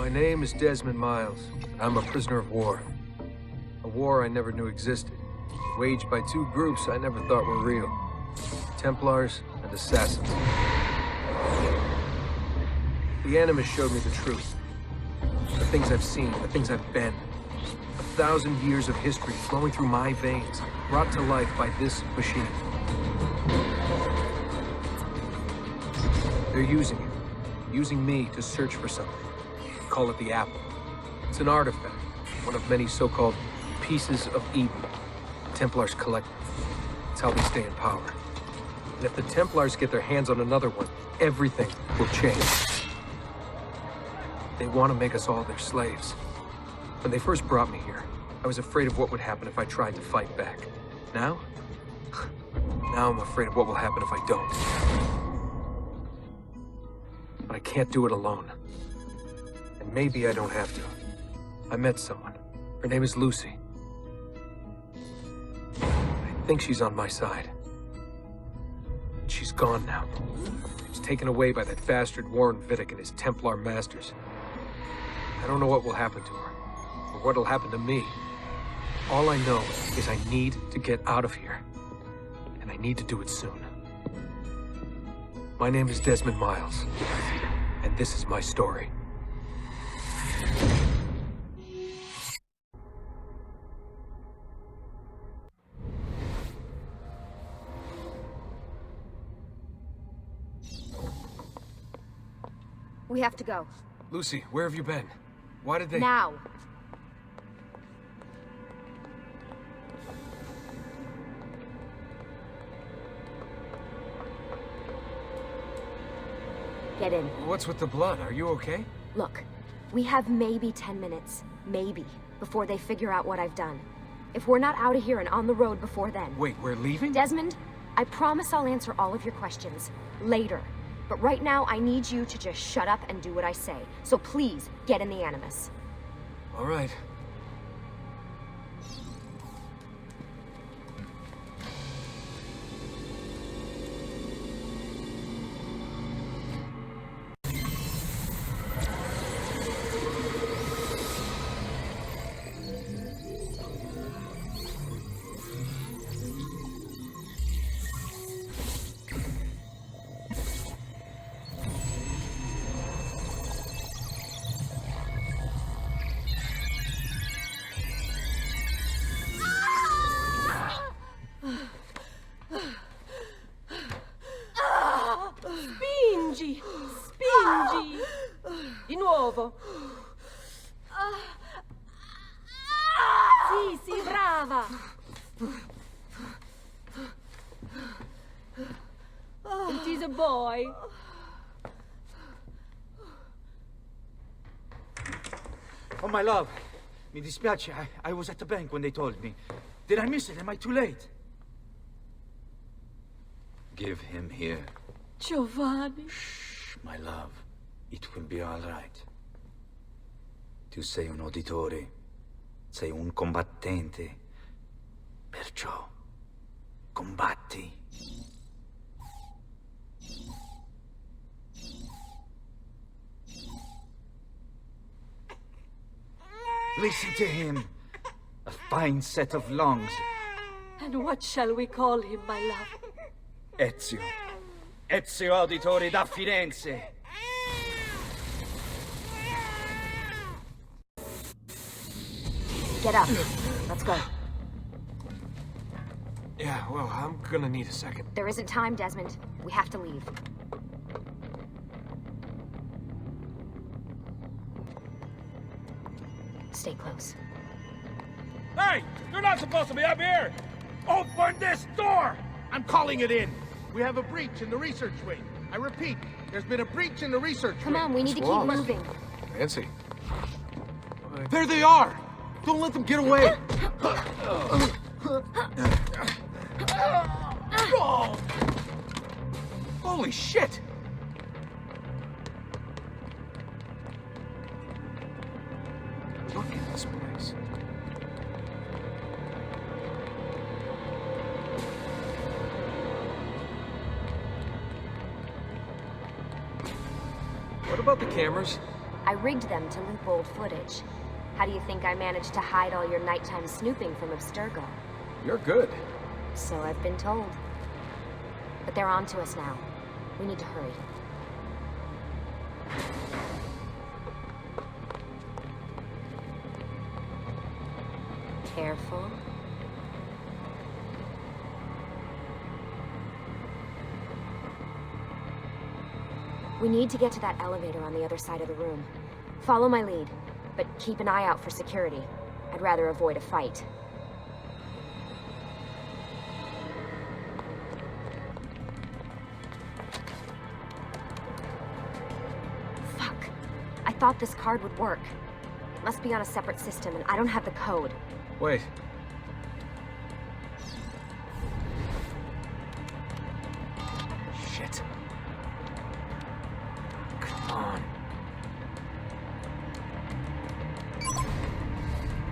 My name is Desmond Miles. I'm a prisoner of war. A war I never knew existed, waged by two groups I never thought were real. Templars and Assassins. The Animus showed me the truth. The things I've seen, the things I've been. 1,000 years of history flowing through my veins, brought to life by this machine. They're using it. Using me to search for something. Call it the Apple. It's an artifact, one of many so-called pieces of Eden. The Templars collect them. It's how they stay in power. And if the Templars get their hands on another one, everything will change. They want to make us all their slaves. When they first brought me here, I was afraid of what would happen if I tried to fight back. Now? Now I'm afraid of what will happen if I don't. But I can't do it alone. And maybe I don't have to. I met someone. Her name is Lucy. I think she's on my side. She's gone now. She was taken away by that bastard Warren Vidic and his Templar masters. I don't know what will happen to her, or what'll happen to me. All I know is I need to get out of here. And I need to do it soon. My name is Desmond Miles, and this is my story. We have to go. Lucy, where have you been? Why did they... Now! Get in. What's with the blood? Are you okay? Look, we have maybe 10 minutes, maybe, before they figure out what I've done. If we're not out of here and on the road before then... Wait, we're leaving? Desmond, I promise I'll answer all of your questions later. But right now, I need you to just shut up and do what I say. So please, get in the Animus. All right. Spingi! Spingi! Di nuovo! Sì, sì, brava! It is a boy. Oh, my love. Mi dispiace. I was at the bank when they told me. Did I miss it? Am I too late? Give him here. Giovanni. Shh, my love. It will be all right. Tu sei un uditore. Sei un combattente. Perciò, combatti. Listen to him. A fine set of lungs. And what shall we call him, my love? Ezio. Ezio Auditore da Firenze. Get up. Let's go. Yeah, well, I'm gonna need a second. There isn't time, Desmond. We have to leave. Stay close. Hey! You're not supposed to be up here! Open this door! I'm calling it in! We have a breach in the research wing. I repeat, there's been a breach in the research Come wing. on, we need to keep wrong? moving. Nancy. There they are! Don't let them get away! Holy shit! Look at this place. What about the cameras? I rigged them to loop old footage. How do you think I managed to hide all your nighttime snooping from Abstergo? You're good. So I've been told. But they're on to us now. We need to hurry. Careful. We need to get to that elevator on the other side of the room. Follow my lead, but keep an eye out for security. I'd rather avoid a fight. Fuck. I thought this card would work. It must be on a separate system, and I don't have the code. Wait. Shit. Come on.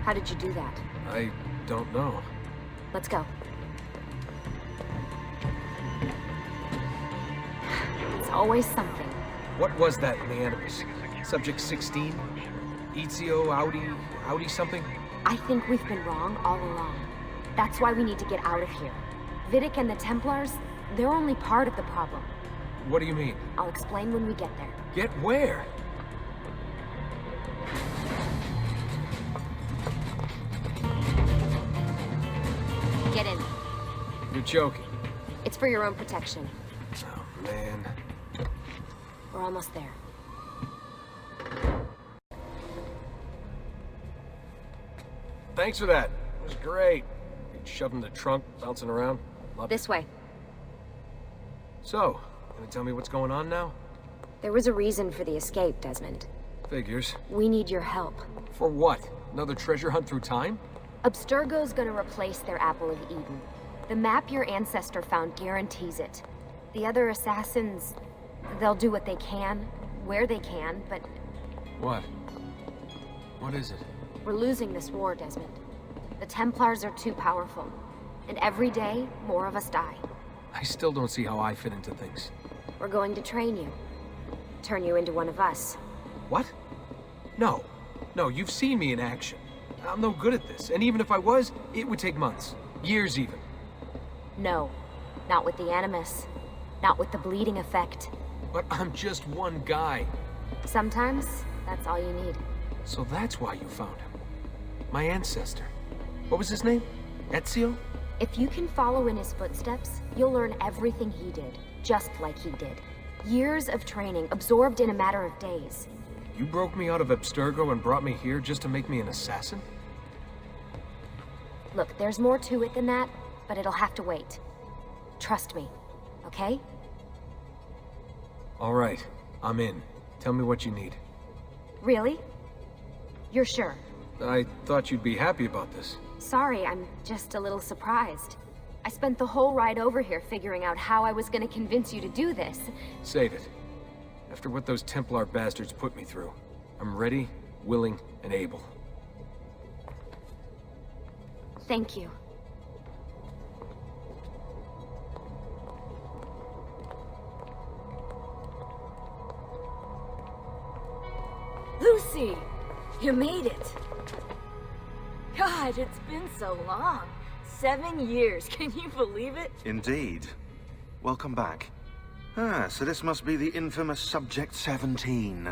How did you do that? I don't know. Let's go. It's always something. What was that in the Animus? Subject 16? Ezio, Audi something? I think we've been wrong all along. That's why we need to get out of here. Vidic and the Templars, they're only part of the problem. What do you mean? I'll explain when we get there. Get where? Get in. You're joking. It's for your own protection. Oh, man. We're almost there. Thanks for that. It was great. Shoved in the trunk, bouncing around. Loved it. This way. So, gonna tell me what's going on now? There was a reason for the escape, Desmond. Figures. We need your help. For what? Another treasure hunt through time? Abstergo's gonna replace their Apple of Eden. The map your ancestor found guarantees it. The other assassins, they'll do what they can, where they can, but What? What is it? we're losing this war, Desmond. The Templars are too powerful, and every day, more of us die. I still don't see how I fit into things. We're going to train you. Turn you into one of us. What? No. No, you've seen me in action. I'm no good at this, and even if I was, it would take months. Years even. No, not with the Animus. Not with the bleeding effect. But I'm just one guy. Sometimes, that's all you need. So that's why you found him. My ancestor. What was his name? Ezio? If you can follow in his footsteps, you'll learn everything he did, just like he did. Years of training, absorbed in a matter of days. You broke me out of Abstergo and brought me here just to make me an assassin? Look, there's more to it than that, but it'll have to wait. Trust me, okay? All right, I'm in. Tell me what you need. Really? You're sure? I thought you'd be happy about this. Sorry, I'm just a little surprised. I spent the whole ride over here figuring out how I was gonna convince you to do this. Save it. After what those Templar bastards put me through, I'm ready, willing, and able. Thank you. Lucy! You made it! God, it's been so long. 7 years, can you believe it? Indeed. Welcome back. Ah, so this must be the infamous Subject 17.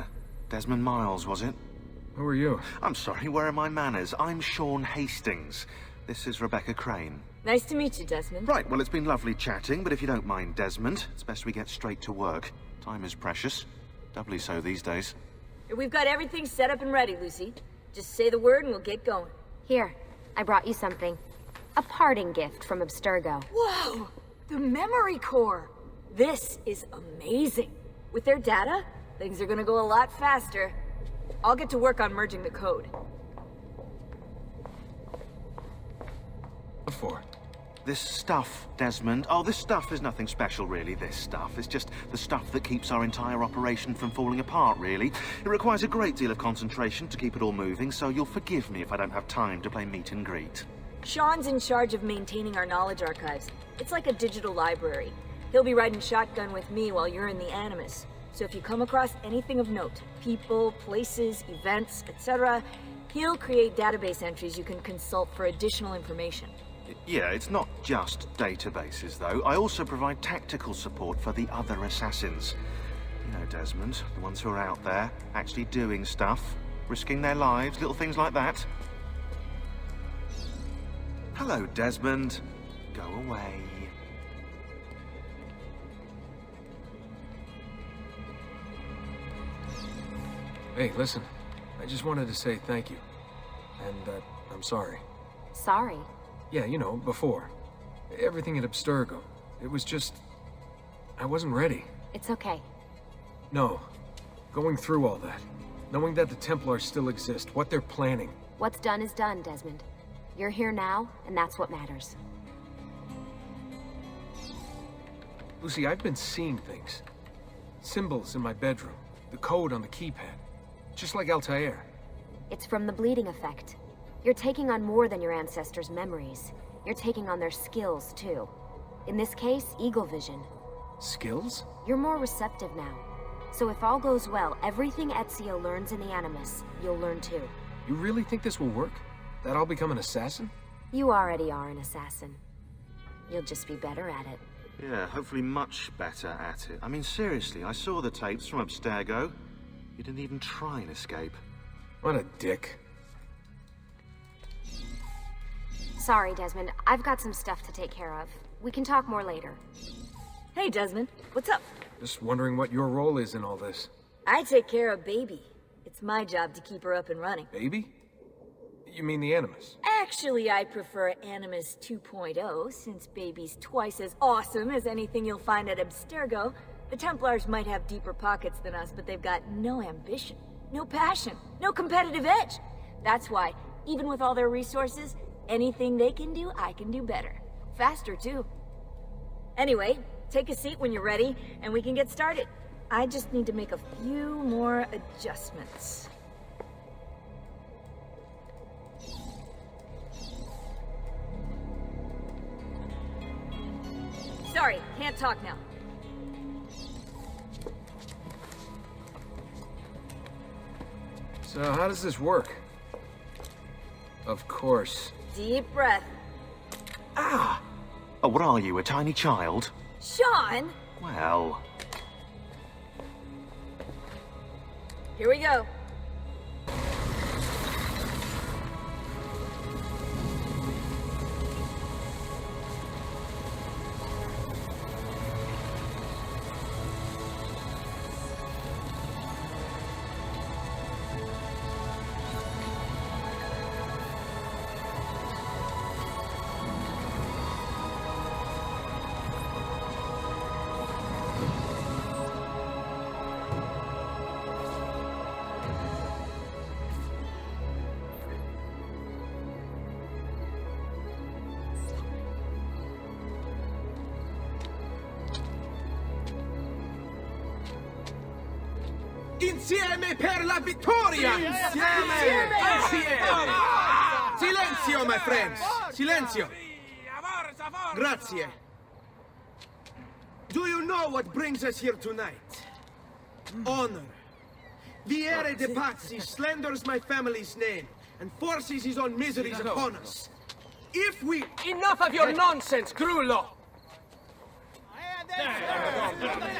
Desmond Miles, was it? Who are you? I'm sorry, where are my manners? I'm Sean Hastings. This is Rebecca Crane. Nice to meet you, Desmond. Right, well, it's been lovely chatting, but if you don't mind, Desmond, it's best we get straight to work. Time is precious. Doubly so these days. We've got everything set up and ready, Lucy. Just say the word and we'll get going. Here, I brought you something. A parting gift from Abstergo. Whoa! The memory core! This is amazing. With their data, things are gonna go a lot faster. I'll get to work on merging the code. What for? This stuff, Desmond. Oh, this stuff is nothing special, really, this stuff. It's just the stuff that keeps our entire operation from falling apart, really. It requires a great deal of concentration to keep it all moving, so you'll forgive me if I don't have time to play meet and greet. Sean's in charge of maintaining our knowledge archives. It's like a digital library. He'll be riding shotgun with me while you're in the Animus. So if you come across anything of note, people, places, events, etc., he'll create database entries you can consult for additional information. Yeah, it's not just databases, though. I also provide tactical support for the other assassins. You know, Desmond, the ones who are out there, actually doing stuff, risking their lives, little things like that. Hello, Desmond. Go away. Hey, listen. I just wanted to say thank you. And that I'm sorry. Sorry. Yeah, you know, before. Everything at Abstergo. It was just... I wasn't ready. It's okay. No. Going through all that. Knowing that the Templars still exist, what they're planning. What's done is done, Desmond. You're here now, and that's what matters. Lucy, I've been seeing things. Symbols in my bedroom. The code on the keypad. Just like Altair. It's from the bleeding effect. You're taking on more than your ancestors' memories. You're taking on their skills, too. In this case, Eagle Vision. Skills? You're more receptive now. So if all goes well, everything Ezio learns in the Animus, you'll learn too. You really think this will work? That I'll become an assassin? You already are an assassin. You'll just be better at it. Yeah, hopefully much better at it. I mean, seriously, I saw the tapes from Abstergo. You didn't even try and escape. What a dick. Sorry, Desmond. I've got some stuff to take care of. We can talk more later. Hey, Desmond. What's up? Just wondering what your role is in all this. I take care of Baby. It's my job to keep her up and running. Baby? You mean the Animus? Actually, I prefer Animus 2.0, since Baby's twice as awesome as anything you'll find at Abstergo. The Templars might have deeper pockets than us, but they've got no ambition, no passion, no competitive edge. That's why, even with all their resources, anything they can do, I can do better. Faster, too. Anyway, take a seat when you're ready, and we can get started. I just need to make a few more adjustments. Sorry, can't talk now. So how does this work? Of course. Deep breath. Ah! Oh, what are you, a tiny child? Sean! Well... Here we go. Insieme per la vittoria! Insieme! Silenzio, my friends! Silenzio! Grazie. Do you know what brings us here tonight? Honor. Viere de Pazzi slanders my family's name and forces his own miseries upon us. If we... Enough of your nonsense, Grullo!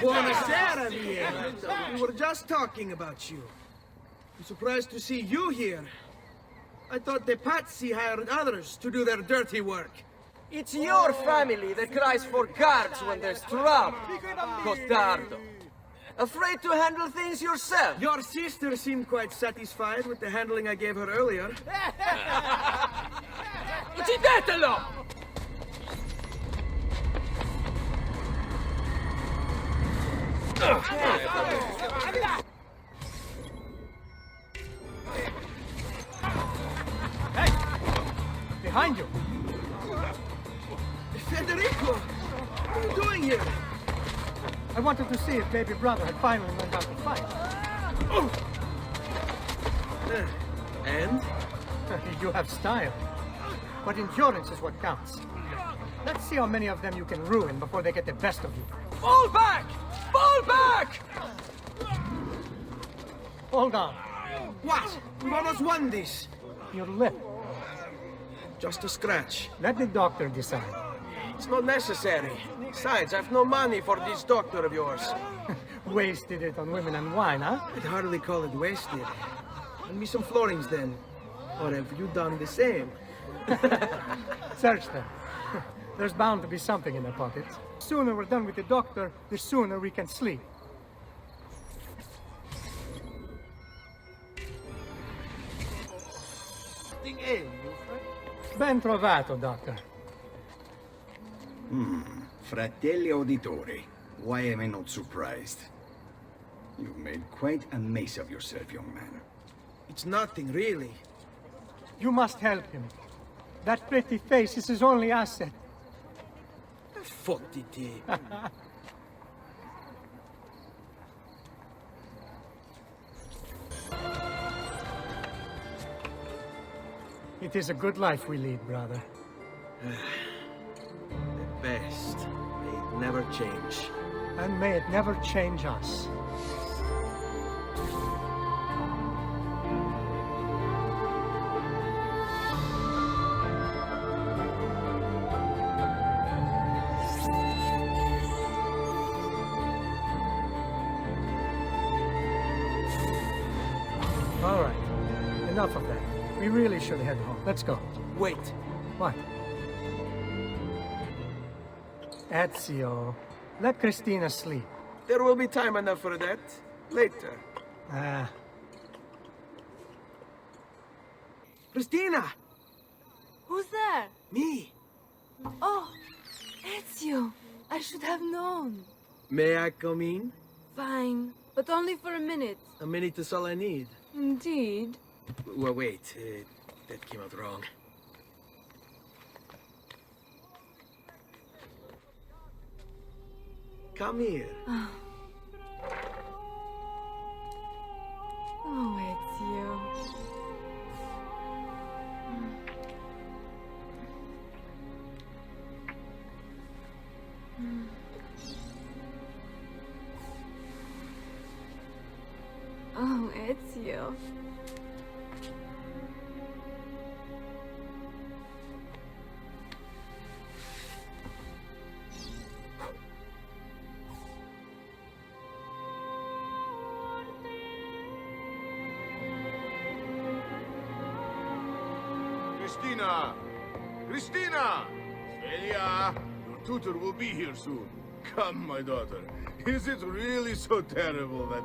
Buonasera, Viera. We were just talking about you. I'm surprised to see you here. I thought the Pazzi hired others to do their dirty work. It's your family that cries for guards when there's trouble, Costardo. Afraid to handle things yourself? Your sister seemed quite satisfied with the handling I gave her earlier. Uccidetelo! Hey! Behind you! Federico! What are you doing here? I wanted to see if baby brother had finally learned how to fight. And? You have style. But endurance is what counts. Let's see how many of them you can ruin before they get the best of you. Fall back! Fall back! Hold on. What? We've almost won this. Your lip. Just a scratch. Let the doctor decide. It's not necessary. Besides, I've no money for this doctor of yours. Wasted it on women and wine, huh? I'd hardly call it wasted. Lend me some florins then. Or have you done the same? Search them. There's bound to be something in their pockets. Sooner we're done with the doctor, the sooner we can sleep. Ben trovato, Doctor. Fratelli Auditori, why am I not surprised? You've made quite a mess of yourself, young man. It's nothing, really. You must help him. That pretty face is his only asset. Fottiti. It is a good life we lead, brother. The best. May it never change. And may it never change us. All right. Enough of that. We really should head home. Let's go. Wait. What? Ezio, let Christina sleep. There will be time enough for that. Later. Ah, Christina! Who's there? Me! Oh, Ezio. I should have known. May I come in? Fine, but only for a minute. A minute is all I need. Indeed. Well, wait. That came out wrong. Come here. Oh, Ezio. Oh, Ezio. Christina! Christina! Celia! Your tutor will be here soon. Come, my daughter. Is it really so terrible that...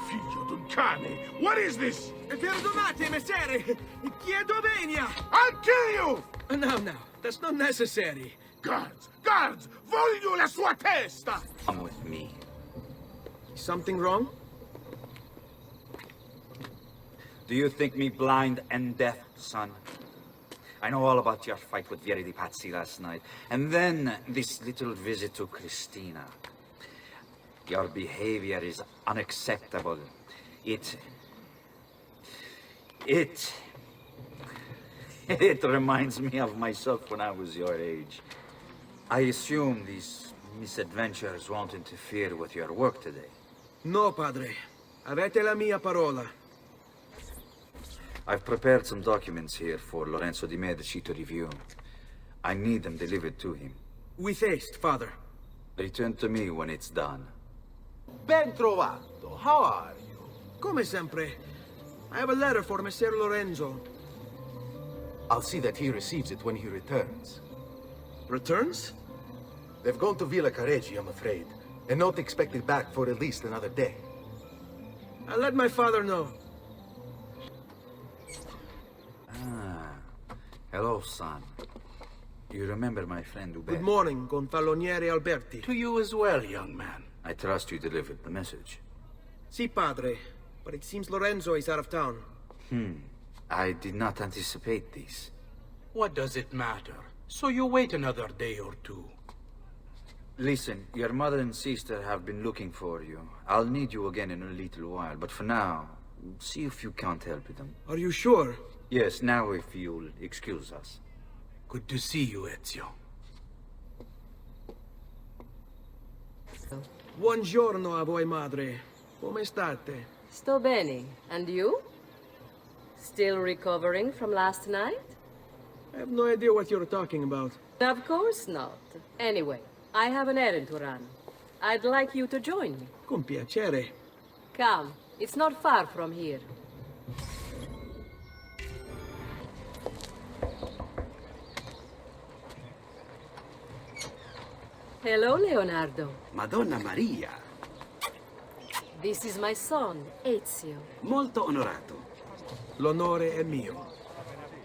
Figlio d'un cane! What is this? Perdonate, messere! Chiedo venia! I'll kill you! No, that's not necessary. Guards! Guards! Voglio la sua testa! Come with me. Something wrong? Do you think me blind and deaf, son? I know all about your fight with Vieri di Pazzi last night. And then this little visit to Christina. Your behavior is unacceptable. It reminds me of myself when I was your age. I assume these misadventures won't interfere with your work today. No, padre. Avete la mia parola. I've prepared some documents here for Lorenzo di Medici to review. I need them delivered to him. With haste, father. Return to me when it's done. Ben trovato. How are you? Come sempre. I have a letter for Messer Lorenzo. I'll see that he receives it when he returns. Returns? They've gone to Villa Careggi, I'm afraid, and not expected back for at least another day. I'll let my father know. Hello, son. You remember my friend Uber? Good morning, Gonfaloniere Alberti. To you as well, young man. I trust you delivered the message. Si, padre. But it seems Lorenzo is out of town. I did not anticipate this. What does it matter? So you wait another day or two. Listen, your mother and sister have been looking for you. I'll need you again in a little while, but for now, see if you can't help them. Are you sure? Yes, now if you'll excuse us. Good to see you, Ezio. Buongiorno a voi, madre. Come state? Sto bene. And you? Still recovering from last night? I have no idea what you're talking about. Of course not. Anyway, I have an errand to run. I'd like you to join me. Con piacere. Come, it's not far from here. Hello, Leonardo. Madonna Maria. This is my son, Ezio. Molto onorato. L'onore è mio.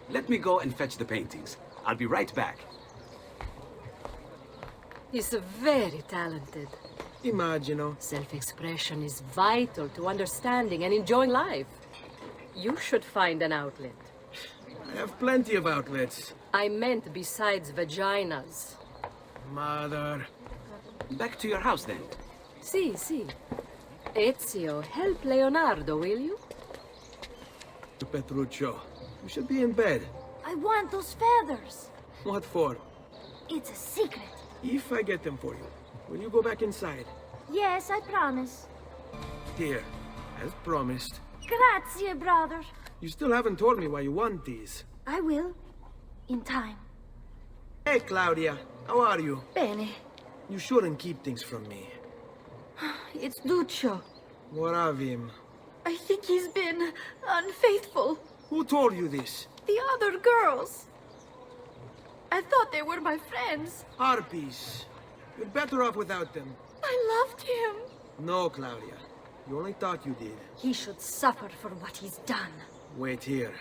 Let me go and fetch the paintings. I'll be right back. He's very talented. Immagino. Self-expression is vital to understanding and enjoying life. You should find an outlet. I have plenty of outlets. I meant besides vaginas. Mother. Back to your house, then. Si. Ezio, help Leonardo, will you? Petruccio, you should be in bed. I want those feathers. What for? It's a secret. If I get them for you, will you go back inside? Yes, I promise. Here, as promised. Grazie, brother. You still haven't told me why you want these. I will. In time. Hey, Claudia. How are you? Bene. You shouldn't keep things from me. It's Duccio. What of him? I think he's been unfaithful. Who told you this? The other girls. I thought they were my friends. Harpies. You're better off without them. I loved him. No, Claudia. You only thought you did. He should suffer for what he's done. Wait here.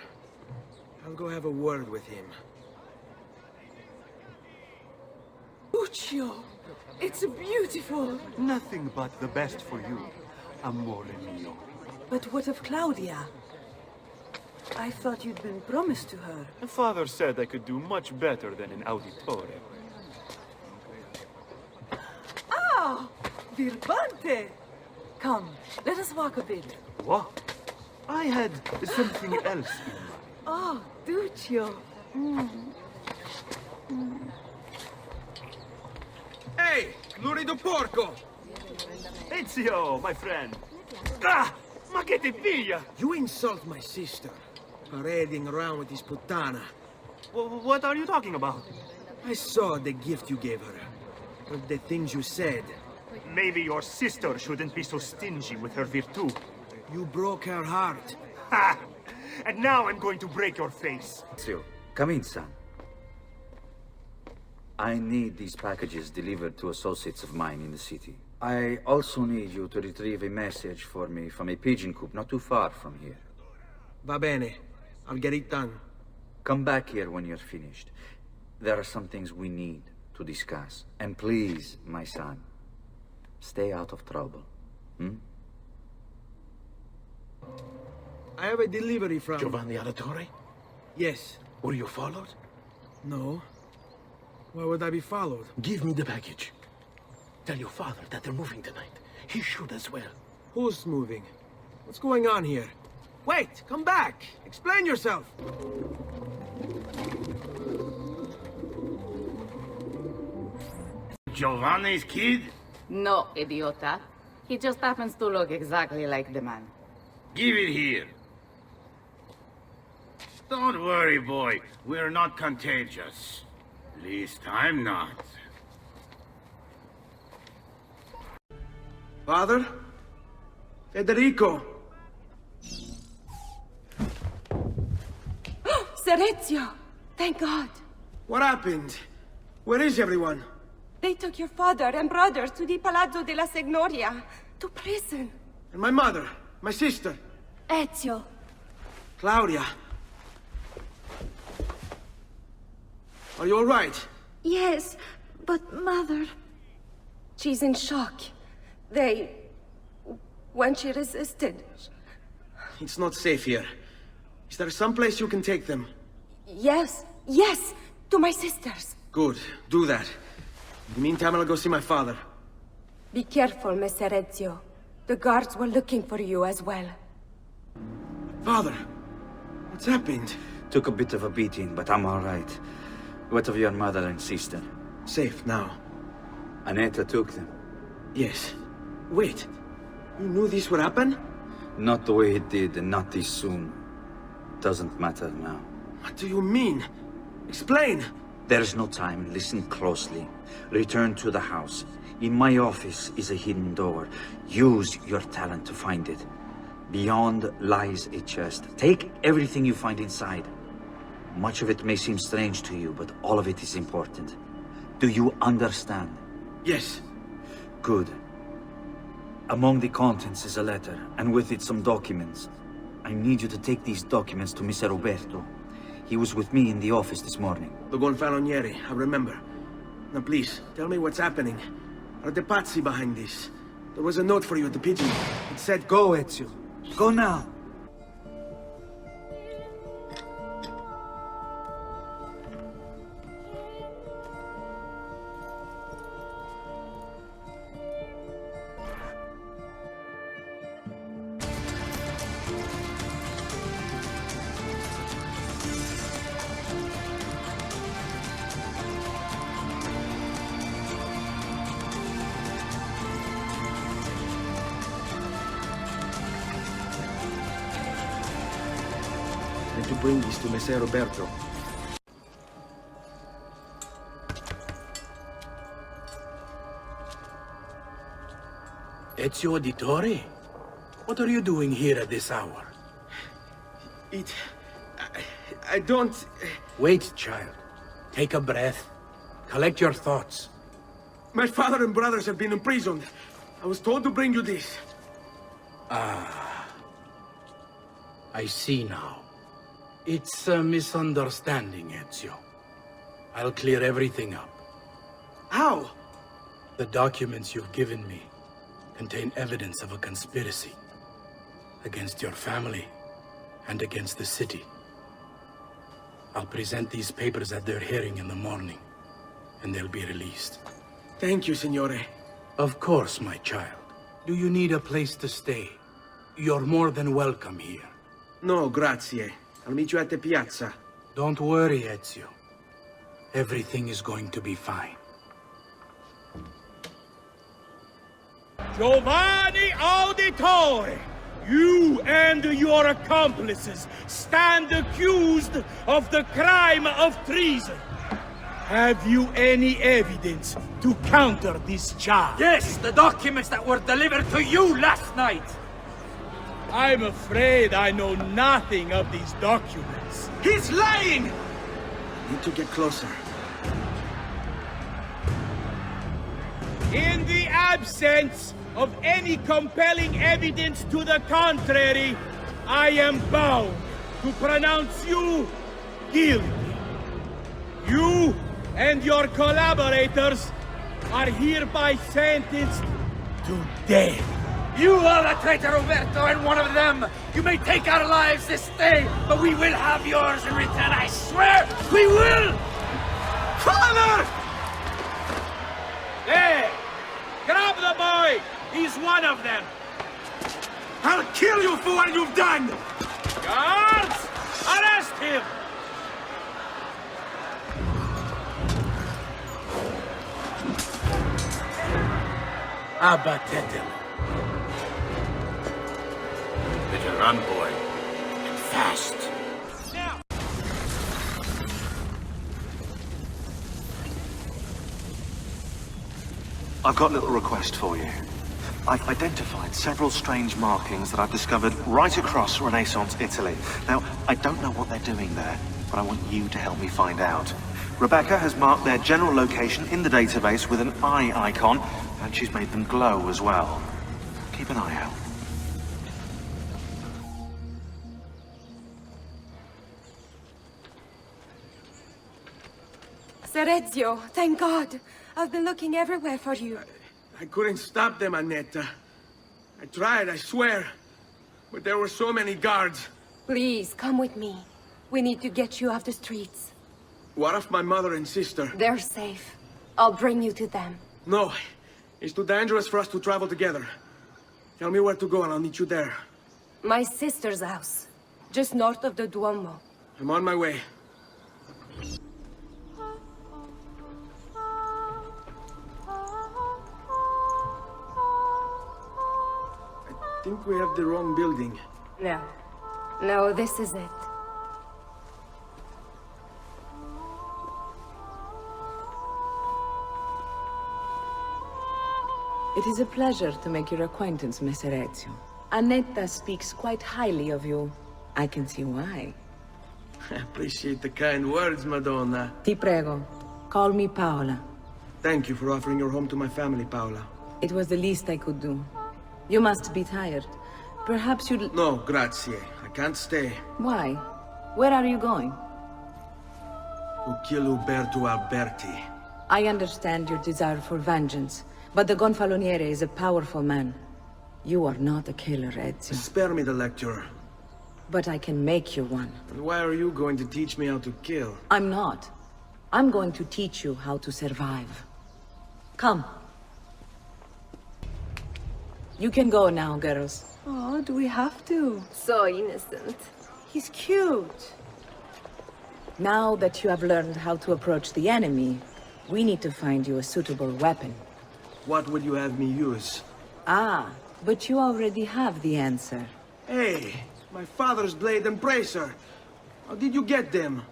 I'll go have a word with him. Duccio, it's beautiful. Nothing but the best for you, amore mio. But what of Claudia? I thought you'd been promised to her. Father said I could do much better than an auditore. Ah! Birbante! Come, let us walk a bit. What? I had something else in mind. Oh, Duccio. Hey, lurido porco! Ezio, my friend. Ah! Ma che ti piglia? You insult my sister, parading around with this puttana. What are you talking about? I saw the gift you gave her, but the things you said. Maybe your sister shouldn't be so stingy with her virtù. You broke her heart. Ha! And now I'm going to break your face. Ezio, come in, son. I need these packages delivered to associates of mine in the city. I also need you to retrieve a message for me from a pigeon coop not too far from here. Va bene. I'll get it done. Come back here when you're finished. There are some things we need to discuss. And please, my son, stay out of trouble. I have a delivery from... Giovanni Auditore? Yes. Were you followed? No. Why would I be followed? Give me the package. Tell your father that they're moving tonight. He should as well. Who's moving? What's going on here? Wait! Come back! Explain yourself! Giovanni's kid? No, idiota. He just happens to look exactly like the man. Give it here. Don't worry, boy. We're not contagious. Least I'm not. Father? Federico! Serezio! Thank God. What happened? Where is everyone? They took your father and brothers to the Palazzo della Signoria, to prison. And my mother? My sister? Ezio. Claudia? Are you all right? Yes, but Mother... She's in shock. When she resisted... It's not safe here. Is there some place you can take them? Yes, to my sisters. Good, do that. In the meantime, I'll go see my father. Be careful, Messer Ezio. The guards were looking for you as well. Father, what's happened? Took a bit of a beating, but I'm all right. What of your mother and sister? Safe now. Annetta took them. Yes. Wait. You knew this would happen? Not the way it did, and not this soon. Doesn't matter now. What do you mean? Explain! There's no time. Listen closely. Return to the house. In my office is a hidden door. Use your talent to find it. Beyond lies a chest. Take everything you find inside. Much of it may seem strange to you, but all of it is important. Do you understand? Yes. Good. Among the contents is a letter, and with it some documents. I need you to take these documents to Mr. Roberto. He was with me in the office this morning. The Gonfalonieri, I remember. Now please, tell me what's happening. Are the Pazzi behind this? There was a note for you at the pigeon. It said, "Go, Ezio. Go now." Need to bring this to Messer Roberto. Ezio Auditore? What are you doing here at this hour? I don't... Wait, child. Take a breath. Collect your thoughts. My father and brothers have been imprisoned. I was told to bring you this. Ah. I see now. It's a misunderstanding, Ezio. I'll clear everything up. How? The documents you've given me contain evidence of a conspiracy against your family and against the city. I'll present these papers at their hearing in the morning, and they'll be released. Thank you, Signore. Of course, my child. Do you need a place to stay? You're more than welcome here. No, grazie. I'll meet you at the piazza. Don't worry, Ezio. Everything is going to be fine. Giovanni Auditore, you and your accomplices stand accused of the crime of treason. Have you any evidence to counter this charge? Yes, the documents that were delivered to you last night. I'm afraid I know nothing of these documents. He's lying! Need to get closer. In the absence of any compelling evidence to the contrary, I am bound to pronounce you guilty. You and your collaborators are hereby sentenced to death. You are the traitor, Roberto, and one of them. You may take our lives this day, but we will have yours in return, I swear! We will! Father! There! Grab the boy! He's one of them! I'll kill you for what you've done! Guards! Arrest him! Abatetelo. Better run, boy. And fast. Now! I've got a little request for you. I've identified several strange markings that I've discovered right across Renaissance Italy. Now, I don't know what they're doing there, but I want you to help me find out. Rebecca has marked their general location in the database with an eye icon, and she's made them glow as well. Keep an eye out. Ser Ezio, thank God. I've been looking everywhere for you. I couldn't stop them, Annetta. I tried, I swear. But there were so many guards. Please, come with me. We need to get you off the streets. What of my mother and sister? They're safe. I'll bring you to them. No. It's too dangerous for us to travel together. Tell me where to go and I'll meet you there. My sister's house. Just north of the Duomo. I'm on my way. think we have the wrong building. No. No, this is it. It is a pleasure to make your acquaintance, Messer Ezio. Annetta speaks quite highly of you. I can see why. I appreciate the kind words, Madonna. Ti prego, call me Paola. Thank you for offering your home to my family, Paola. It was the least I could do. You must be tired. Perhaps you'd... No, grazie. I can't stay. Why? Where are you going? To kill Uberto Alberti. I understand your desire for vengeance, but the Gonfaloniere is a powerful man. You are not a killer, Ezio. Spare me the lecture. But I can make you one. And why are you going to teach me how to kill? I'm not. I'm going to teach you how to survive. Come. You can go now, girls. Oh, do we have to? So innocent. He's cute. Now that you have learned how to approach the enemy, we need to find you a suitable weapon. What would you have me use? Ah, but you already have the answer. Hey, my father's blade and bracer. How did you get them?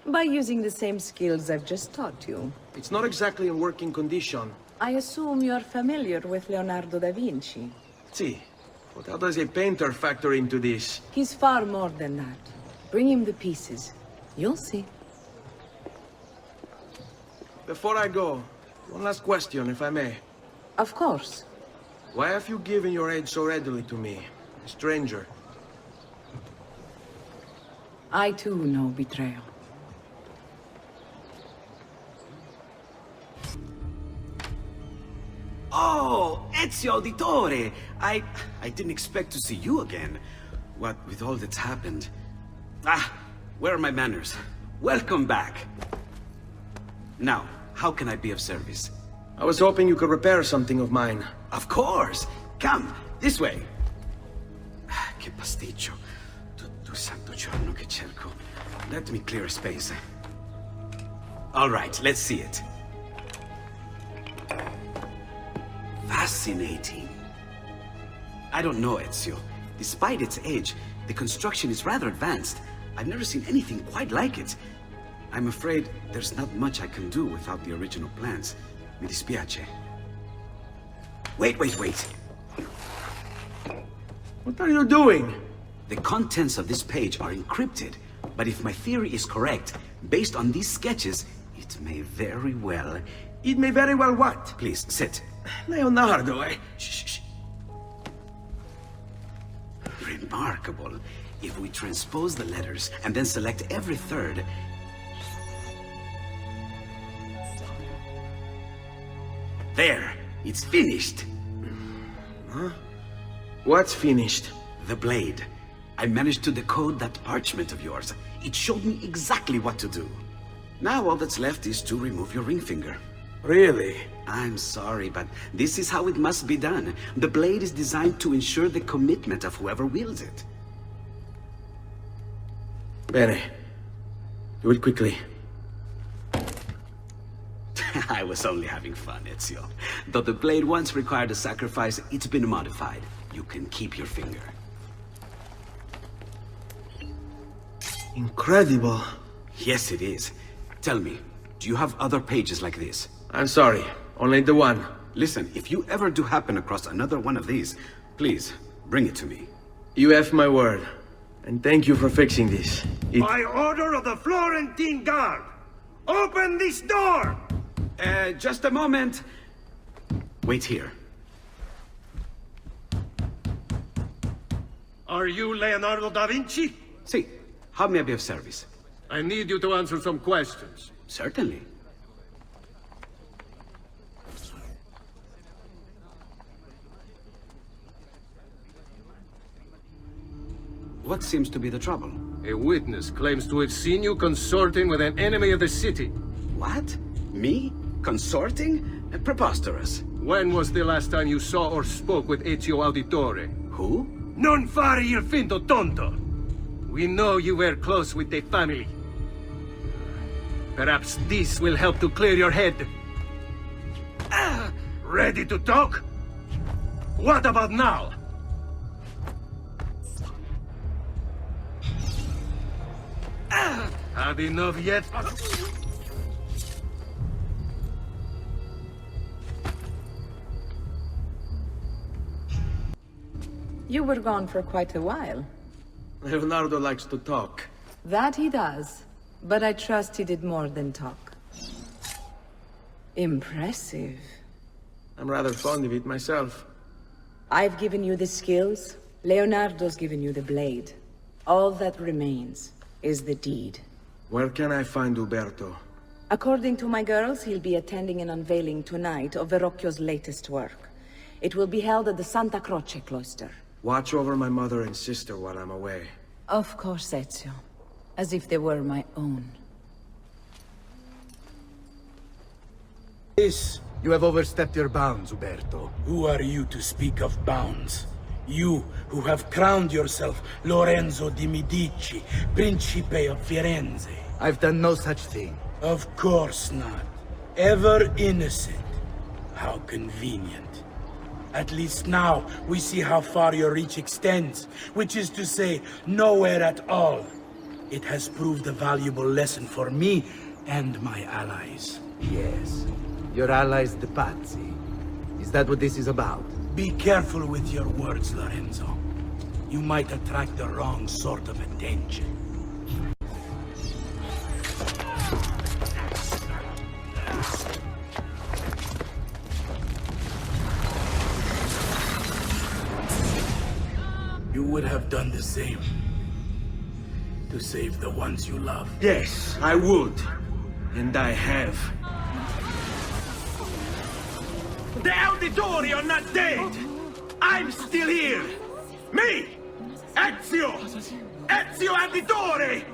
By using the same skills I've just taught you. It's not exactly in working condition. I assume you're familiar with Leonardo da Vinci. See, but how does a painter factor into this? He's far more than that. Bring him the pieces. You'll see. Before I go, one last question, if I may. Of course. Why have you given your aid so readily to me, a stranger? I too know betrayal. Oh, Ezio Auditore! I didn't expect to see you again. What with all that's happened. Ah, where are my manners? Welcome back. Now, how can I be of service? I was hoping you could repair something of mine. Of course! Come, this way! Che pasticcio. Tutto il santo giorno che cerco. Let me clear a space. All right, let's see it. Fascinating. I don't know, Ezio. Despite its age, the construction is rather advanced. I've never seen anything quite like it. I'm afraid there's not much I can do without the original plans. Mi dispiace. Wait. What are you doing? The contents of this page are encrypted, but if my theory is correct, based on these sketches, it may very well... It may very well what? Please, sit. Leonardo, eh? Shh. Remarkable. If we transpose the letters and then select every third... There! It's finished! Huh? What's finished? The blade. I managed to decode that parchment of yours. It showed me exactly what to do. Now all that's left is to remove your ring finger. Really? I'm sorry, but this is how it must be done. The blade is designed to ensure the commitment of whoever wields it. Bene. Do it quickly. I was only having fun, Ezio. Though the blade once required a sacrifice, it's been modified. You can keep your finger. Incredible. Yes, it is. Tell me, do you have other pages like this? I'm sorry, only the one. Listen, if you ever do happen across another one of these, please, bring it to me. You have my word. And thank you for fixing this. By order of the Florentine Guard, open this door! Just a moment. Wait here. Are you Leonardo da Vinci? See, how may I be of service? I need you to answer some questions. Certainly. What seems to be the trouble? A witness claims to have seen you consorting with an enemy of the city. What? Me? Consorting? Preposterous. When was the last time you saw or spoke with Ezio Auditore? Who? Non fare il finto tonto! We know you were close with the family. Perhaps this will help to clear your head. Ready to talk? What about now? Had enough yet? You were gone for quite a while. Leonardo likes to talk. That he does. But I trust he did more than talk. Impressive. I'm rather fond of it myself. I've given you the skills. Leonardo's given you the blade. All that remains is the deed. Where can I find Uberto? According to my girls, he'll be attending an unveiling tonight of Verrocchio's latest work. It will be held at the Santa Croce cloister. Watch over my mother and sister while I'm away. Of course, Ezio. As if they were my own. You have overstepped your bounds, Uberto. Who are you to speak of bounds? You, who have crowned yourself Lorenzo di Medici, Principe of Firenze. I've done no such thing. Of course not. Ever innocent. How convenient. At least now, we see how far your reach extends, which is to say, nowhere at all. It has proved a valuable lesson for me and my allies. Yes. Your allies, the Pazzi. Is that what this is about? Be careful with your words, Lorenzo. You might attract the wrong sort of attention. You would have done the same. To save the ones you love. Yes, I would. And I have. The Auditori are not dead! I'm still here! Me! Ezio! Ezio Auditore!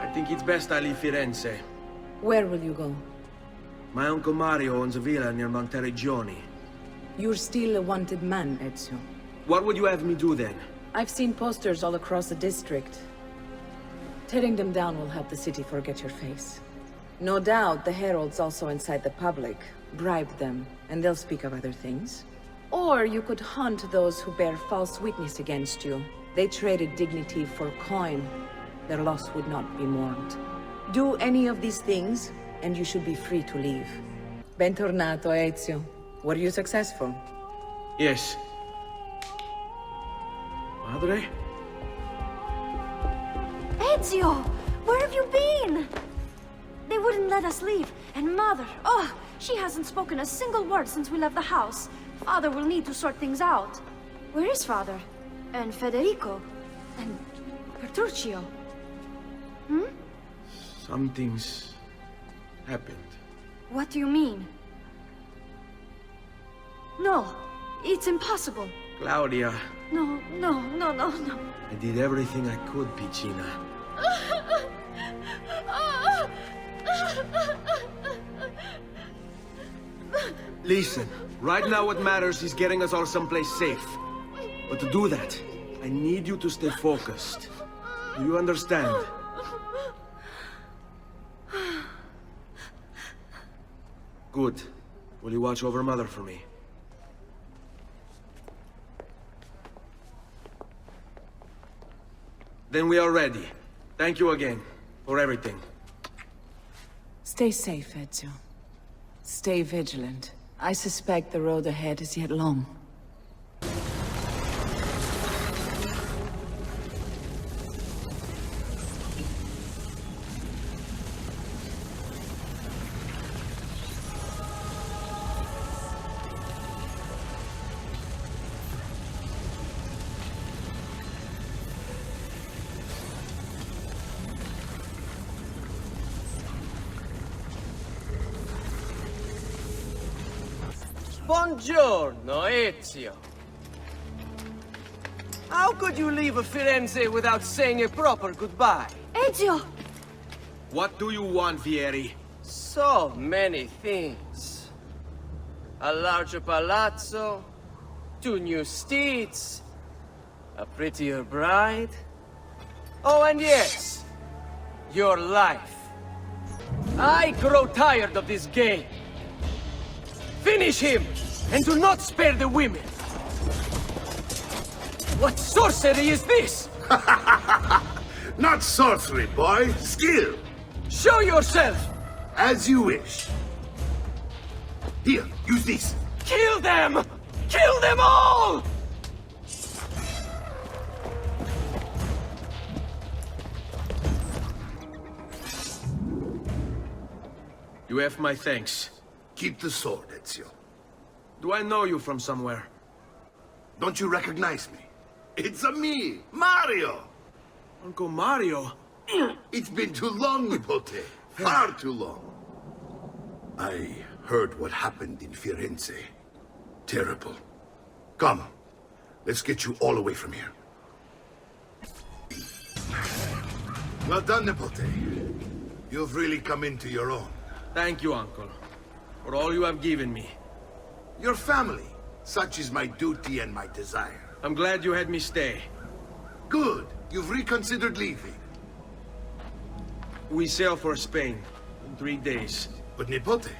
I think it's best I leave Firenze. Where will you go? My Uncle Mario owns a villa near Monteregioni. You're still a wanted man, Ezio. What would you have me do then? I've seen posters all across the district. Tearing them down will help the city forget your face. No doubt the heralds also incite the public. Bribe them, and they'll speak of other things. Or you could hunt those who bear false witness against you. They traded dignity for coin. Their loss would not be mourned. Do any of these things, and you should be free to leave. Bentornato, Ezio. Were you successful? Yes. Padre? Ezio! Where have you been? They wouldn't let us leave. And Mother, oh, she hasn't spoken a single word since we left the house. Father will need to sort things out. Where is Father? And Federico? And Petruccio? Hmm? Something's happened. What do you mean? No, it's impossible. Claudia. No. I did everything I could, Piccina. Listen, right now what matters is getting us all someplace safe. But to do that, I need you to stay focused. Do you understand? Good. Will you watch over Mother for me? Then we are ready. Thank you again for everything. Stay safe, Ezio. Stay vigilant. I suspect the road ahead is yet long. Buongiorno, Ezio. How could you leave Firenze without saying a proper goodbye? Ezio! What do you want, Vieri? So many things. A larger palazzo, 2 new steeds, a prettier bride. Oh, and yes, your life. I grow tired of this game. Finish him, and do not spare the women. What sorcery is this? Not sorcery, boy. Skill. Show yourself! As you wish. Here, use this. Kill them! Kill them all! You have my thanks. Keep the sword, Ezio. Do I know you from somewhere? Don't you recognize me? It's me, Mario! Uncle Mario? It's been too long, Nipote. Far too long. I heard what happened in Firenze. Terrible. Come, let's get you all away from here. Well done, Nipote. You've really come into your own. Thank you, Uncle, for all you have given me. Your family. Such is my duty and my desire. I'm glad you had me stay. Good. You've reconsidered leaving. We sail for Spain in 3 days. But Nipote,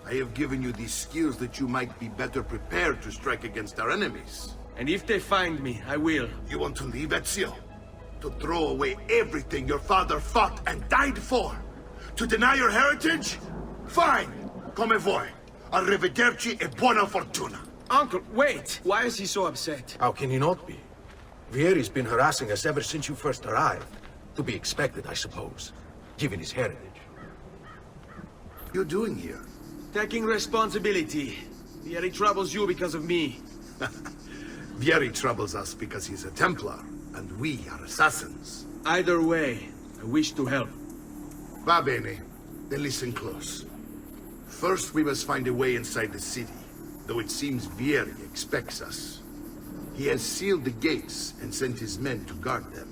I have given you these skills that you might be better prepared to strike against our enemies. And if they find me, I will. You want to leave, Ezio? To throw away everything your father fought and died for? To deny your heritage? Fine. Come vuoi. Arrivederci e buona fortuna. Uncle, wait! Why is he so upset? How can he not be? Vieri's been harassing us ever since you first arrived. To be expected, I suppose, given his heritage. You're doing here? Taking responsibility. Vieri troubles you because of me. Vieri troubles us because he's a Templar, and we are assassins. Either way, I wish to help. Va bene. Then listen close. First, we must find a way inside the city, though it seems Vieri expects us. He has sealed the gates and sent his men to guard them.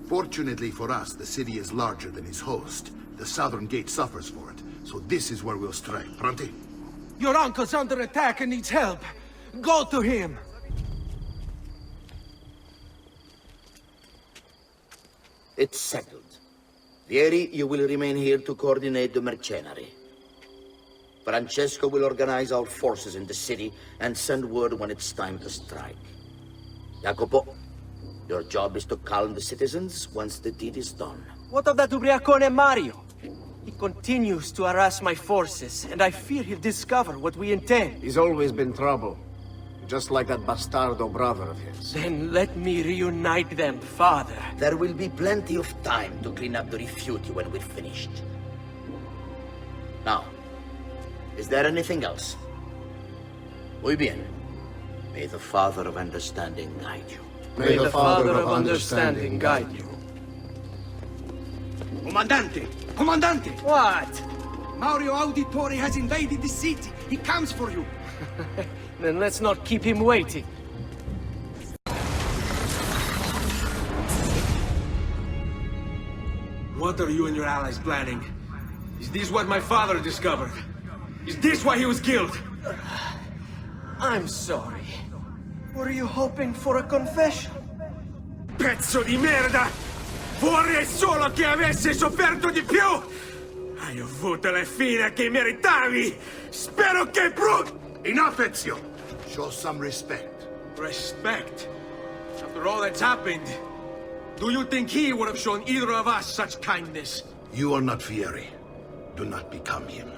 Fortunately for us, the city is larger than his host. The southern gate suffers for it, so this is where we'll strike. Pronti? Your uncle's under attack and needs help. Go to him! It's settled. Vieri, you will remain here to coordinate the mercenary. Francesco will organize our forces in the city and send word when it's time to strike. Jacopo, your job is to calm the citizens once the deed is done. What of that ubriacone Mario? He continues to harass my forces, and I fear he'll discover what we intend. He's always been trouble. Just like that bastardo brother of his. Then let me reunite them, father. There will be plenty of time to clean up the rifiuti when we're finished. Now, is there anything else? Muy bien. May the Father of Understanding guide you. May the Father of Understanding guide you. Comandante! Comandante! What? Mario Auditore has invaded the city. He comes for you. Then let's not keep him waiting. What are you and your allies planning? Is this what my father discovered? Is this why he was killed? I'm sorry. Were you hoping for a confession? Pezzo di merda! Vorrei solo che avessi sofferto di più! Hai avuto la fine che meritavi! Spero che Enough, Ezio! Show some respect. Respect? After all that's happened, do you think he would have shown either of us such kindness? You are not Vieri. Do not become him.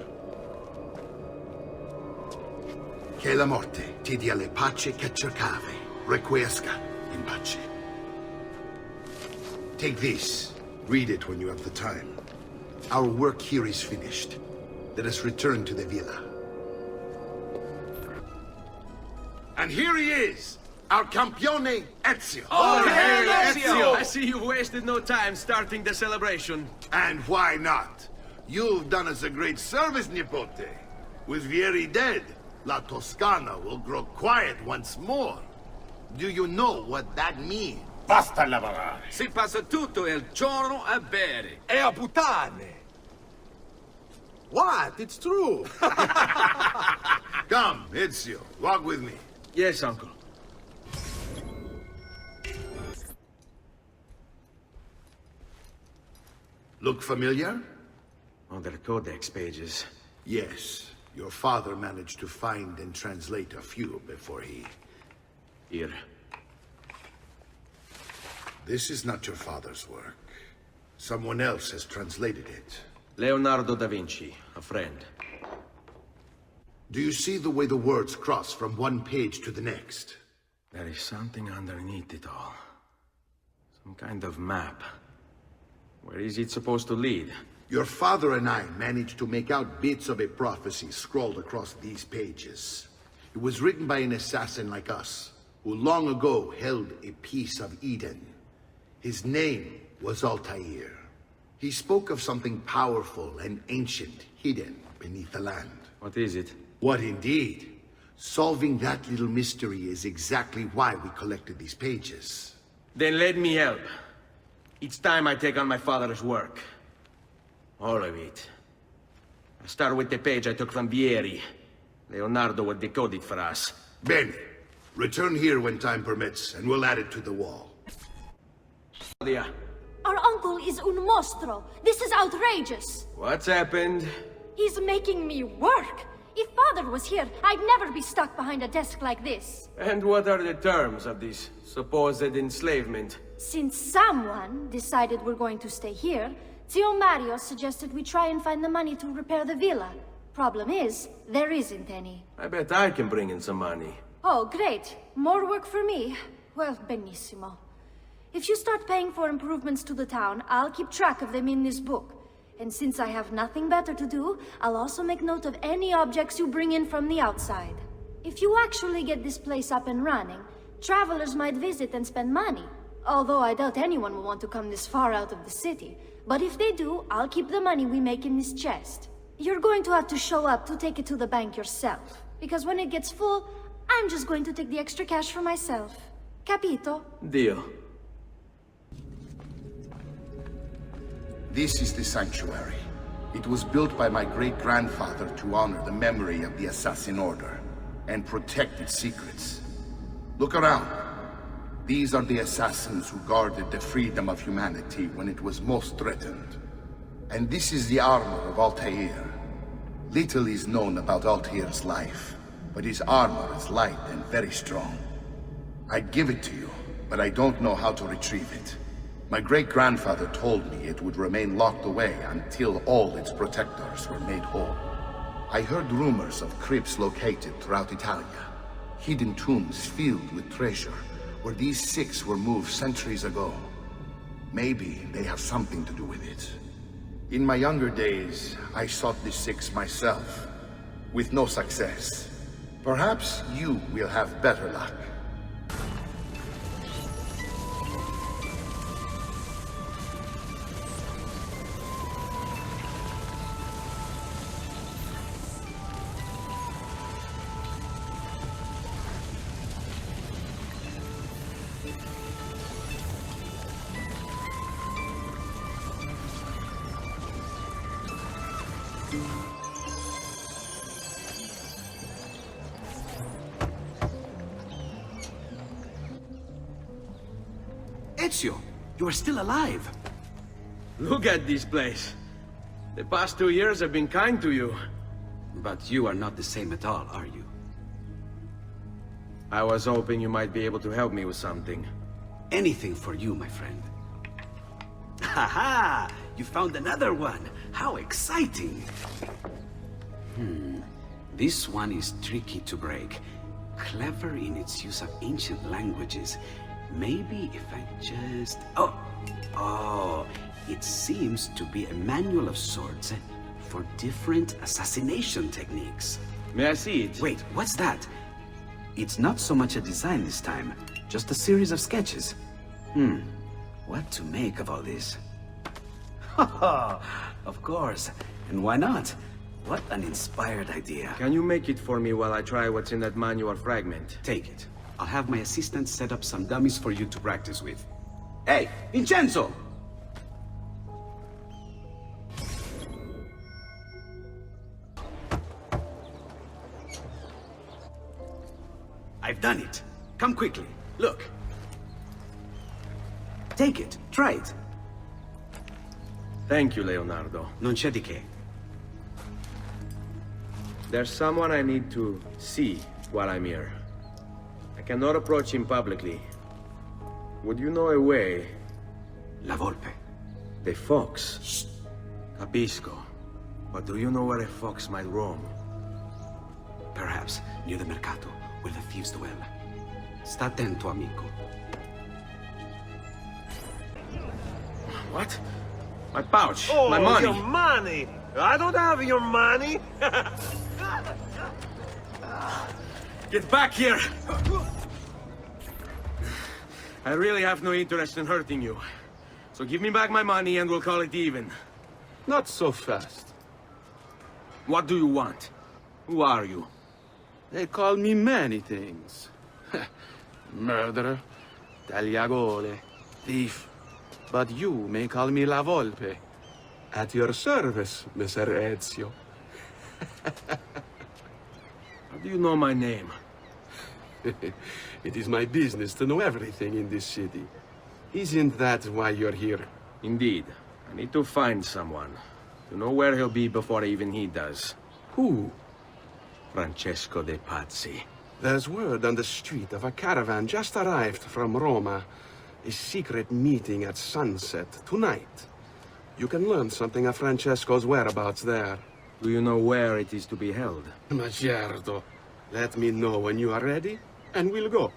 Che la morte ti dia le pace che cercavi. Requiesca in pace. Take this. Read it when you have the time. Our work here is finished. Let us return to the villa. And here he is, our campione Ezio. Oh, hey, Ezio! I see you wasted no time starting the celebration. And why not? You've done us a great service, Nipote. With Vieri dead, La Toscana will grow quiet once more. Do you know what that means? Basta lavorare. Si passa tutto il giorno a bere. E a puttane! What? It's true. Come, Ezio, walk with me. Yes, uncle. Look familiar? On their codex pages. Yes. Your father managed to find and translate a few before he... Here. This is not your father's work. Someone else has translated it. Leonardo da Vinci, a friend. Do you see the way the words cross from one page to the next? There is something underneath it all. Some kind of map. Where is it supposed to lead? Your father and I managed to make out bits of a prophecy scrawled across these pages. It was written by an assassin like us, who long ago held a piece of Eden. His name was Altair. He spoke of something powerful and ancient hidden beneath the land. What is it? What indeed? Solving that little mystery is exactly why we collected these pages. Then let me help. It's time I take on my father's work. All of it. I'll start with the page I took from Vieri. Leonardo will decode it for us. Bene. Return here when time permits, and we'll add it to the wall. Our uncle is un mostro. This is outrageous. What's happened? He's making me work. If father was here, I'd never be stuck behind a desk like this. And what are the terms of this supposed enslavement? Since someone decided we're going to stay here, Zio Mario suggested we try and find the money to repair the villa. Problem is, there isn't any. I bet I can bring in some money. Oh, great. More work for me. Well, benissimo. If you start paying for improvements to the town, I'll keep track of them in this book. And since I have nothing better to do, I'll also make note of any objects you bring in from the outside. If you actually get this place up and running, travelers might visit and spend money. Although I doubt anyone will want to come this far out of the city. But if they do, I'll keep the money we make in this chest. You're going to have to show up to take it to the bank yourself. Because when it gets full, I'm just going to take the extra cash for myself. Capito? Deal. This is the sanctuary. It was built by my great-grandfather to honor the memory of the Assassin Order and protect its secrets. Look around. These are the assassins who guarded the freedom of humanity when it was most threatened. And this is the armor of Altair. Little is known about Altair's life, but his armor is light and very strong. I'd give it to you, but I don't know how to retrieve it. My great-grandfather told me it would remain locked away until all its protectors were made whole. I heard rumors of crypts located throughout Italia, hidden tombs filled with treasure, where these six were moved centuries ago. Maybe they have something to do with it. In my younger days, I sought the six myself, with no success. Perhaps you will have better luck. Ezio, you are still alive. Look at this place. The past 2 years have been kind to you. But you are not the same at all, are you? I was hoping you might be able to help me with something. Anything for you, my friend. Ha-ha! You found another one! How exciting! This one is tricky to break. Clever in its use of ancient languages. Maybe if I just... Oh, it seems to be a manual of sorts for different assassination techniques. May I see it? Wait, what's that? It's not so much a design this time, just a series of sketches. What to make of all this? Of course, and why not? What an inspired idea. Can you make it for me while I try what's in that manual fragment? Take it. I'll have my assistant set up some dummies for you to practice with. Hey, Vincenzo! I've done it. Come quickly. Look. Take it. Try it. Thank you, Leonardo. Non c'è di che. There's someone I need to see while I'm here. I cannot approach him publicly. Would you know a way? La Volpe. The fox. Shh. Capisco. But do you know where a fox might roam? Perhaps near the Mercato, where the thieves dwell. Sta attento, amico. What? My pouch. Oh, my money. your money! I don't have your money! Get back here! I really have no interest in hurting you. So give me back my money and we'll call it even. Not so fast. What do you want? Who are you? They call me many things. Murderer, tagliagole, thief. But you may call me La Volpe. At your service, Messer Ezio. How do you know my name? It is my business to know everything in this city. Isn't that why you're here? Indeed. I need to find someone. To know where he'll be before even he does. Who? Francesco de Pazzi. There's word on the street of a caravan just arrived from Roma. A secret meeting at sunset tonight. You can learn something of Francesco's whereabouts there. Do you know where it is to be held? Ma certo. Let me know when you are ready, and we'll go.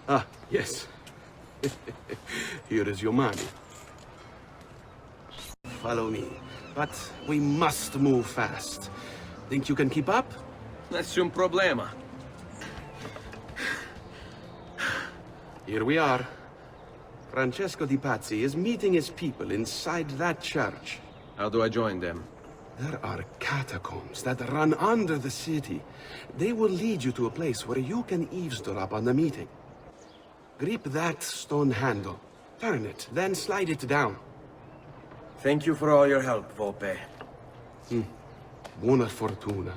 Ah, yes. Here is your money. Follow me. But we must move fast. Think you can keep up? Nessun problema. Here we are. Francesco di Pazzi is meeting his people inside that church. How do I join them? There are catacombs that run under the city. They will lead you to a place where you can eavesdrop on the meeting. Grip that stone handle. Turn it, then slide it down. Thank you for all your help, Volpe. Buona fortuna.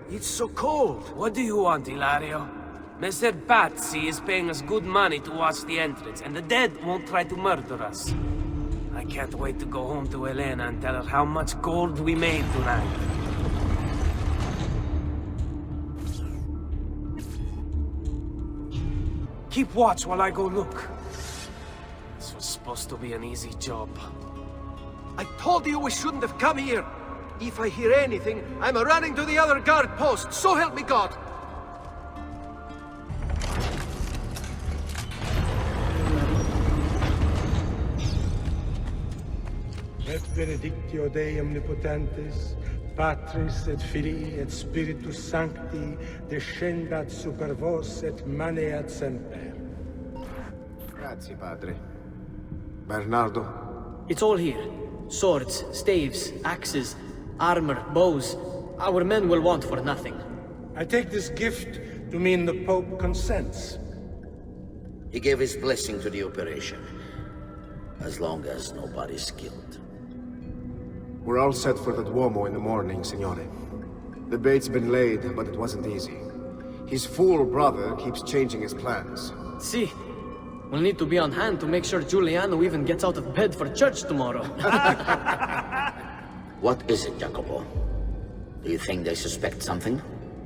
It's so cold. What do you want, Ilario? Messer Pazzi is paying us good money to watch the entrance, and the dead won't try to murder us. I can't wait to go home to Elena and tell her how much gold we made tonight. Keep watch while I go look. This was supposed to be an easy job. I told you we shouldn't have come here. If I hear anything, I'm running to the other guard post. So help me God. Et benedictio Dei omnipotentes, Patris et Filii et Spiritus Sancti, descendat super vos et maneat semper. Grazie, Padre. Bernardo? It's all here. Swords, staves, axes, armor, bows. Our men will want for nothing. I take this gift to mean the Pope consents. He gave his blessing to the operation. As long as nobody's killed. We're all set for the Duomo in the morning, Signore. The bait's been laid, but it wasn't easy. His fool brother keeps changing his plans. See, we'll need to be on hand to make sure Giuliano even gets out of bed for church tomorrow. What is it, Jacopo? Do you think they suspect something?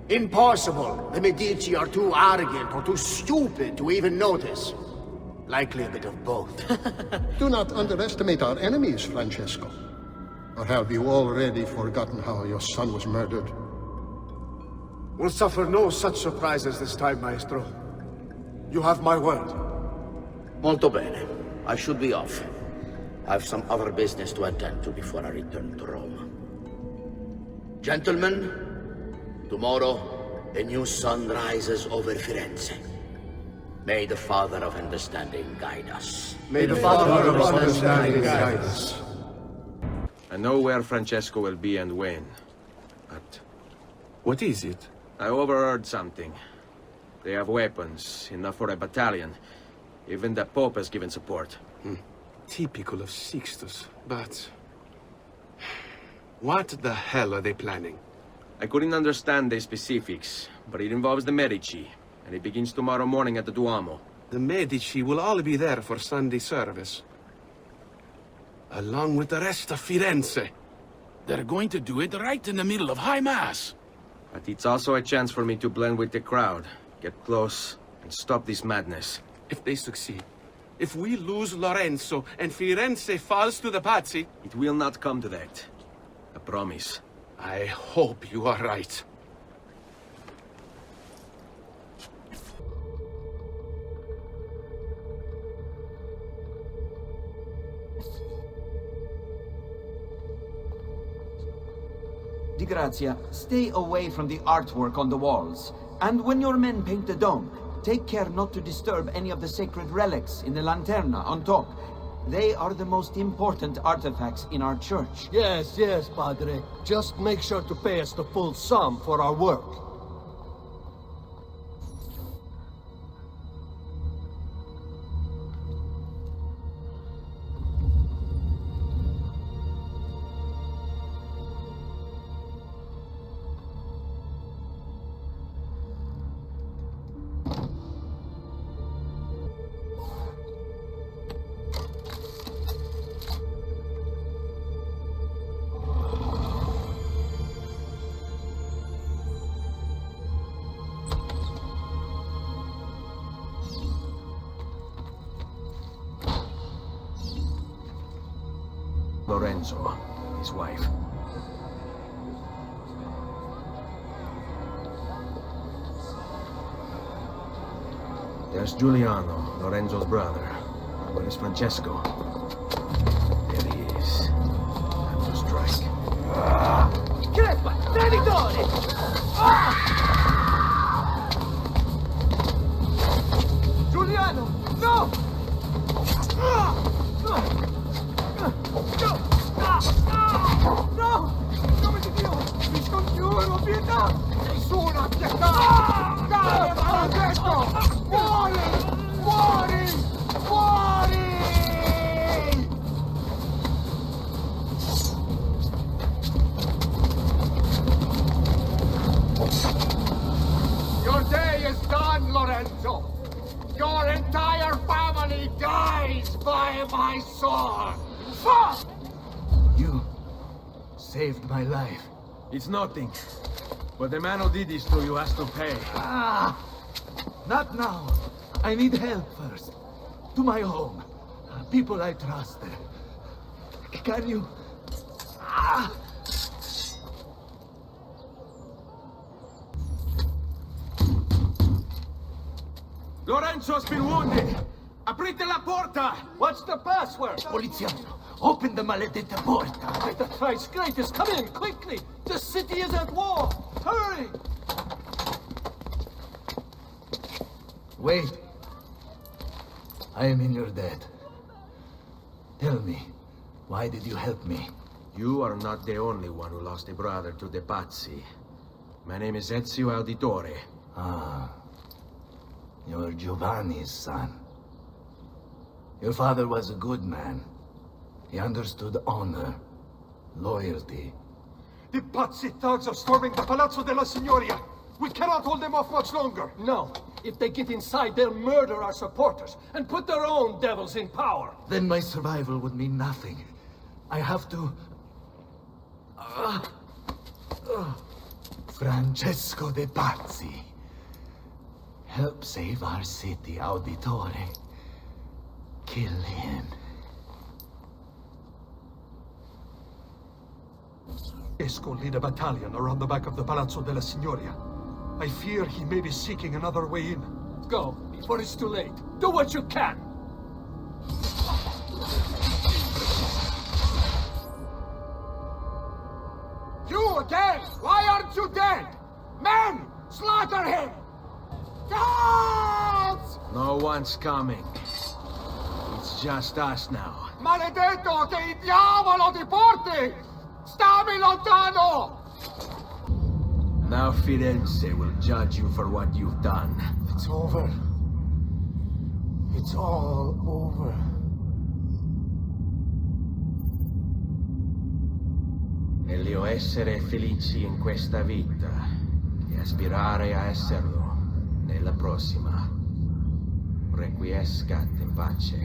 Impossible! The Medici are too arrogant or too stupid to even notice. Likely a bit of both. Do not underestimate our enemies, Francesco. Or have you already forgotten how your son was murdered? We'll suffer no such surprises this time, Maestro. You have my word. Molto bene. I should be off. I have some other business to attend to before I return to Rome. Gentlemen, tomorrow, a new sun rises over Firenze. May the Father of Understanding guide us. May the Father of Understanding guide us. I know where Francesco will be and when. But What is it? I overheard something. They have weapons, enough for a battalion. Even the Pope has given support. Typical of Sixtus, but... What the hell are they planning? I couldn't understand the specifics, but it involves the Medici, and it begins tomorrow morning at the Duomo. The Medici will all be there for Sunday service. Along with the rest of Firenze. They're going to do it right in the middle of High Mass. But it's also a chance for me to blend with the crowd, get close, and stop this madness. If they succeed, if we lose Lorenzo and Firenze falls to the Pazzi... It will not come to that. I promise. I hope you are right. Di Grazia, stay away from the artwork on the walls. And when your men paint the dome, take care not to disturb any of the sacred relics in the lanterna on top. They are the most important artifacts in our church. Yes, yes, Padre. Just make sure to pay us the full sum for our work. Lorenzo, his wife. There's Giuliano, Lorenzo's brother. Where is Francesco? There he is. Time to strike. Crepa! Traditore! Giuliano! No! No! Nome di Dio! Mi scongiuro, pietà! Nessuna pietà! Cade, maledetto! Muori! Muori! Muori! Your day is done, Lorenzo! Your entire family dies by my sword! Fuck! You saved my life. It's nothing. But the man who did this to you has to pay. Not now. I need help first. To my home. People I trust. Can you... Lorenzo's been wounded! Aprite la porta! What's the password? Poliziano, open the maledetta porta. Let the Christ greatest come in, quickly! The city is at war! Hurry! Wait. I am in your debt. Tell me, why did you help me? You are not the only one who lost a brother to the Pazzi. My name is Ezio Auditore. You're Giovanni's son. Your father was a good man. He understood honor, loyalty. The Pazzi thugs are storming the Palazzo della Signoria! We cannot hold them off much longer! No. If they get inside, they'll murder our supporters and put their own devils in power. Then my survival would mean nothing. I have to... Francesco de Pazzi. Help save our city, Auditore. Kill him. Esco lead a battalion around the back of the Palazzo della Signoria. I fear he may be seeking another way in. Go, before it's too late. Do what you can! You again! Why aren't you dead? Men! Slaughter him! Guards! No one's coming. It's just us now. Maledetto che il diavolo ti porti! Stammi lontano! Now Firenze will judge you for what you've done. It's over. It's all over. Meglio essere felici in questa vita che aspirare a esserlo nella prossima. Requiescat in pace.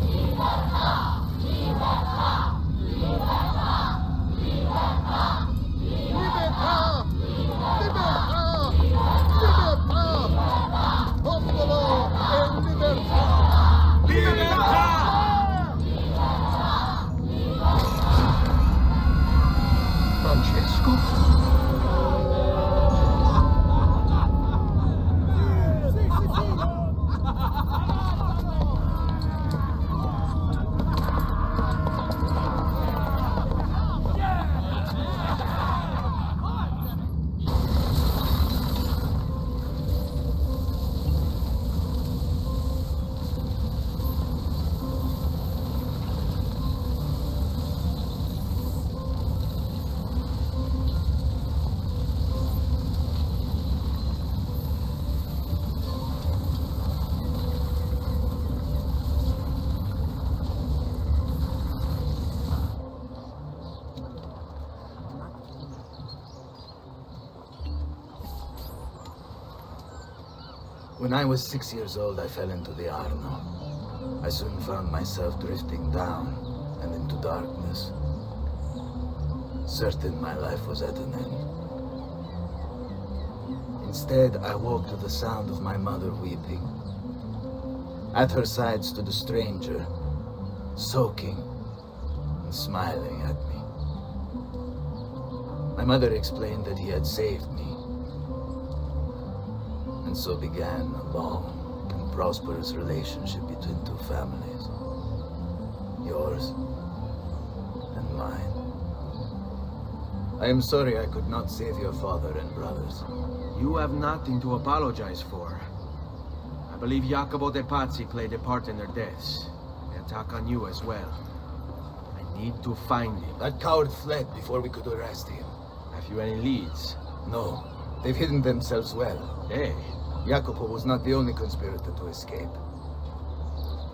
Libertà! Libertà! Libertà! Libertà! Libertà! Libertà! Libertà! Popolo e libertà! Libertà! Francesco? When I was 6 years old, I fell into the Arno. I soon found myself drifting down and into darkness. Certain my life was at an end. Instead, I woke to the sound of my mother weeping. At her side stood a stranger, soaking and smiling at me. My mother explained that he had saved me. And so began a long and prosperous relationship between two families. Yours and mine. I am sorry I could not save your father and brothers. You have nothing to apologize for. I believe Jacopo de Pazzi played a part in their deaths. The attack on you as well. I need to find him. That coward fled before we could arrest him. Have you any leads? No. They've hidden themselves well. Hey. Jacopo was not the only conspirator to escape.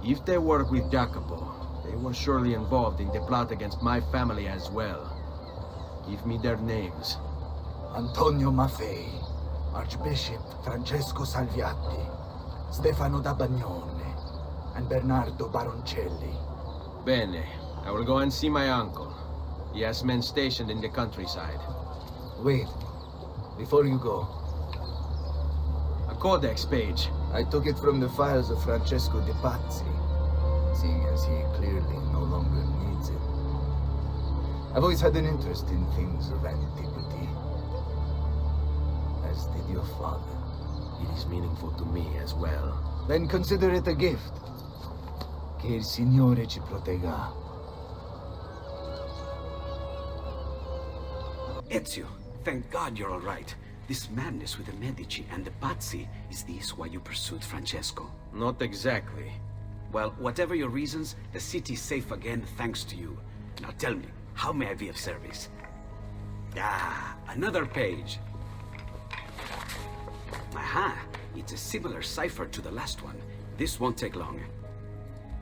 If they work with Jacopo, they were surely involved in the plot against my family as well. Give me their names. Antonio Maffei, Archbishop Francesco Salviati, Stefano da Bagnone, and Bernardo Baroncelli. Bene. I will go and see my uncle. He has men stationed in the countryside. Wait. Before you go. A codex page. I took it from the files of Francesco de Pazzi, seeing as he clearly no longer needs it. I've always had an interest in things of antiquity, as did your father. It is meaningful to me as well. Then consider it a gift. Che il Signore ci protegga. Ezio, thank God you're all right. This madness with the Medici and the Pazzi, is this why you pursued Francesco? Not exactly. Well, whatever your reasons, the city's safe again thanks to you. Now tell me, how may I be of service? Ah, another page. Aha, it's a similar cipher to the last one. This won't take long.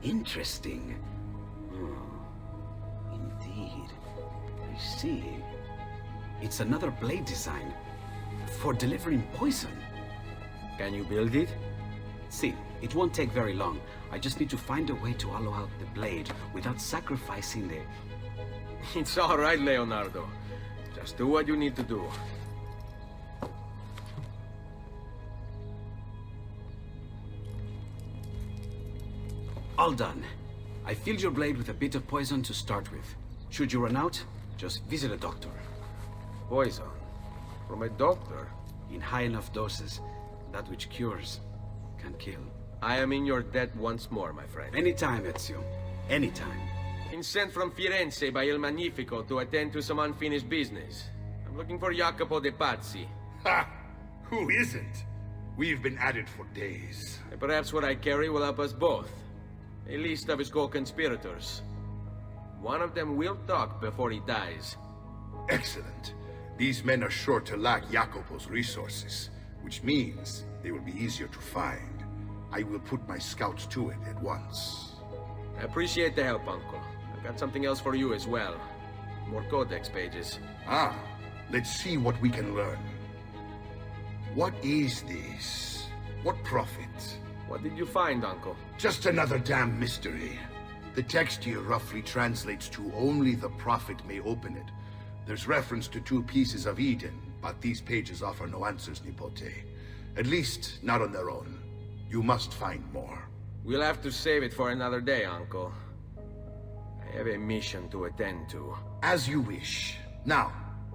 Interesting. Indeed. I see. It's another blade design. For delivering poison. Can you build it? See, it won't take very long. I just need to find a way to hollow out the blade without sacrificing the... It's all right, Leonardo. Just do what you need to do. All done. I filled your blade with a bit of poison to start with. Should you run out, just visit a doctor. Poison? From a doctor? In high enough doses, that which cures can kill. I am in your debt once more, my friend. Anytime, Ezio. Anytime. Been sent from Firenze by Il Magnifico to attend to some unfinished business. I'm looking for Jacopo de Pazzi. Ha! Who isn't? We've been at it for days. And perhaps what I carry will help us both. A list of his co-conspirators. One of them will talk before he dies. Excellent. These men are sure to lack Jacopo's resources, which means they will be easier to find. I will put my scouts to it at once. I appreciate the help, Uncle. I've got something else for you as well. More codex pages. Ah, let's see what we can learn. What is this? What prophet? What did you find, Uncle? Just another damn mystery. The text here roughly translates to only the prophet may open it. There's reference to 2 pieces of Eden, but these pages offer no answers, Nipote. At least, not on their own. You must find more. We'll have to save it for another day, Uncle. I have a mission to attend to. As you wish. Now,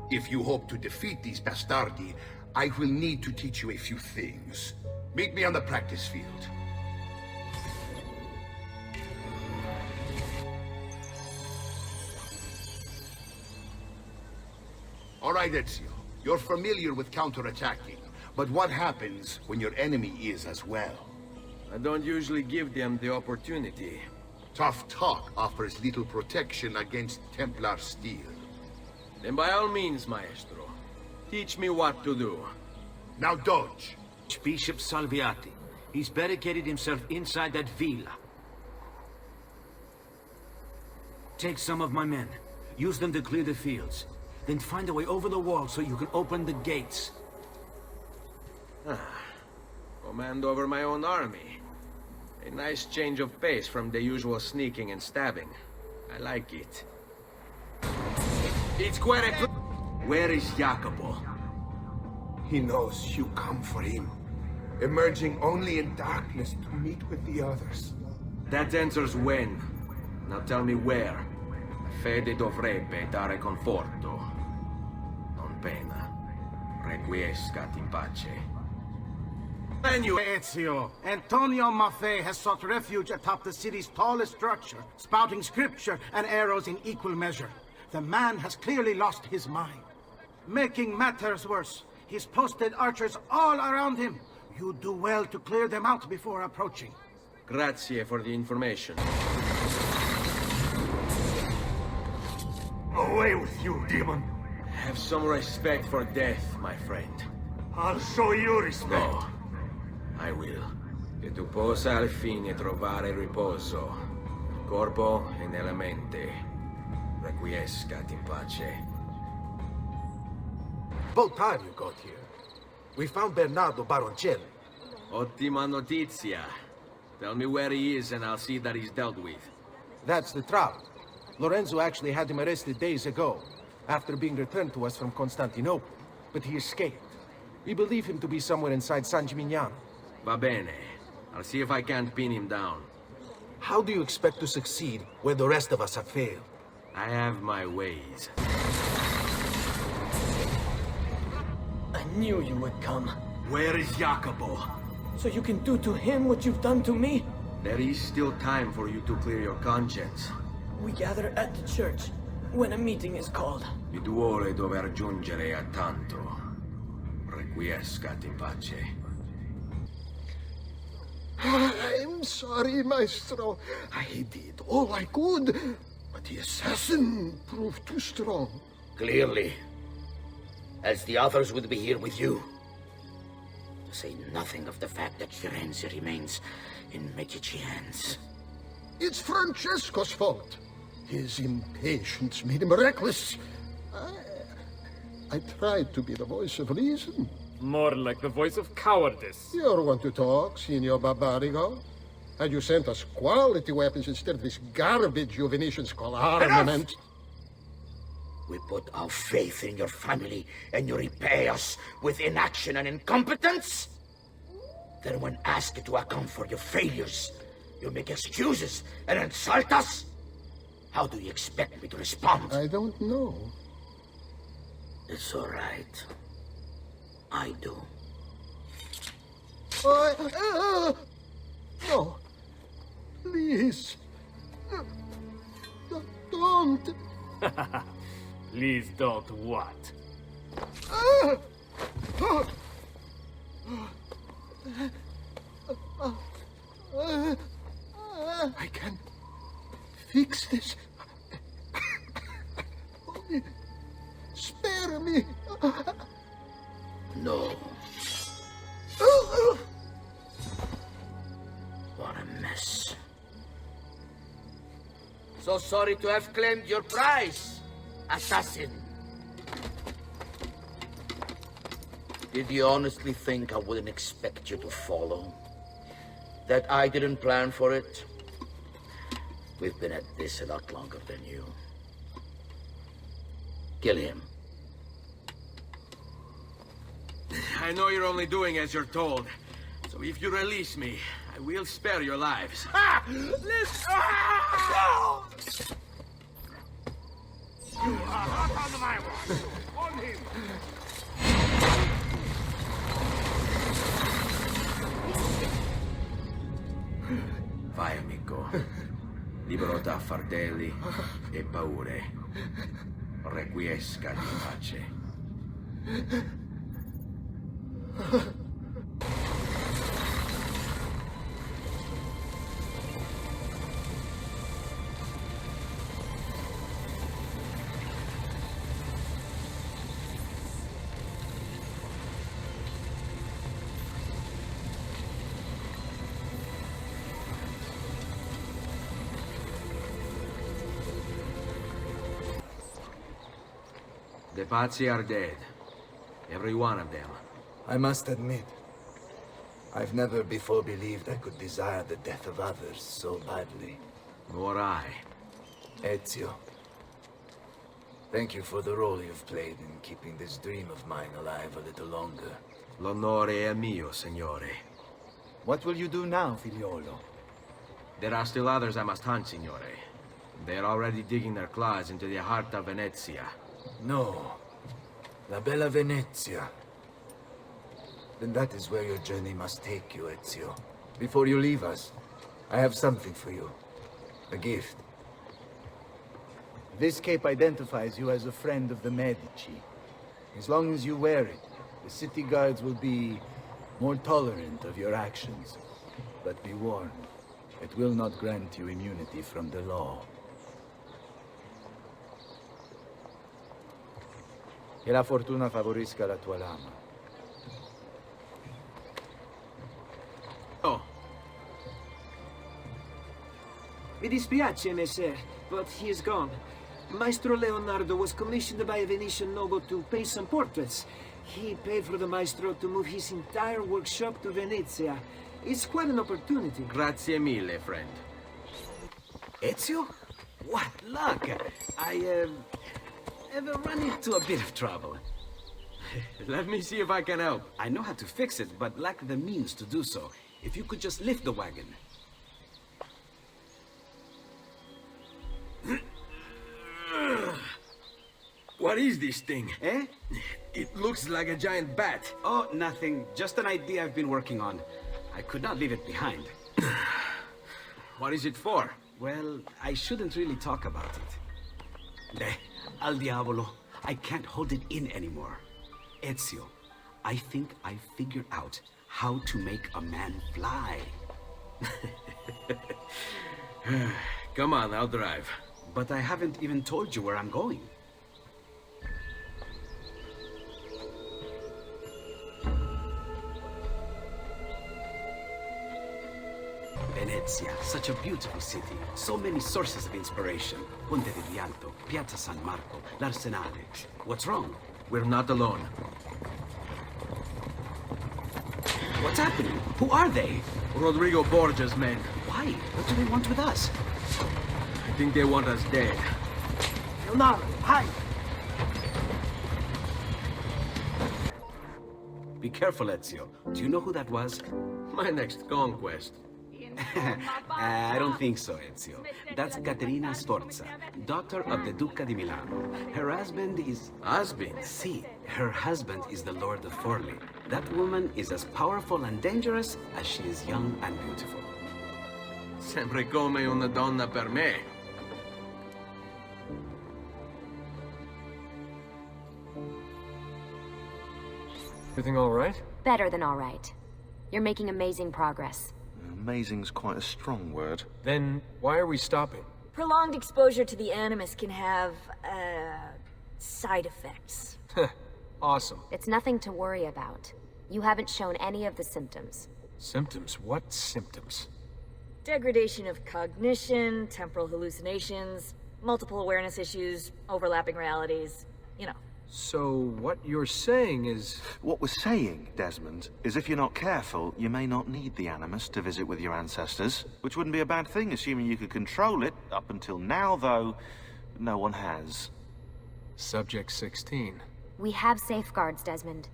if you hope to defeat these bastardi, I will need to teach you a few things. Meet me on the practice field. All right, Ezio. You're familiar with counterattacking, but what happens when your enemy is as well? I don't usually give them the opportunity. Tough talk offers little protection against Templar steel. Then by all means, Maestro. Teach me what to do. Now dodge. Bishop Salviati. He's barricaded himself inside that villa. Take some of my men. Use them to clear the fields. Then find a way over the wall so you can open the gates. Command over my own army. A nice change of pace from the usual sneaking and stabbing. I like it. It's quite a... Where is Jacopo? He knows you come for him, emerging only in darkness to meet with the others. That answers when. Now tell me where. Fede dovrebbe dare conforto. Non pena. Requiescat in pace. Ezio, Antonio Maffei has sought refuge atop the city's tallest structure, spouting scripture and arrows in equal measure. The man has clearly lost his mind. Making matters worse, he's posted archers all around him. You do well to clear them out before approaching. Grazie for the information. Away with you, demon! Have some respect for death, my friend. I'll show you respect. No, I will. Che tu possa al fine trovare riposo. Corpo e nella mente. Requiescat in pace. About time you got here. We found Bernardo Baroncelli. Ottima notizia. Tell me where he is and I'll see that he's dealt with. That's the trouble. Lorenzo actually had him arrested days ago, after being returned to us from Constantinople. But he escaped. We believe him to be somewhere inside San Gimignano. Va bene. I'll see if I can't pin him down. How do you expect to succeed where the rest of us have failed? I have my ways. I knew you would come. Where is Jacopo? So you can do to him what you've done to me? There is still time for you to clear your conscience. We gather at the church when a meeting is called. Il duole dover giungere a tanto. Requiescat in pace. I'm sorry, Maestro. I did all I could, but the assassin proved too strong. Clearly. Else the others would be here with you. To say nothing of the fact that Firenze remains in Medici hands. It's Francesco's fault. His impatience made him reckless. I tried to be the voice of reason. More like the voice of cowardice. You're one to talk, Signor Barbarigo. Had you sent us quality weapons instead of this garbage you Venetians call armament... We put our faith in your family, and you repay us with inaction and incompetence? Then when asked to account for your failures, you make excuses and insult us? How do you expect me to respond? I don't know. It's all right. I do. No. Please. Don't. Please don't what? I can fix this. Only spare me. No. What a mess. So sorry to have claimed your prize, assassin. Did you honestly think I wouldn't expect you to follow? That I didn't plan for it? We've been at this a lot longer than you. Kill him. I know you're only doing as you're told. So if you release me, I will spare your lives. Ah! Ah! You are not on my watch. On him. Vai, amico. Libero da fardelli e paure. Requiesca di pace. The Pazzi are dead. Every one of them. I must admit, I've never before believed I could desire the death of others so badly. Nor I. Ezio, thank you for the role you've played in keeping this dream of mine alive a little longer. L'onore è mio, signore. What will you do now, figliolo? There are still others I must hunt, signore. They're already digging their claws into the heart of Venezia. No. La Bella Venezia. Then that is where your journey must take you, Ezio. Before you leave us, I have something for you. A gift. This cape identifies you as a friend of the Medici. As long as you wear it, the city guards will be more tolerant of your actions. But be warned, it will not grant you immunity from the law. Che la fortuna favorisca la tua lama. Oh. Mi dispiace, messer, but he is gone. Maestro Leonardo was commissioned by a Venetian noble to paint some portraits. He paid for the maestro to move his entire workshop to Venezia. It's quite an opportunity. Grazie mille, friend. Ezio? What luck! I, have run into a bit of trouble. Let me see if I can help. I know how to fix it, but lack the means to do so. If you could just lift the wagon. What is this thing? Eh? It looks like a giant bat. Oh, nothing. Just an idea I've been working on. I could not leave it behind. What is it for? Well, I shouldn't really talk about it. Al diavolo. I can't hold it in anymore. Ezio, I think I figured out how to make a man fly. Come on, I'll drive. But I haven't even told you where I'm going. Venezia, such a beautiful city. So many sources of inspiration. Ponte di Rialto, Piazza San Marco, l'Arsenale. What's wrong? We're not alone. What's happening? Who are they? Rodrigo Borgia's men. Why? What do they want with us? I think they want us dead. Leonardo, hide! Be careful, Ezio. Do you know who that was? My next conquest. I don't think so, Ezio. That's Caterina Sforza, daughter of the Duca di Milano. Her husband is... Husband? Si, her husband is the Lord of Forli. That woman is as powerful and dangerous as she is young and beautiful. Sempre come una donna per me. Everything all right? Better than all right. You're making amazing progress. Amazing's quite a strong word. Then why are we stopping? Prolonged exposure to the Animus can have, side effects. Awesome. It's nothing to worry about. You haven't shown any of the symptoms. Symptoms? What symptoms? Degradation of cognition, temporal hallucinations, multiple awareness issues, overlapping realities, you know. So what you're saying is... What we're saying, Desmond, is if you're not careful, you may not need the Animus to visit with your ancestors, which wouldn't be a bad thing, assuming you could control it. Up until now, though, no one has. Subject 16. We have safeguards, Desmond.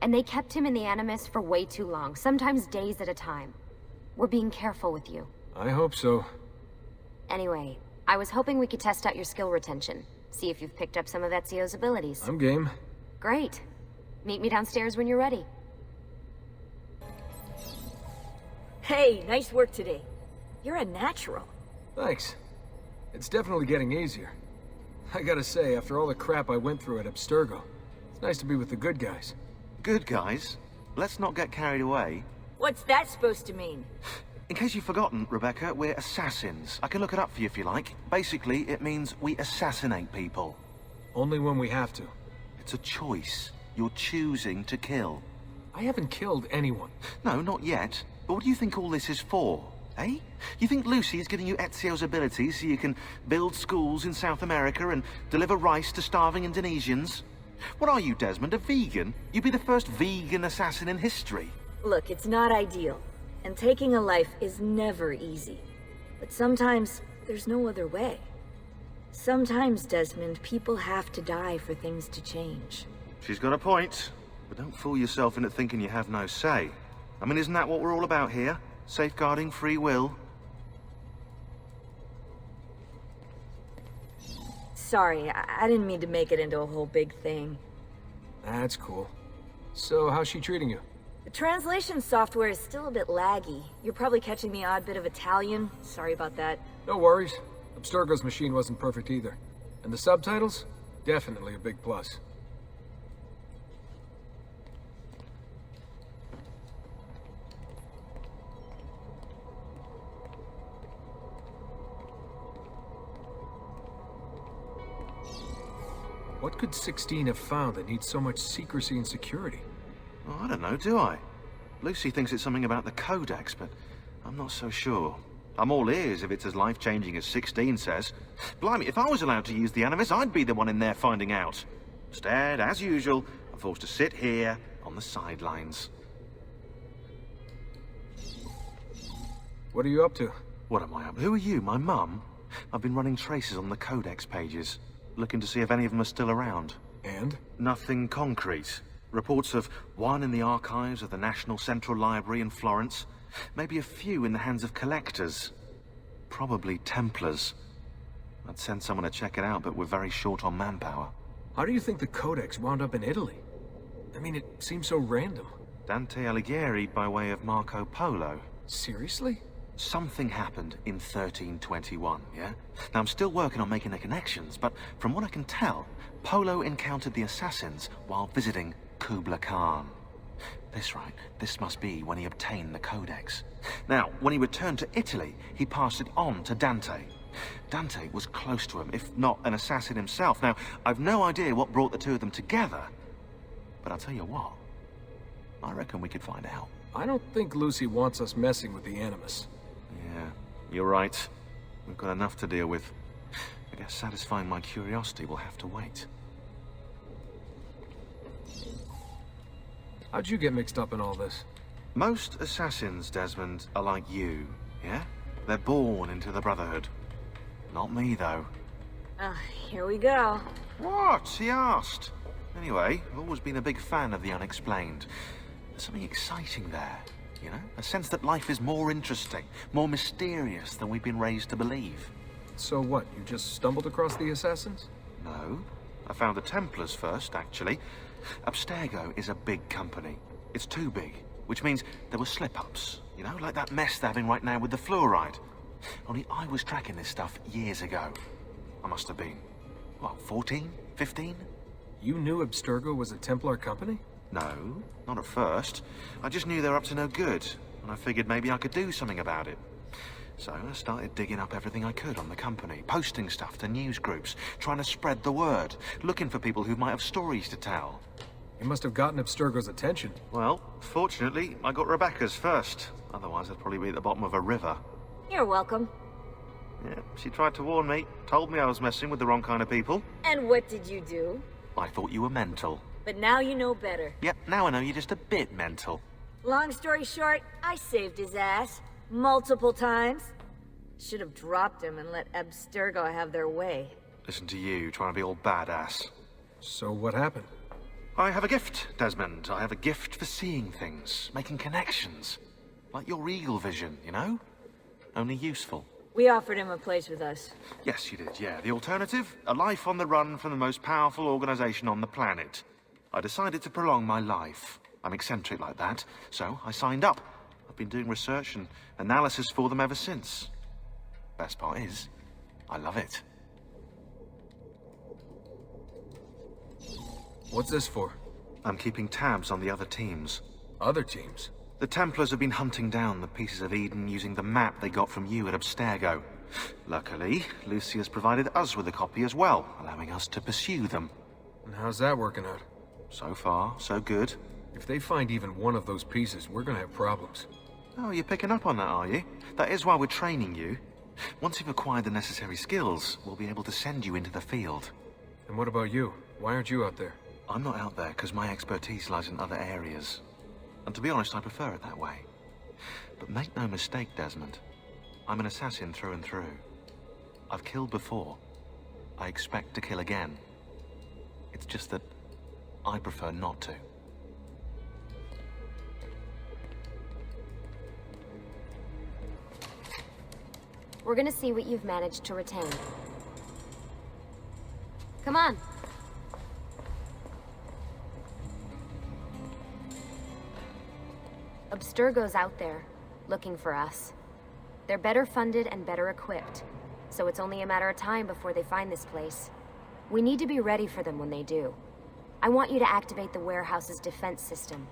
And they kept him in the Animus for way too long, sometimes days at a time. We're being careful with you. I hope so. Anyway, I was hoping we could test out your skill retention. See if you've picked up some of Ezio's abilities. I'm game. Great. Meet me downstairs when you're ready. Hey, nice work today. You're a natural. Thanks. It's definitely getting easier. I gotta say, after all the crap I went through at Abstergo, it's nice to be with the good guys. Good guys? Let's not get carried away. What's that supposed to mean? In case you've forgotten, Rebecca, we're assassins. I can look it up for you if you like. Basically, it means we assassinate people. Only when we have to. It's a choice. You're choosing to kill. I haven't killed anyone. No, not yet. But what do you think all this is for? Eh? You think Lucy is giving you Ezio's abilities so you can build schools in South America and deliver rice to starving Indonesians? What are you, Desmond, a vegan? You'd be the first vegan assassin in history. Look, it's not ideal. And taking a life is never easy. But sometimes, there's no other way. Sometimes, Desmond, people have to die for things to change. She's got a point. But don't fool yourself into thinking you have no say. I mean, isn't that what we're all about here? Safeguarding free will? Sorry, I didn't mean to make it into a whole big thing. That's cool. So, how's she treating you? The translation software is still a bit laggy. You're probably catching the odd bit of Italian. Sorry about that. No worries. Abstergo's machine wasn't perfect either. And the subtitles? Definitely a big plus. What could 16 have found that needs so much secrecy and security? Oh, I don't know, do I? Lucy thinks it's something about the Codex, but I'm not so sure. I'm all ears if it's as life-changing as 16 says. Blimey, if I was allowed to use the Animus, I'd be the one in there finding out. Instead, as usual, I'm forced to sit here on the sidelines. What are you up to? What am I up to? Who are you, my mum? I've been running traces on the Codex pages, looking to see if any of them are still around. And? Nothing concrete. Reports of one in the archives of the National Central Library in Florence. Maybe a few in the hands of collectors. Probably Templars. I'd send someone to check it out, but we're very short on manpower. How do you think the Codex wound up in Italy? I mean, it seems so random. Dante Alighieri by way of Marco Polo. Seriously? Something happened in 1321, yeah? Now, I'm still working on making the connections, but from what I can tell, Polo encountered the assassins while visiting Kubla Khan. This must be when he obtained the Codex. Now, when he returned to Italy, he passed it on to Dante. Dante was close to him, if not an assassin himself. Now, I've no idea what brought the two of them together, but I'll tell you what, I reckon we could find out. I don't think Lucy wants us messing with the Animus. Yeah, you're right. We've got enough to deal with. I guess satisfying my curiosity will have to wait. How'd you get mixed up in all this? Most assassins, Desmond, are like you, yeah? They're born into the Brotherhood. Not me, though. Here we go. What? He asked. Anyway, I've always been a big fan of the unexplained. There's something exciting there, you know? A sense that life is more interesting, more mysterious than we've been raised to believe. So what, you just stumbled across the assassins? No. I found the Templars first, actually. Abstergo is a big company. It's too big, which means there were slip-ups, you know, like that mess they're having right now with the fluoride. Only I was tracking this stuff years ago. I must have been, what, 14? 15? You knew Abstergo was a Templar company? No, not at first. I just knew they were up to no good. and I figured maybe I could do something about it. So I started digging up everything I could on the company, posting stuff to news groups, trying to spread the word, looking for people who might have stories to tell. You must have gotten Abstergo's attention. Well, fortunately, I got Rebecca's first. Otherwise, I'd probably be at the bottom of a river. You're welcome. Yeah, she tried to warn me, told me I was messing with the wrong kind of people. And what did you do? I thought you were mental. But now you know better. Yep, now I know you're just a bit mental. Long story short, I saved his ass. Multiple times. Should have dropped him and let Abstergo have their way. Listen to you, trying to be all badass. So what happened? I have a gift, Desmond. I have a gift for seeing things, making connections. Like your eagle vision, you know? Only useful. We offered him a place with us. Yes, you did, yeah. The alternative? A life on the run from the most powerful organization on the planet. I decided to prolong my life. I'm eccentric like that, so I signed up. I've been doing research and analysis for them ever since. Best part is, I love it. What's this for? I'm keeping tabs on the other teams. Other teams? The Templars have been hunting down the pieces of Eden using the map they got from you at Abstergo. Luckily, Lucia's provided us with a copy as well, allowing us to pursue them. And how's that working out? So far, so good. If they find even one of those pieces, we're gonna have problems. Oh, you're picking up on that, are you? That is why we're training you. Once you've acquired the necessary skills, we'll be able to send you into the field. And what about you? Why aren't you out there? I'm not out there because my expertise lies in other areas. And to be honest, I prefer it that way. But make no mistake, Desmond. I'm an assassin through and through. I've killed before. I expect to kill again. It's just that I prefer not to. We're gonna see what you've managed to retain. Come on. Abstergo's out there, looking for us. They're better funded and better equipped, so it's only a matter of time before they find this place. We need to be ready for them when they do. I want you to activate the warehouse's defense system.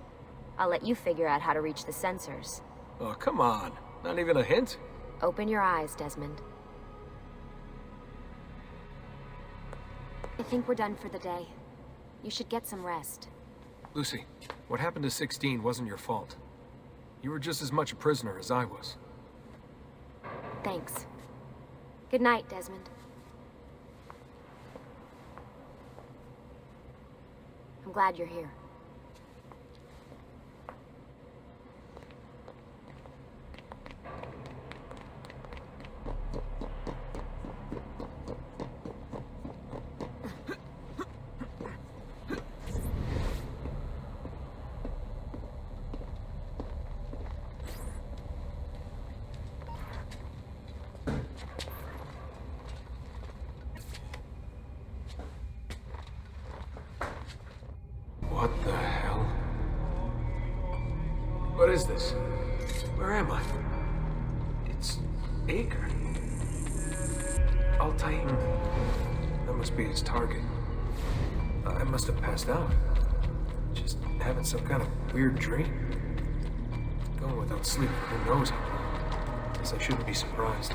I'll let you figure out how to reach the sensors. Oh, come on. Not even a hint? Open your eyes, Desmond. I think we're done for the day. You should get some rest. Lucy, what happened to 16 wasn't your fault. You were just as much a prisoner as I was. Thanks. Good night, Desmond. I'm glad you're here. What the hell? What is this? Where am I? It's Ager. Altair. That must be his target. I must have passed out. Just having some kind of weird dream. Going without sleep for who knows how long. Guess I shouldn't be surprised.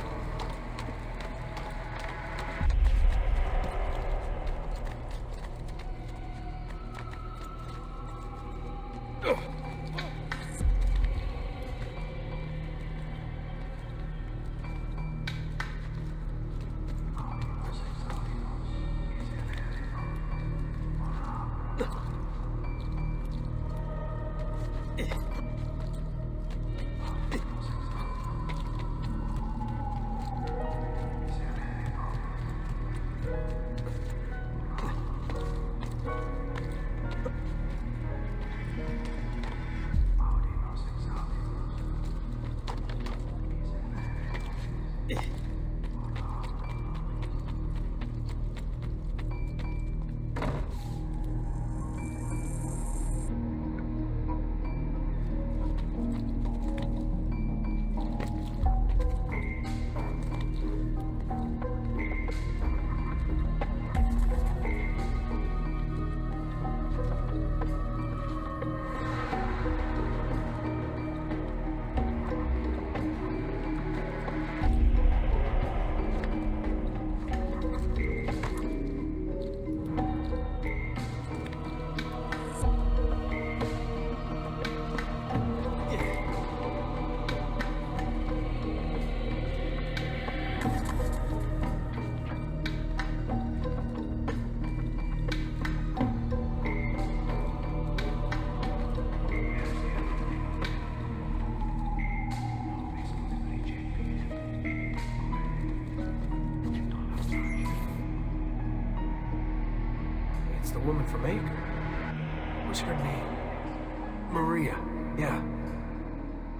woman from Acre. What's her name? Maria. Yeah.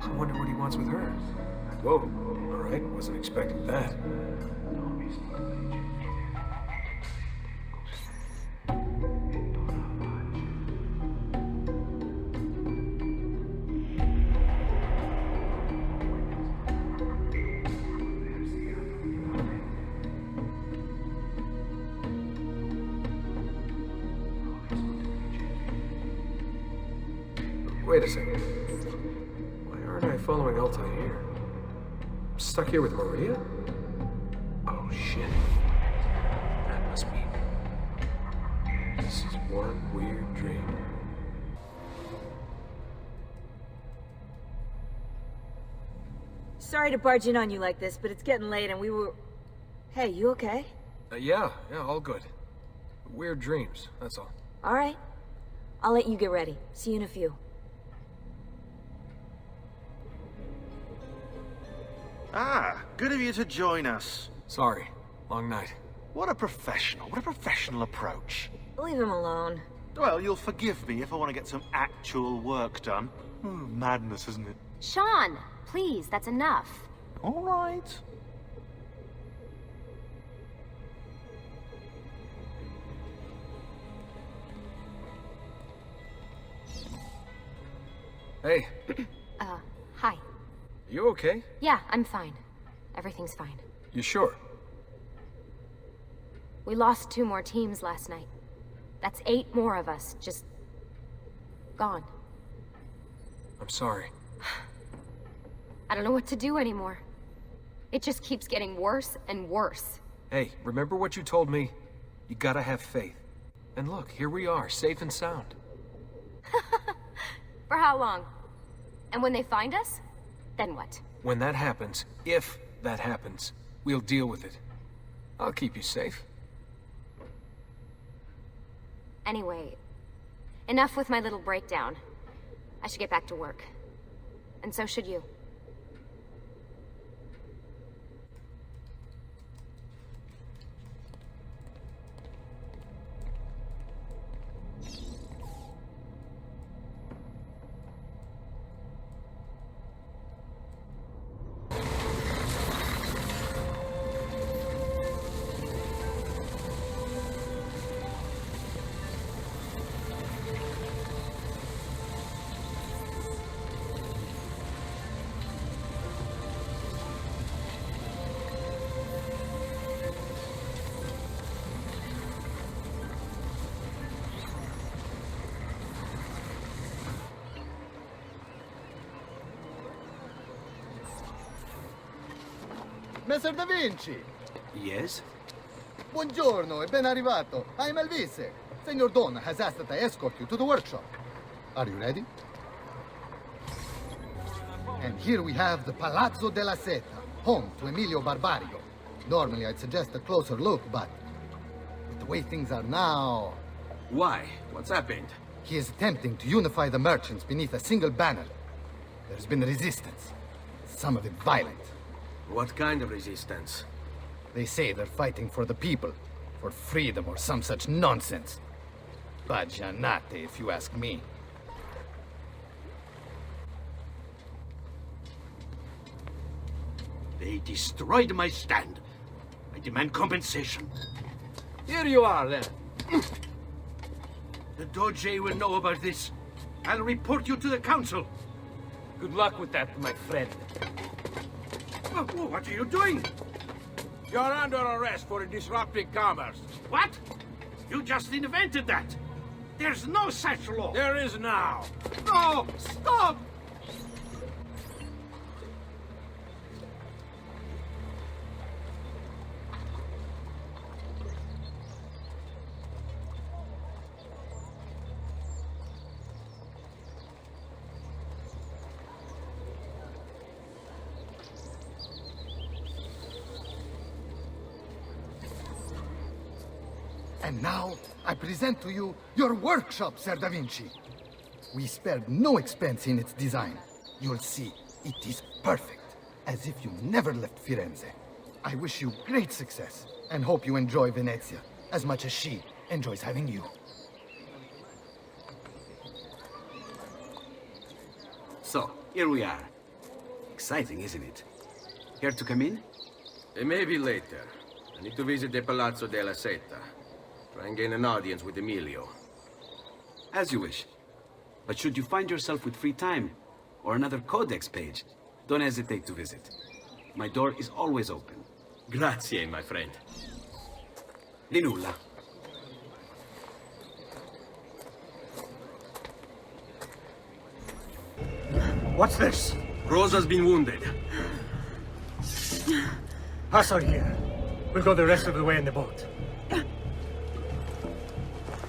I wonder what he wants with her. Whoa. Alright, wasn't expecting that. Wait a second. Why aren't I following Altai here? I'm stuck here with Maria? Oh shit. That must mean this is one weird dream. Sorry to barge in on you like this, but it's getting late and we were... Hey, you okay? Yeah, all good. Weird dreams, that's all. Alright. I'll let you get ready. See you in a few. Ah, good of you to join us. Sorry, long night. What a professional approach. Leave him alone. Well, you'll forgive me if I want to get some actual work done. Madness, isn't it? Sean, please, that's enough. All right. Hey. Hi. You okay? Yeah, I'm fine. Everything's fine. You sure? We lost 2 more teams last night. That's 8 more of us, just... gone. I'm sorry. I don't know what to do anymore. It just keeps getting worse and worse. Hey, remember what you told me? You gotta have faith. And look, here we are, safe and sound. For how long? And when they find us? Then what? When that happens, if that happens, we'll deal with it. I'll keep you safe. Anyway, enough with my little breakdown. I should get back to work. And so should you. Messer Da Vinci! Yes? Buongiorno e ben arrivato. I'm Elvise. Senor Don has asked that I escort you to the workshop. Are you ready? And here we have the Palazzo della Seta, home to Emilio Barbario. Normally I'd suggest a closer look, but with the way things are now... Why? What's happened? He is attempting to unify the merchants beneath a single banner. There's been resistance, some of it violent. What kind of resistance? They say they're fighting for the people, for freedom or some such nonsense. Baggianate, if you ask me. They destroyed my stand. I demand compensation. Here you are, then. The Doge will know about this. I'll report you to the council. Good luck with that, my friend. What are you doing? You're under arrest for disrupting commerce. What? You just invented that. There's no such law. There is now. No! Stop! And now, I present to you your workshop, Ser Da Vinci. We spared no expense in its design. You'll see, it is perfect, as if you never left Firenze. I wish you great success, and hope you enjoy Venezia, as much as she enjoys having you. So, here we are. Exciting, isn't it? Care to come in? Maybe later. I need to visit the Palazzo della Seta. Try and gain an audience with Emilio. As you wish. But should you find yourself with free time, or another Codex page, don't hesitate to visit. My door is always open. Grazie, my friend. Di nulla. What's this? Rosa's been wounded. Hussar here. We'll go the rest of the way in the boat.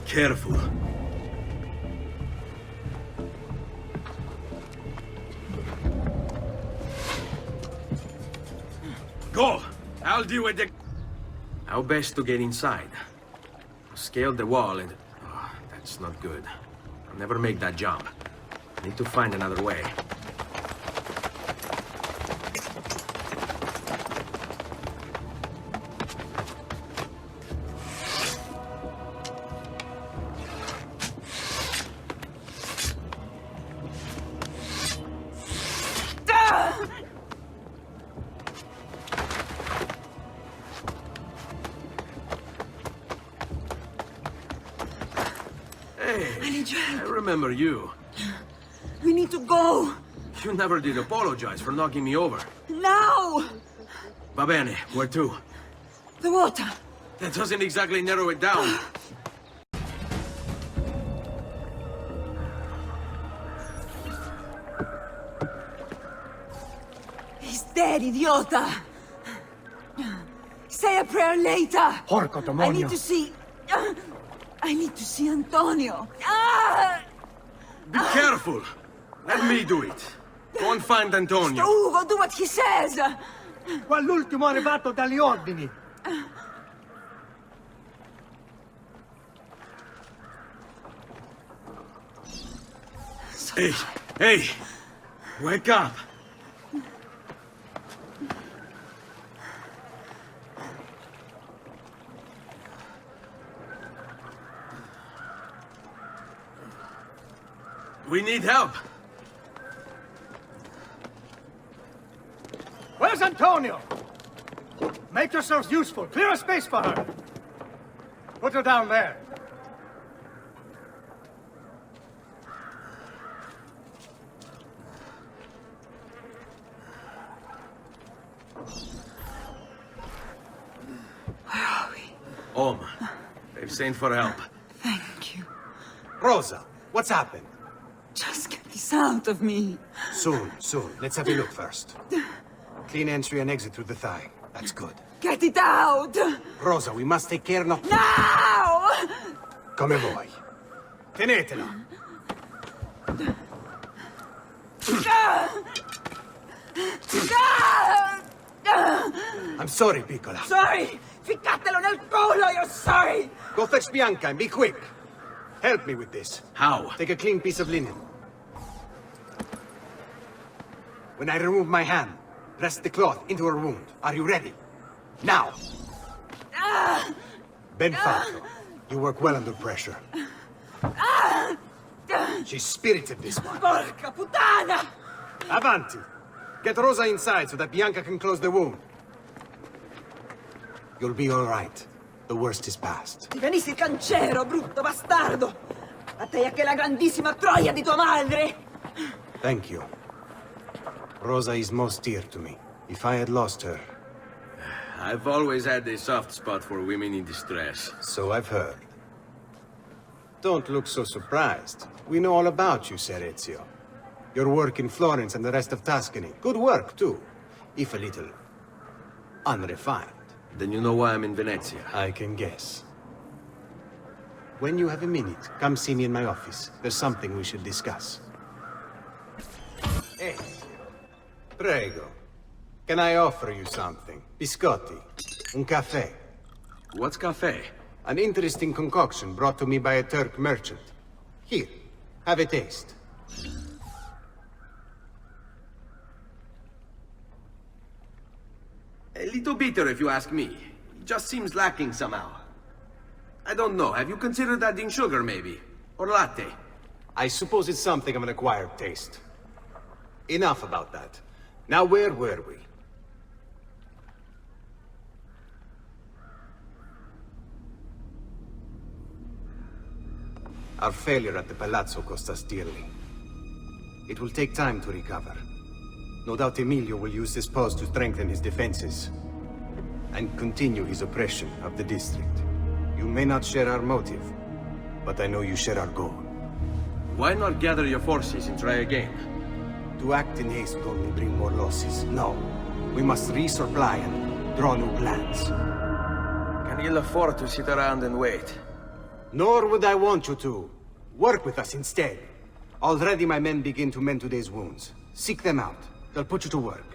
Careful. Go! I'll deal with the... How best to get inside? Scale the wall and... Oh, that's not good. I'll never make that jump. I need to find another way. I remember you. We need to go. You never did apologize for knocking me over. Now! Va bene, where to? The water. That doesn't exactly narrow it down. He's dead, idiota. Say a prayer later. Porco demonio. I need to see Antonio. Ah! Be careful. Let me do it. Go and find Antonio. Ugo, do what he says. Qua l'ultimo arrivato dagli ordini. Hey, hey! Wake up! We need help. Where's Antonio? Make yourselves useful. Clear a space for her. Put her down there. Where are we? Home. They've sent for help. Thank you. Rosa, what's happened? Just get this out of me. Soon. Let's have a look first. Clean entry and exit through the thigh. That's good. Get it out! Rosa, we must take care not... Now! Come vuoi. Tenetela. I'm sorry, piccola. Sorry! Ficcatelo nel culo, you're sorry! Go fetch Bianca and be quick. Help me with this. How? Take a clean piece of linen. When I remove my hand, press the cloth into her wound. Are you ready? Now! Ben Falco, you work well under pressure. She's spirited, this one. Porca puttana! Avanti! Get Rosa inside so that Bianca can close the wound. You'll be all right. The worst is past. Ti venissi cancero, brutto bastardo! A te e che la grandissima troia di tua madre! Thank you. Rosa is most dear to me. If I had lost her... I've always had a soft spot for women in distress. So I've heard. Don't look so surprised. We know all about you, Ser Ezio. Your work in Florence and the rest of Tuscany. Good work, too. If a little... unrefined. Then you know why I'm in Venezia. I can guess. When you have a minute, come see me in my office. There's something we should discuss. Hey. Prego. Can I offer you something? Biscotti. Un caffè. What's caffè? An interesting concoction brought to me by a Turk merchant. Here, have a taste. A little bitter, if you ask me. It just seems lacking somehow. I don't know. Have you considered adding sugar, maybe? Or latte? I suppose it's something of an acquired taste. Enough about that. Now where were we? Our failure at the Palazzo cost us dearly. It will take time to recover. No doubt Emilio will use this post to strengthen his defenses and continue his oppression of the district. You may not share our motive, but I know you share our goal. Why not gather your forces and try again? To act in haste would only bring more losses. No. We must resupply and draw new plans. Can you afford to sit around and wait? Nor would I want you to. Work with us instead. Already my men begin to mend today's wounds. Seek them out. They'll put you to work.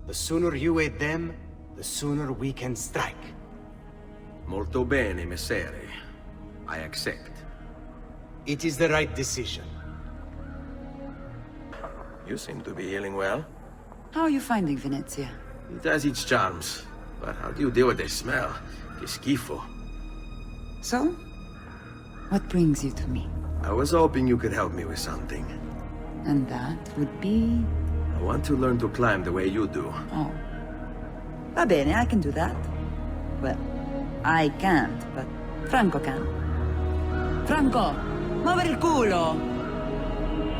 The sooner you aid them, the sooner we can strike. Molto bene, Messere. I accept. It is the right decision. You seem to be healing well. How are you finding Venezia? It has its charms. But how do you deal with the smell? Que schifo. So? What brings you to me? I was hoping you could help me with something. And that would be... I want to learn to climb the way you do. Oh. Va bene, I can do that. Well, I can't, but Franco can. Franco, muovere il culo!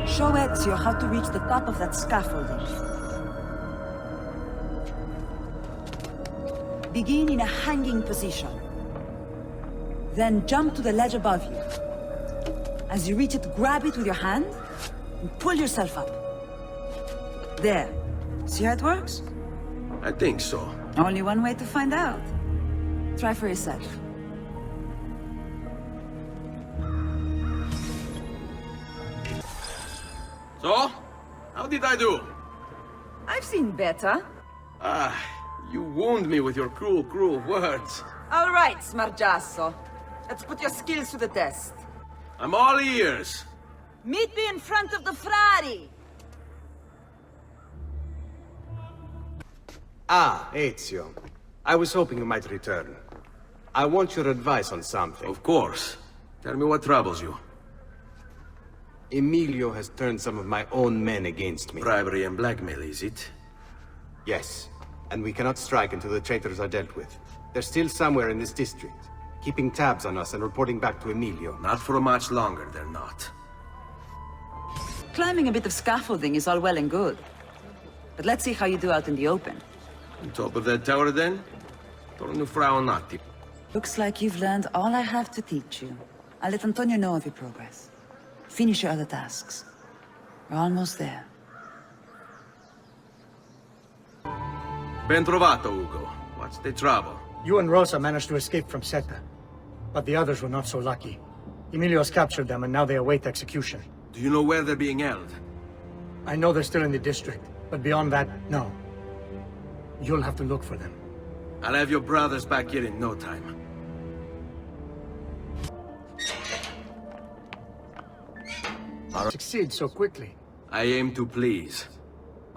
Show Ezio how to reach the top of that scaffolding. Begin in a hanging position. Then jump to the ledge above you. As you reach it, grab it with your hand and pull yourself up. There. See how it works? I think so. Only one way to find out. Try for yourself. So? How did I do? I've seen better. Ah, you wound me with your cruel, cruel words. All right, Smargiasso. Let's put your skills to the test. I'm all ears. Meet me in front of the Frari! Ah, Ezio. I was hoping you might return. I want your advice on something. Of course. Tell me what troubles you. Emilio has turned some of my own men against me. Bribery and blackmail, is it? Yes. And we cannot strike until the traitors are dealt with. They're still somewhere in this district, keeping tabs on us and reporting back to Emilio. Not for much longer, they're not. Climbing a bit of scaffolding is all well and good. But let's see how you do out in the open. On top of that tower, then? Torno fra un attimo. Looks like you've learned all I have to teach you. I'll let Antonio know of your progress. Finish your other tasks. We're almost there. Ben trovato, Ugo. What's the trouble? You and Rosa managed to escape from Seta. But the others were not so lucky. Emilio's captured them and now they await execution. Do you know where they're being held? I know they're still in the district, but beyond that, no. You'll have to look for them. I'll have your brothers back here in no time. Succeed so quickly. I aim to please.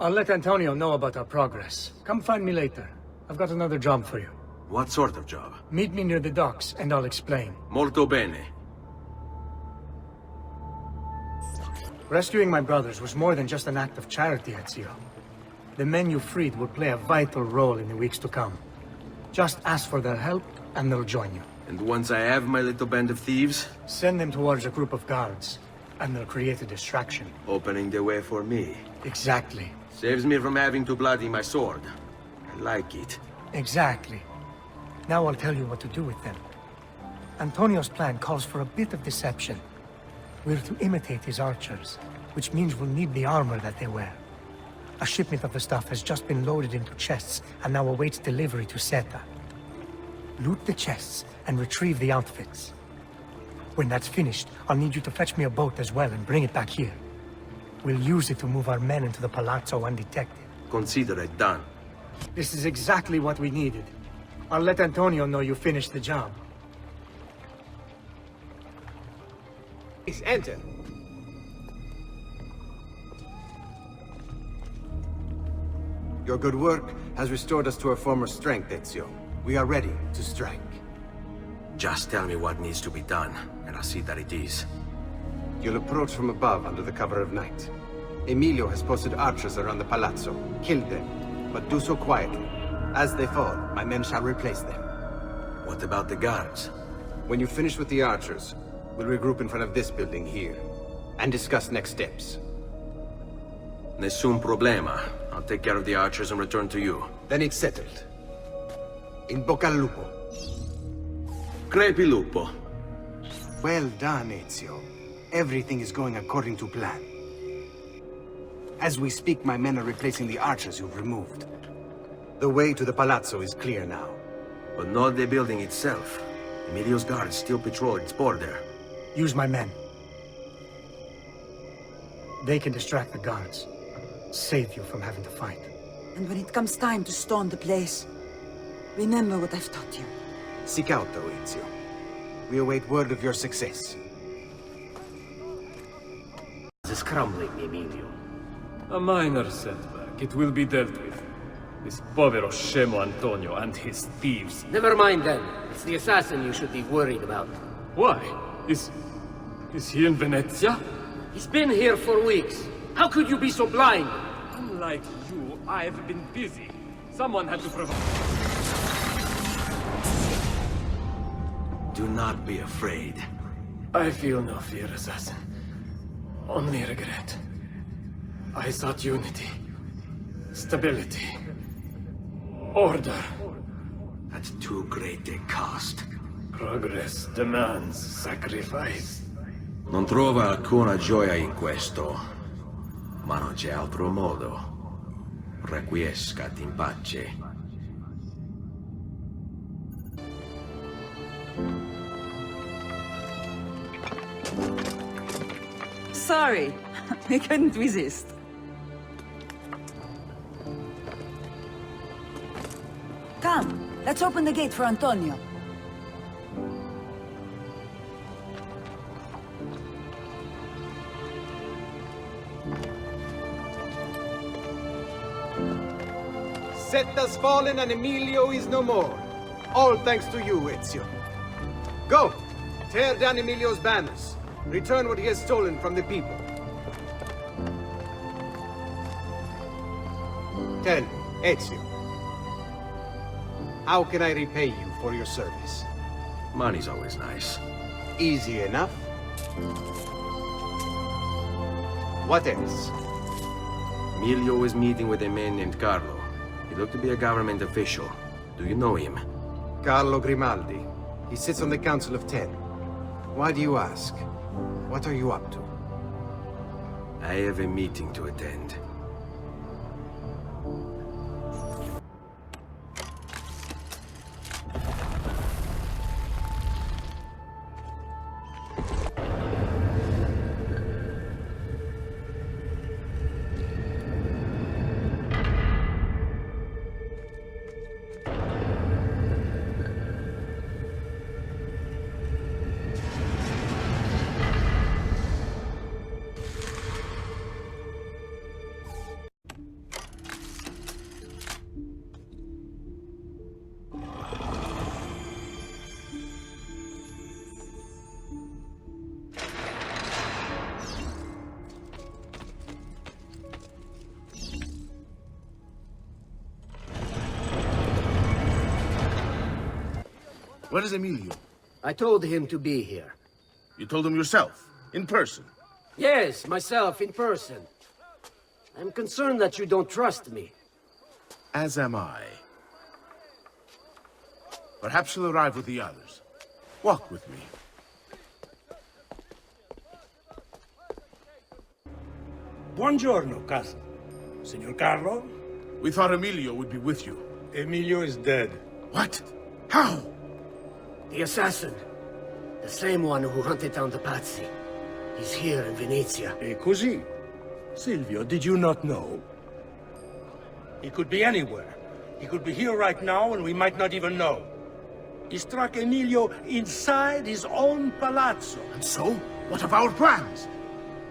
I'll let Antonio know about our progress. Come find me later. I've got another job for you. What sort of job? Meet me near the docks, and I'll explain. Molto bene. Rescuing my brothers was more than just an act of charity, Ezio. The men you freed will play a vital role in the weeks to come. Just ask for their help, and they'll join you. And once I have my little band of thieves? Send them towards a group of guards, and they'll create a distraction. Opening the way for me. Exactly. Saves me from having to bloody my sword. I like it. Exactly. Now I'll tell you what to do with them. Antonio's plan calls for a bit of deception. We're to imitate his archers, which means we'll need the armor that they wear. A shipment of the stuff has just been loaded into chests and now awaits delivery to Seta. Loot the chests and retrieve the outfits. When that's finished, I'll need you to fetch me a boat as well and bring it back here. We'll use it to move our men into the Palazzo undetected. Consider it done. This is exactly what we needed. I'll let Antonio know you finished the job. Please enter. Your good work has restored us to our former strength, Ezio. We are ready to strike. Just tell me what needs to be done, and I'll see that it is. You'll approach from above under the cover of night. Emilio has posted archers around the palazzo. Kill them, but do so quietly. As they fall, my men shall replace them. What about the guards? When you finish with the archers, we'll regroup in front of this building here, and discuss next steps. Nessun problema. I'll take care of the archers and return to you. Then it's settled. In bocca al lupo. Crepi lupo. Well done, Ezio. Everything is going according to plan. As we speak, my men are replacing the archers you've removed. The way to the palazzo is clear now. But not the building itself. Emilio's guards still patrol its border. Use my men. They can distract the guards. Save you from having to fight. And when it comes time to storm the place, remember what I've taught you. Seek out, though, Ezio. We await word of your success. This is crumbling, Emilio. A minor setback. It will be dealt with. This povero scemo Antonio and his thieves. Never mind then. It's the assassin you should be worried about. Why? Is he in Venezia? He's been here for weeks. How could you be so blind? Unlike you, I've been busy. Someone had to provide. Do not be afraid. I feel no fear, assassin. Only regret. I sought unity, stability, order. At too great a cost. Progress demands sacrifice. Non trova alcuna gioia in questo, ma non c'è altro modo. Requiescat in pace. Sorry, I couldn't resist. Come, let's open the gate for Antonio. Set has fallen and Emilio is no more. All thanks to you, Ezio. Go! Tear down Emilio's banners. Return what he has stolen from the people. Tell me, Ezio. How can I repay you for your service? Money's always nice. Easy enough. What else? Emilio was meeting with a man named Carlo. He looked to be a government official. Do you know him? Carlo Grimaldi. He sits on the Council of Ten. Why do you ask? What are you up to? I have a meeting to attend. Where is Emilio? I told him to be here. You told him yourself, in person? Yes, myself, in person. I'm concerned that you don't trust me. As am I. Perhaps he'll arrive with the others. Walk with me. Buongiorno, cousin. Signor Carlo? We thought Emilio would be with you. Emilio is dead. What? How? The assassin. The same one who hunted down the Pazzi. He's here in Venezia. E così? Silvio, did you not know? He could be anywhere. He could be here right now and we might not even know. He struck Emilio inside his own palazzo. And so? What of our plans?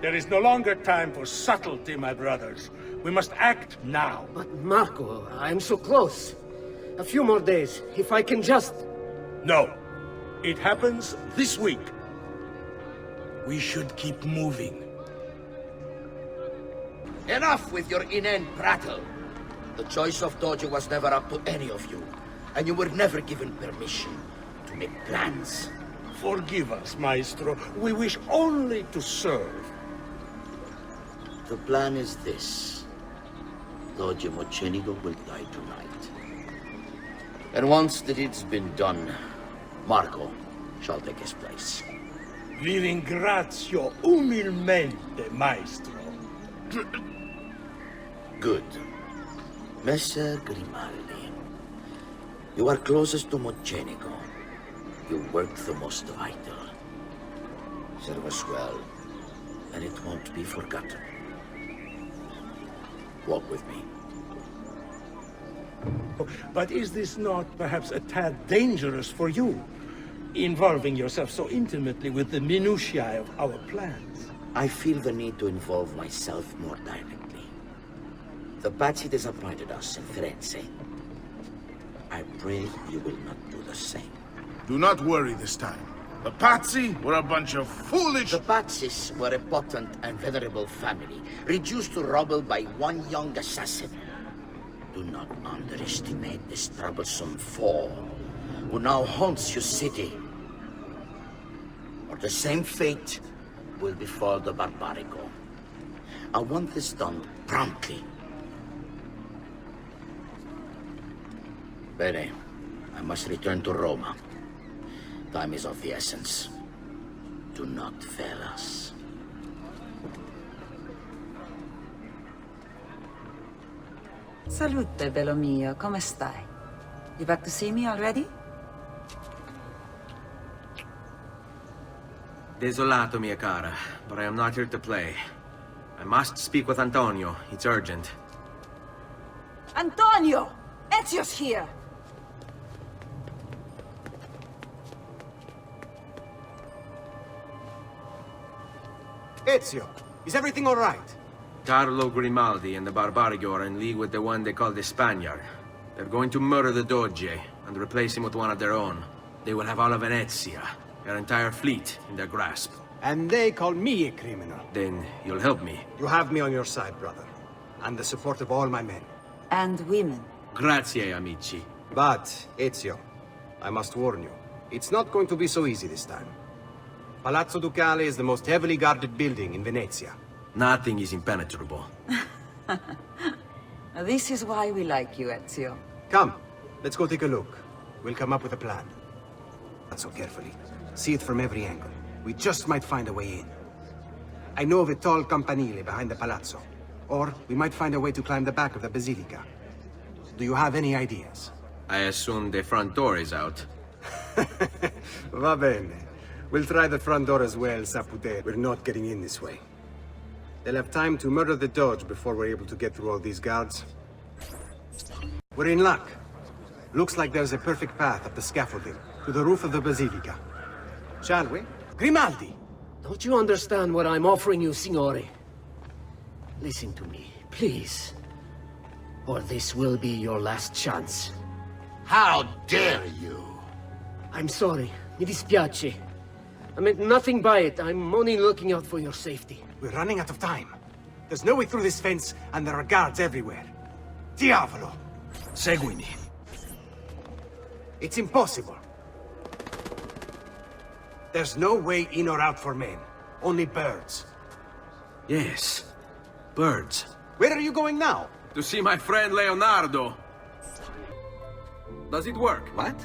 There is no longer time for subtlety, my brothers. We must act now. But Marco, I'm so close. A few more days, if I can just... No. It happens this week. We should keep moving. Enough with your inane prattle. The choice of Dojo was never up to any of you, and you were never given permission to make plans. Forgive us, Maestro. We wish only to serve. The plan is this. Dojo Mocenigo will die tonight. And once the deed's been done, Marco shall take his place. Vi ringrazio umilmente, Maestro. Good. Messer Grimaldi, you are closest to Mocenigo. You work the most vital. Serve us well, and it won't be forgotten. Walk with me. But is this not perhaps a tad dangerous for you? Involving yourself so intimately with the minutiae of our plans. I feel the need to involve myself more directly. The Pazzi disappointed us in Firenze. I pray you will not do the same. Do not worry this time. The Pazzi were a bunch of foolish... The Pazzis were a potent and venerable family, reduced to rubble by one young assassin. Do not underestimate this troublesome foe, who now haunts your city. Or the same fate will befall the Barbarigo. I want this done promptly. Bene, I must return to Roma. Time is of the essence. Do not fail us. Salute, bello mio. Come stai? You back to see me already? Desolato, mia cara, but I am not here to play. I must speak with Antonio. It's urgent. Antonio! Ezio's here! Ezio, is everything all right? Carlo Grimaldi and the Barbarigo are in league with the one they call the Spaniard. They're going to murder the Doge and replace him with one of their own. They will have all of Venezia, their entire fleet, in their grasp. And they call me a criminal. Then you'll help me. You have me on your side, brother. And the support of all my men. And women. Grazie, amici. But, Ezio, I must warn you, it's not going to be so easy this time. Palazzo Ducale is the most heavily guarded building in Venezia. Nothing is impenetrable. This is why we like you, Ezio. Come, let's go take a look. We'll come up with a plan. Not so carefully. See it from every angle. We just might find a way in. I know of a tall campanile behind the palazzo. Or we might find a way to climb the back of the basilica. Do you have any ideas? I assume the front door is out. Va bene. We'll try the front door as well, Sapute. We're not getting in this way. They'll have time to murder the Doge before we're able to get through all these guards. We're in luck. Looks like there's a perfect path up the scaffolding to the roof of the basilica. Shall we? Grimaldi! Don't you understand what I'm offering you, Signore? Listen to me, please. Or this will be your last chance. How dare you? I'm sorry. Mi dispiace. I meant nothing by it. I'm only looking out for your safety. We're running out of time. There's no way through this fence, and there are guards everywhere. Diavolo! Seguimi. It's impossible. There's no way in or out for men. Only birds. Yes. Birds. Where are you going now? To see my friend Leonardo. Does it work? What?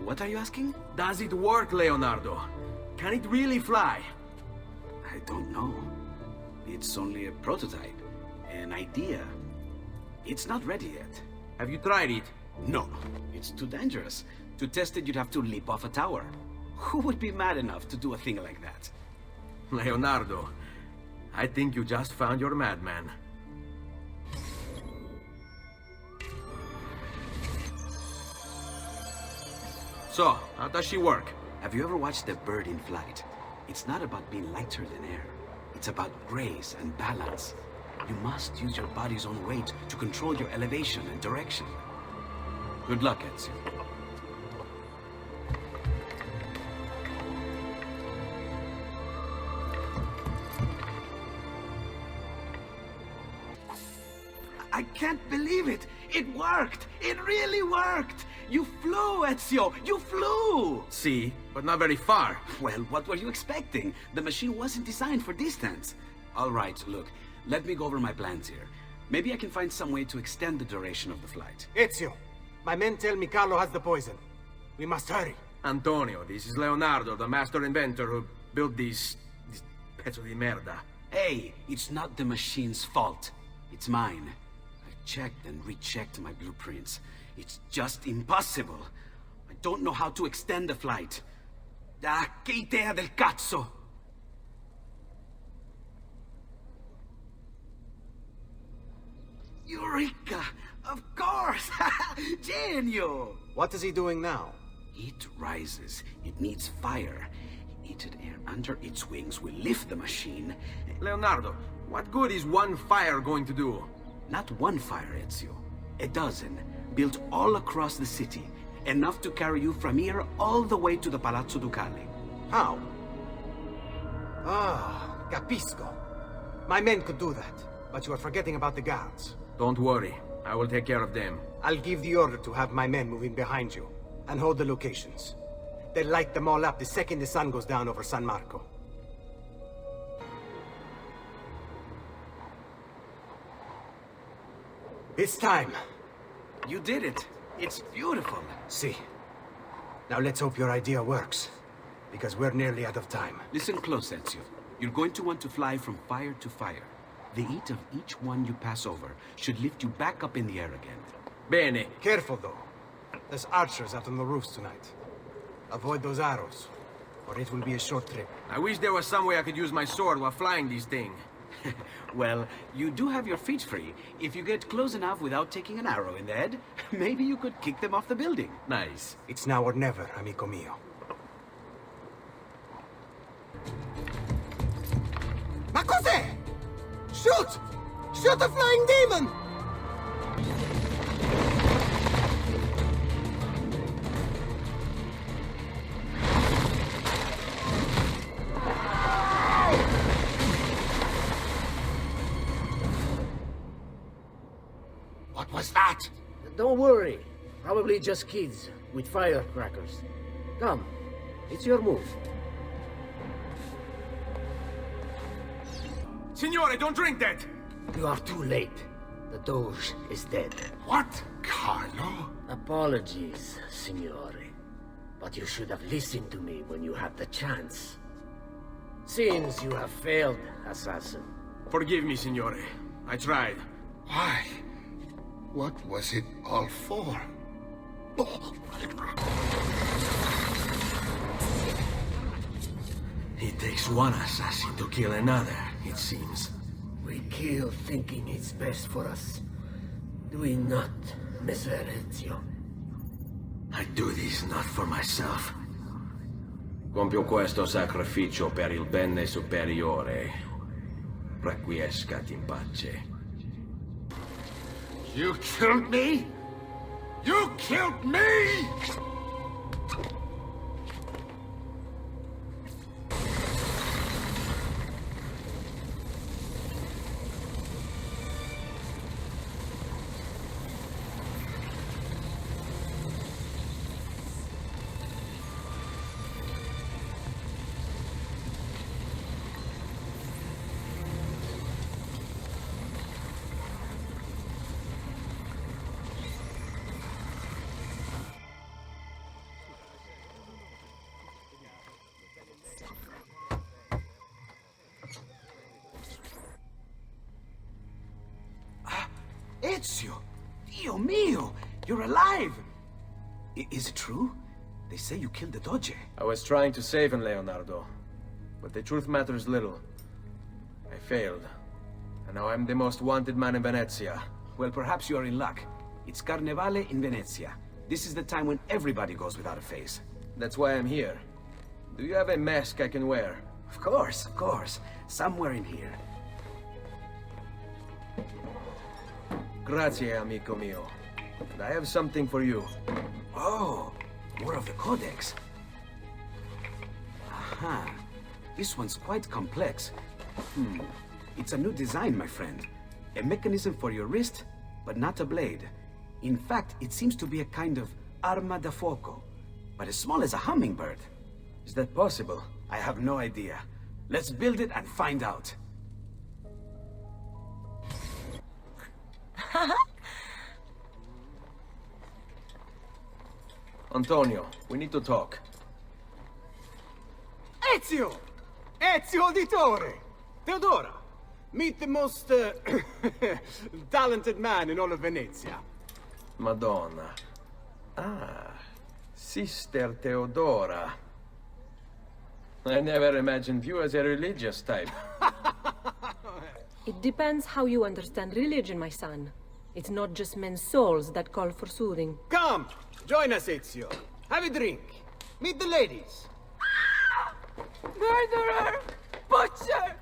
What are you asking? Does it work, Leonardo? Can it really fly? I don't know. It's only a prototype. An idea. It's not ready yet. Have you tried it? No. It's too dangerous. To test it, you'd have to leap off a tower. Who would be mad enough to do a thing like that? Leonardo, I think you just found your madman. So, how does she work? Have you ever watched a bird in flight? It's not about being lighter than air. It's about grace and balance. You must use your body's own weight to control your elevation and direction. Good luck, Ezio. can't believe it! It worked! It really worked! You flew, Ezio! You flew! See, but not very far. Well, what were you expecting? The machine wasn't designed for distance. All right, look, let me go over my plans here. Maybe I can find some way to extend the duration of the flight. Ezio, my men tell me Carlo has the poison. We must hurry. Antonio, this is Leonardo, the master inventor who built these pezzo di merda. Hey, it's not the machine's fault. It's mine. I checked and rechecked my blueprints. It's just impossible. I don't know how to extend the flight. Ah, che idea del cazzo! Eureka! Of course! Genio! What is he doing now? It rises. It needs fire. Heated air under its wings will lift the machine. Leonardo, what good is one fire going to do? Not one fire, Ezio. A dozen, built all across the city. Enough to carry you from here all the way to the Palazzo Ducale. How? Ah, capisco. My men could do that, but you are forgetting about the guards. Don't worry. I will take care of them. I'll give the order to have my men move in behind you and hold the locations. They'll light them all up the second the sun goes down over San Marco. It's time. You did it. It's beautiful. See. Now let's hope your idea works, because we're nearly out of time. Listen close, Ezio. You're going to want to fly from fire to fire. The heat of each one you pass over should lift you back up in the air again. Bene. Careful, though. There's archers out on the roofs tonight. Avoid those arrows, or it will be a short trip. I wish there was some way I could use my sword while flying these things. Well, you do have your feet free. If you get close enough without taking an arrow in the head, maybe you could kick them off the building. Nice. It's now or never, amico mio. Ma cos'è? Shoot! Shoot a flying demon! What was that? Don't worry. Probably just kids with firecrackers. Come, it's your move. Signore, don't drink that! You are too late. The Doge is dead. What? Carlo? Apologies, Signore. But you should have listened to me when you had the chance. Seems you have failed, assassin. Forgive me, Signore. I tried. Why? What was it all for? It takes one assassin to kill another, it seems. We kill thinking it's best for us. Do we not, Messer Ezio? I do this not for myself. Compio questo sacrificio per il bene superiore. Requiescat in pace. You killed me? You killed me? Ezio! Dio mio! You're alive! Is it true? They say you killed the Doge. I was trying to save him, Leonardo. But the truth matters little. I failed. And now I'm the most wanted man in Venezia. Well, perhaps you are in luck. It's Carnevale in Venezia. This is the time when everybody goes without a face. That's why I'm here. Do you have a mask I can wear? Of course, of course. Somewhere in here. Grazie, amico mio. And I have something for you. Oh, more of the Codex. Aha. This one's quite complex. It's a new design, my friend. A mechanism for your wrist, but not a blade. In fact, it seems to be a kind of arma da fuoco, but as small as a hummingbird. Is that possible? I have no idea. Let's build it and find out. Antonio, we need to talk. Ezio! Ezio Auditore! Theodora! Meet the most, talented man in all of Venezia. Madonna. Ah, Sister Theodora. I never imagined you as a religious type. It depends how you understand religion, my son. It's not just men's souls that call for soothing. Come! Join us, Ezio. Have a drink. Meet the ladies. Murderer! Butcher!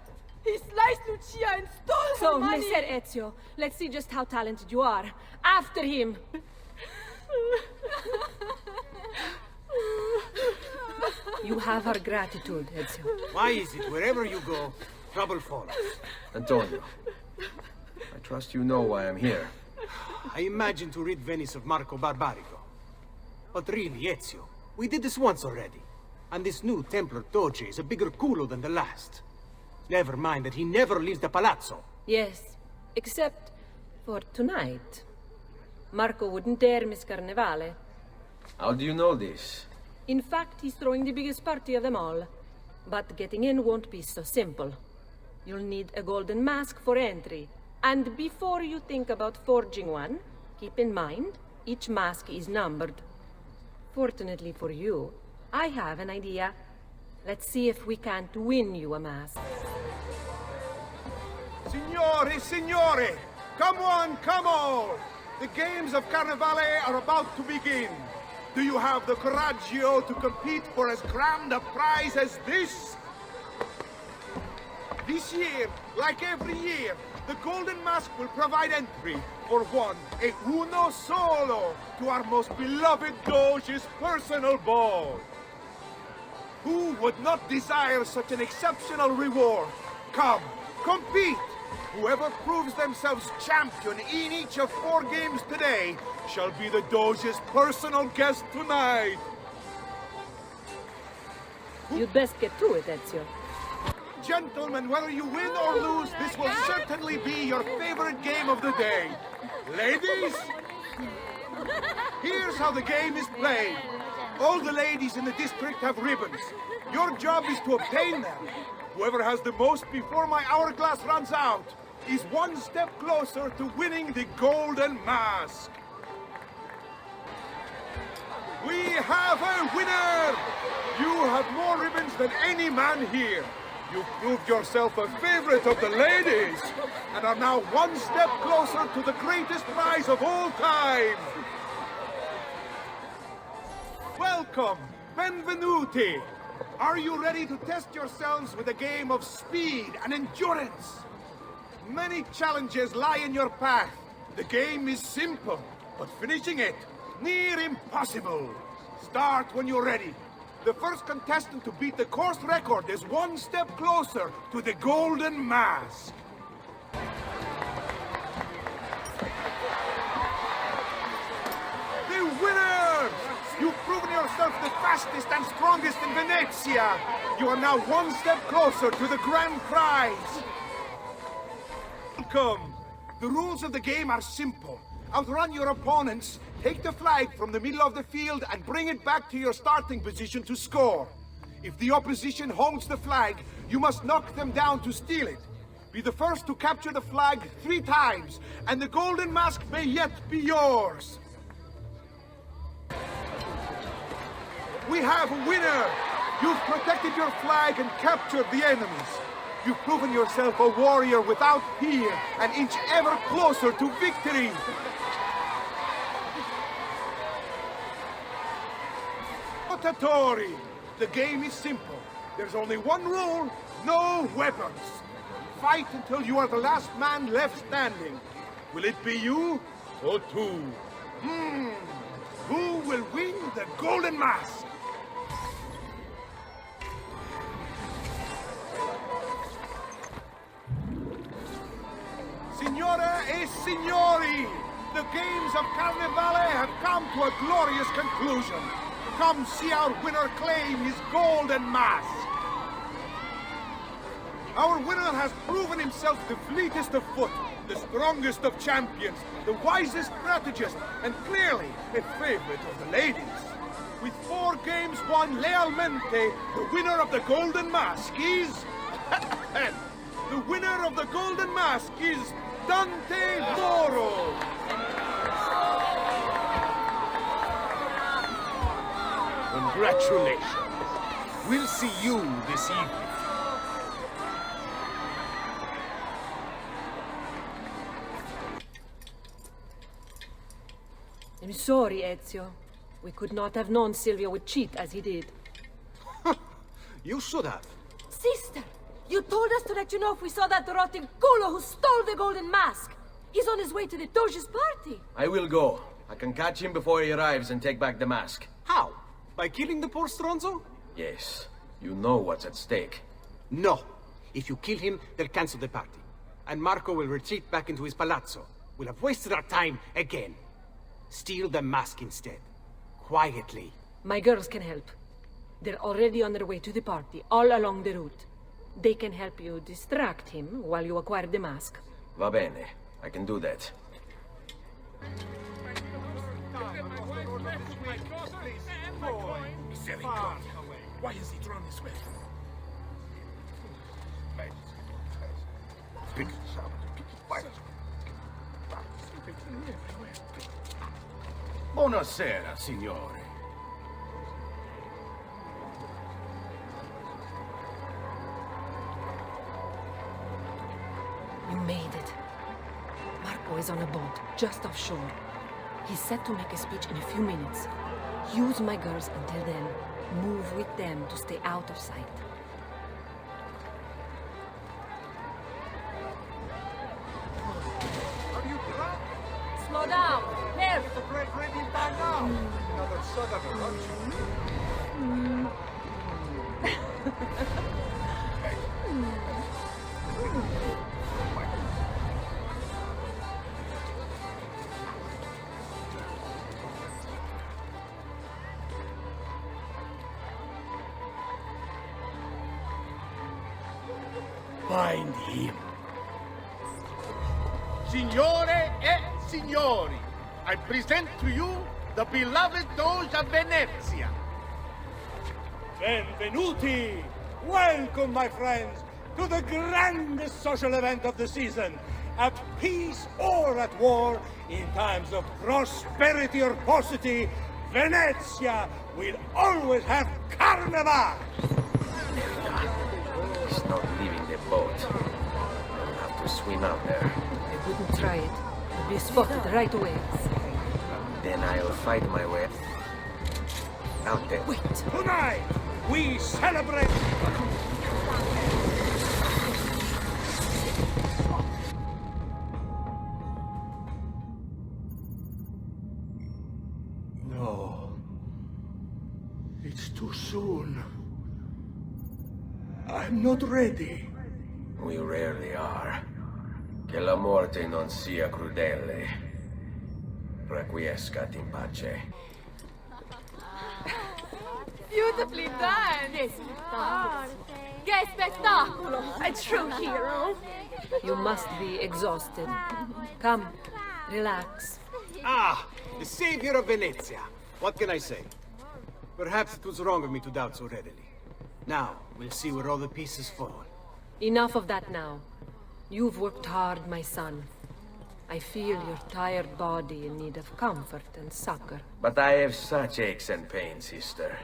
He sliced Lucia and stole her money! So, Messer Ezio, let's see just how talented you are. After him! You have our gratitude, Ezio. Why is it wherever you go, trouble follows? Antonio, I trust you know why I'm here. I imagine to rid Venice of Marco Barbarigo. But really, Ezio, we did this once already. And this new Templar Doge is a bigger culo than the last. Never mind that he never leaves the palazzo. Yes, except for tonight. Marco wouldn't dare miss Carnevale. How do you know this? In fact, he's throwing the biggest party of them all. But getting in won't be so simple. You'll need a golden mask for entry. And before you think about forging one, keep in mind, each mask is numbered. Fortunately for you, I have an idea. Let's see if we can't win you a mask. Signori, signore! Come on, come on! The games of Carnevale are about to begin. Do you have the coraggio to compete for as grand a prize as this? This year, like every year, the Golden Mask will provide entry for one, e uno solo, to our most beloved Doge's personal ball. Who would not desire such an exceptional reward? Come, compete! Whoever proves themselves champion in each of 4 games today shall be the Doge's personal guest tonight. You'd best get to it, Ezio. Gentlemen, whether you win or lose, this will certainly be your favorite game of the day. Ladies, here's how the game is played. All the ladies in the district have ribbons. Your job is to obtain them. Whoever has the most before my hourglass runs out is one step closer to winning the Golden Mask. We have a winner! You have more ribbons than any man here. You've proved yourself a favorite of the ladies, and are now one step closer to the greatest prize of all time. Welcome, benvenuti. Are you ready to test yourselves with a game of speed and endurance? Many challenges lie in your path. The game is simple, but finishing it, near impossible. Start when you're ready. The first contestant to beat the course record is one step closer to the Golden Mask. The winner! You've proven yourself the fastest and strongest in Venezia. You are now one step closer to the grand prize. Welcome. The rules of the game are simple. Outrun your opponents, take the flag from the middle of the field and bring it back to your starting position to score. If the opposition holds the flag, you must knock them down to steal it. Be the first to capture the flag 3 times, and the Golden Mask may yet be yours. We have a winner! You've protected your flag and captured the enemies. You've proven yourself a warrior without fear, and inch ever closer to victory. Lottatori. The game is simple. There's only one rule, no weapons. Fight until you are the last man left standing. Will it be you or 2? Who will win the Golden Mask? Signore e signori, The games of Carnevale have come to a glorious conclusion. Come see our winner claim his golden mask. Our winner has proven himself the fleetest of foot, the strongest of champions, the wisest strategist, and clearly a favorite of the ladies. With 4 games won lealmente, the winner of the Golden Mask is... the winner of the Golden Mask is Dante Moro! Congratulations. We'll see you this evening. I'm sorry, Ezio. We could not have known Silvio would cheat as he did. You should have. Sister! You told us to let you know if we saw that rotten culo who stole the golden mask! He's on his way to the Doge's party! I will go. I can catch him before he arrives and take back the mask. How? By killing the poor Stronzo? Yes. You know what's at stake. No. If you kill him, they'll cancel the party. And Marco will retreat back into his palazzo. We'll have wasted our time again. Steal the mask instead. Quietly. My girls can help. They're already on their way to the party, all along the route. They can help you distract him while you acquire the mask. Va bene. I can do that. Why is he drawn this way? Buonasera, signore. You made it. Marco is on a boat, just offshore. He's set to make a speech in a few minutes. Use my girls until then. Move with them to stay out of sight. Slow down! Here! Another soda, Find him. Signore e signori, I present to you the beloved Doge of Venezia. Benvenuti! Welcome, my friends, to the grandest social event of the season. At peace or at war, in times of prosperity or paucity, Venezia will always have Carnival! He's not leaving the boat. I'll have to swim out there. I wouldn't try it. You'd be spotted right away. Then I'll fight my way out there. Wait! Tonight, we celebrate... No. It's too soon. I'm not ready. We rarely are. Che la morte non sia crudele. Requiescat in pace. Beautifully done! Che spettacolo! A true hero! You must be exhausted. Come, relax. Ah! The savior of Venezia. What can I say? Perhaps it was wrong of me to doubt so readily. Now, we'll see where all the pieces fall. Enough of that now. You've worked hard, my son. I feel your tired body in need of comfort and succor. But I have such aches and pains, sister.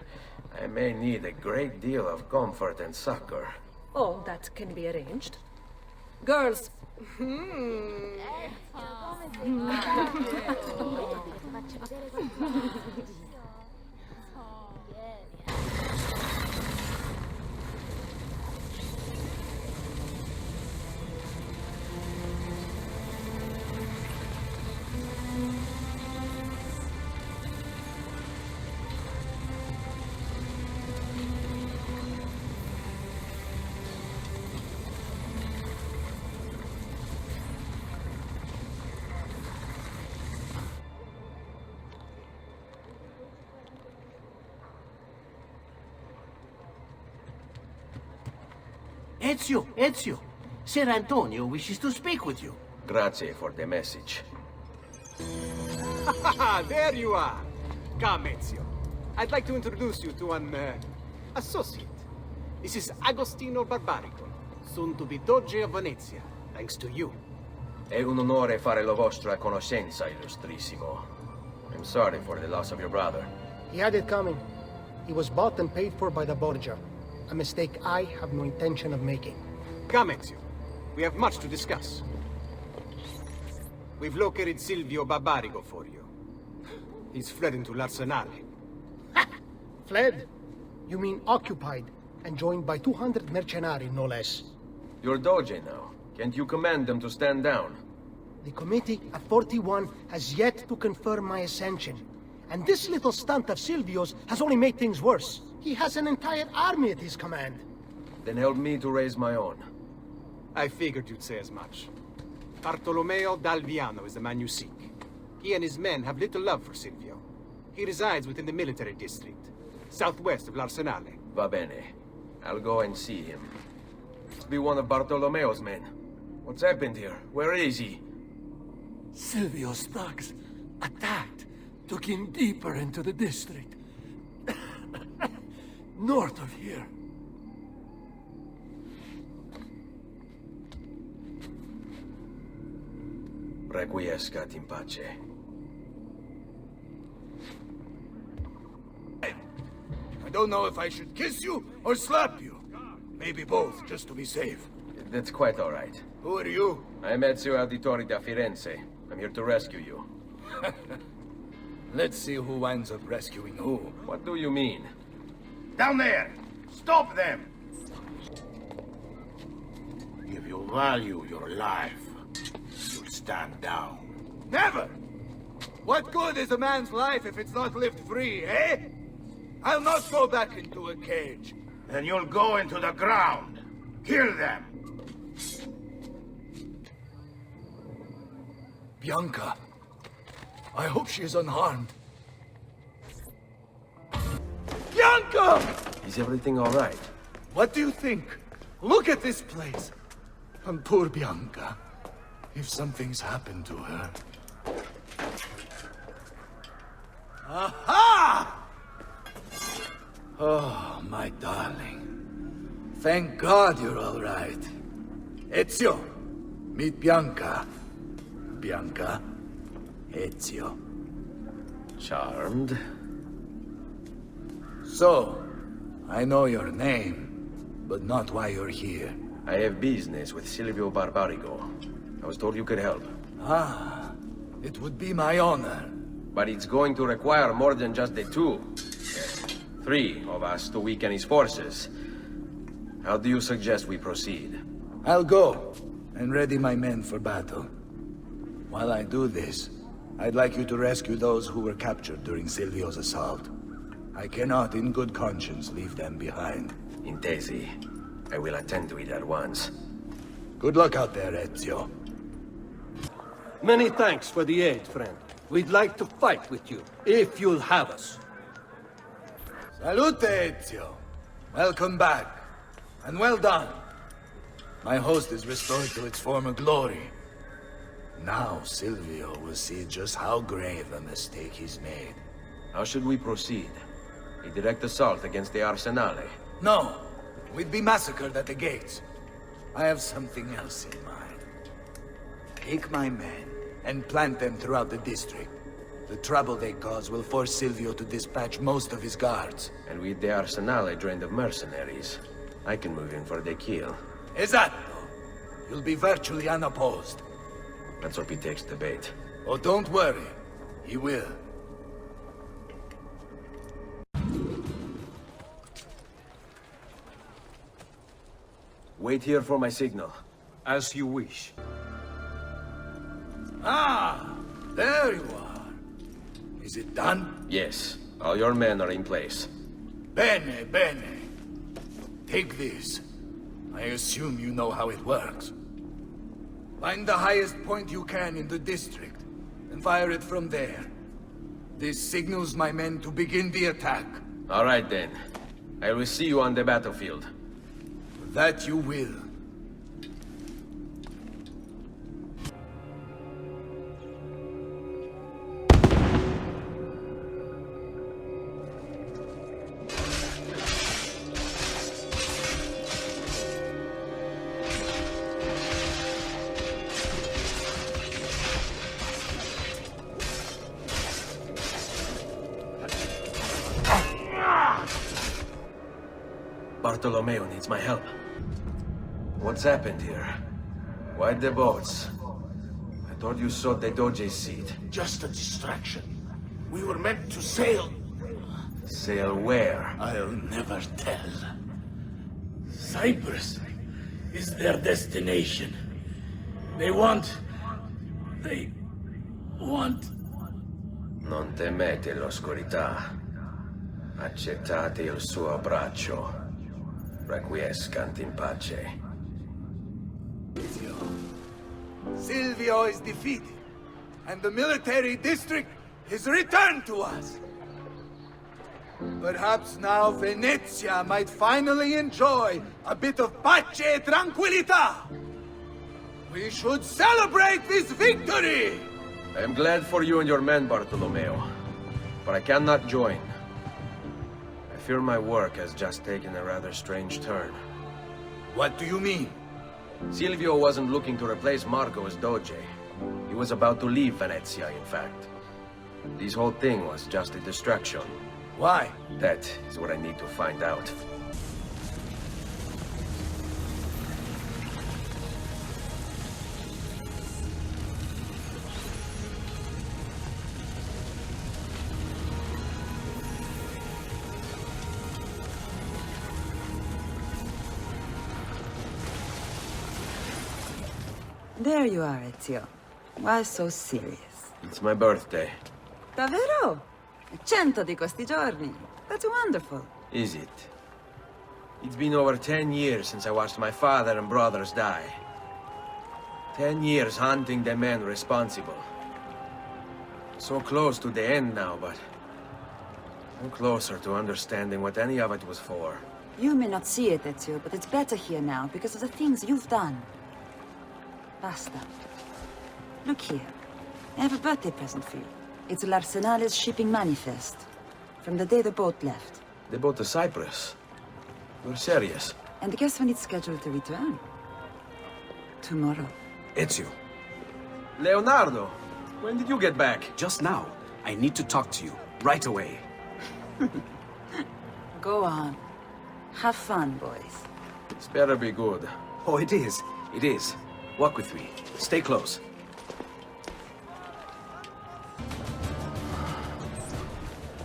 I may need a great deal of comfort and succor. Oh, that can be arranged. Girls. Ezio! Ser Antonio wishes to speak with you. Grazie for the message. There you are! Come, Ezio. I'd like to introduce you to an, associate. This is Agostino Barbarigo, soon to be Doge of Venezia, thanks to you. È un onore fare la vostra conoscenza, illustrissimo. I'm sorry for the loss of your brother. He had it coming. He was bought and paid for by the Borgia. A mistake I have no intention of making. Come, Ezio. We have much to discuss. We've located Silvio Barbarigo for you. He's fled into l'Arsenale. Fled? You mean occupied, and joined by 200 mercenari, no less. You're Doge now. Can't you command them to stand down? The committee at 41 has yet to confirm my ascension. And this little stunt of Silvio's has only made things worse. He has an entire army at his command. Then help me to raise my own. I figured you'd say as much. Bartolomeo d'Alviano is the man you seek. He and his men have little love for Silvio. He resides within the military district, southwest of l'Arsenale. Va bene. I'll go and see him. Must be one of Bartolomeo's men. What's happened here? Where is he? Silvio's thugs attacked, took him deeper into the district. North of here. Requiescat in pace. I don't know if I should kiss you or slap you. Maybe both, just to be safe. That's quite all right. Who are you? I'm Ezio Auditori da Firenze. I'm here to rescue you. Let's see who winds up rescuing who. What do you mean? Down there! Stop them! If you value your life, you'll stand down. Never! What good is a man's life if it's not lived free, eh? I'll not go back into a cage. Then you'll go into the ground. Kill them! Bianca. I hope she is unharmed. Bianca! Is everything all right? What do you think? Look at this place. And poor Bianca. If something's happened to her... Aha! Oh, my darling. Thank God you're all right. Ezio, meet Bianca. Bianca, Ezio. Charmed. So, I know your name, but not why you're here. I have business with Silvio Barbarigo. I was told you could help. Ah, it would be my honor. But it's going to require more than just the two. 3 of us to weaken his forces. How do you suggest we proceed? I'll go and ready my men for battle. While I do this, I'd like you to rescue those who were captured during Silvio's assault. I cannot, in good conscience, leave them behind. Intesi. I will attend to it at once. Good luck out there, Ezio. Many thanks for the aid, friend. We'd like to fight with you, if you'll have us. Salute, Ezio. Welcome back. And well done. My host is restored to its former glory. Now Silvio will see just how grave a mistake he's made. How should we proceed? A direct assault against the Arsenale? No. We'd be massacred at the gates. I have something else in mind. Take my men and plant them throughout the district. The trouble they cause will force Silvio to dispatch most of his guards. And with the Arsenale drained of mercenaries, I can move in for the kill. Esatto. You'll be virtually unopposed. Let's hope he takes the bait. Oh, don't worry. He will. Wait here for my signal. As you wish. Ah! There you are. Is it done? Yes. All your men are in place. Bene, bene. Take this. I assume you know how it works. Find the highest point you can in the district, and fire it from there. This signals my men to begin the attack. All right, then. I will see you on the battlefield. That you will. Bartolomeo needs my help. What's happened here? Why the boats? I thought you sought the Doge's seat. Just a distraction. We were meant to sail. Sail where? I'll never tell. Cyprus is their destination. They want... Non temete l'oscurità. Accettate il suo braccio. Requiescant in pace. Silvio is defeated, and the military district is returned to us. Perhaps now Venezia might finally enjoy a bit of pace e tranquillità. We should celebrate this victory! I am glad for you and your men, Bartolomeo, but I cannot join. I fear my work has just taken a rather strange turn. What do you mean? Silvio wasn't looking to replace Marco as Doge. He was about to leave Venezia, in fact. This whole thing was just a distraction. Why? That is what I need to find out. There you are, Ezio. Why so serious? It's my birthday. Davvero? 100 di questi giorni. That's wonderful. Is it? It's been over 10 years since I watched my father and brothers die. 10 years hunting the men responsible. So close to the end now, but... no closer to understanding what any of it was for. You may not see it, Ezio, but it's better here now because of the things you've done. Basta. Look here. I have a birthday present for you. It's L'Arsenale's shipping manifest. From the day the boat left. The boat to Cyprus? You're serious? And guess when it's scheduled to return? Tomorrow. Ezio. Leonardo! When did you get back? Just now. I need to talk to you. Right away. Go on. Have fun, boys. This better be good. Oh, it is. It is. Walk with me. Stay close.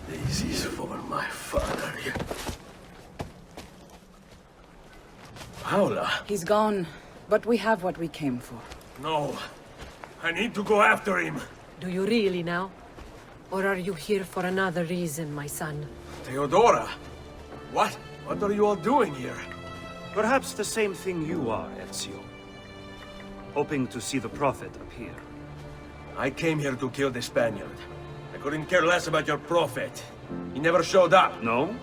This is for my father. Paola! He's gone, but we have what we came for. No. I need to go after him. Do you really now? Or are you here for another reason, my son? Theodora! What? What are you all doing here? Perhaps the same thing you are, Ezio. Hoping to see the Prophet appear. I came here to kill the Spaniard. I couldn't care less about your Prophet. He never showed up. No?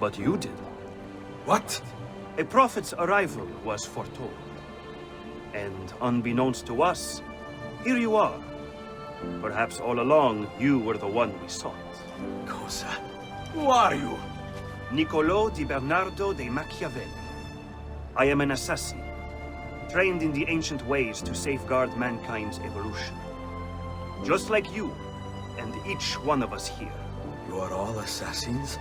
But you did. What? A Prophet's arrival was foretold. And unbeknownst to us, here you are. Perhaps all along, you were the one we sought. Cosa? Who are you? Niccolò di Bernardo de Machiavelli. I am an assassin, trained in the ancient ways to safeguard mankind's evolution. Just like you, and each one of us here. You are all assassins?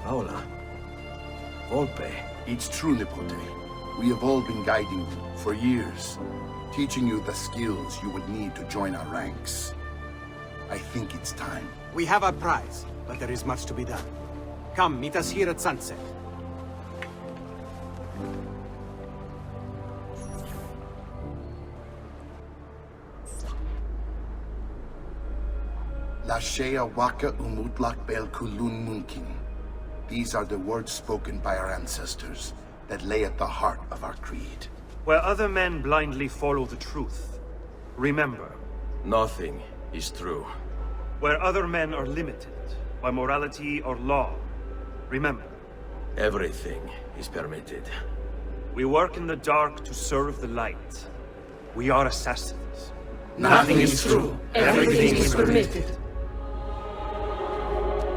Paola? Volpe? It's true, Nipote. We have all been guiding you for years, teaching you the skills you would need to join our ranks. I think it's time. We have our prize, but there is much to be done. Come, meet us here at sunset. Lashea waka umutlak bel kulun munkin. These are the words spoken by our ancestors that lay at the heart of our creed. Where other men blindly follow the truth, remember. Nothing is true. Where other men are limited by morality or law, remember. Everything is permitted. We work in the dark to serve the light. We are assassins. Nothing is true. Everything is permitted.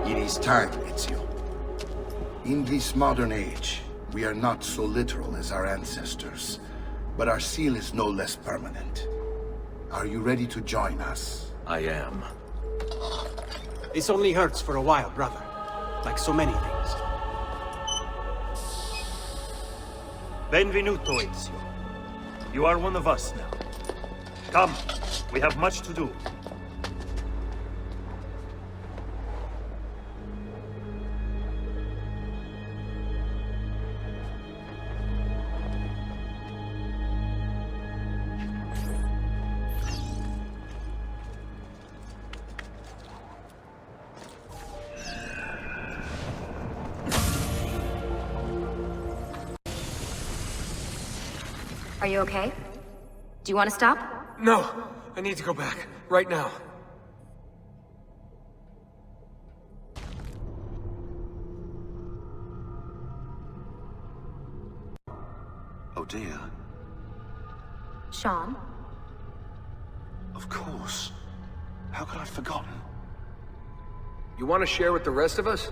It is time, Ezio. In this modern age, we are not so literal as our ancestors, but our seal is no less permanent. Are you ready to join us? I am. This only hurts for a while, brother. Like so many things. Benvenuto, Ezio. You are one of us now. Come, we have much to do. Are you okay? Do you want to stop? No, I need to go back. Right now. Oh dear. Sean? Of course. How could I have forgotten? You want to share with the rest of us?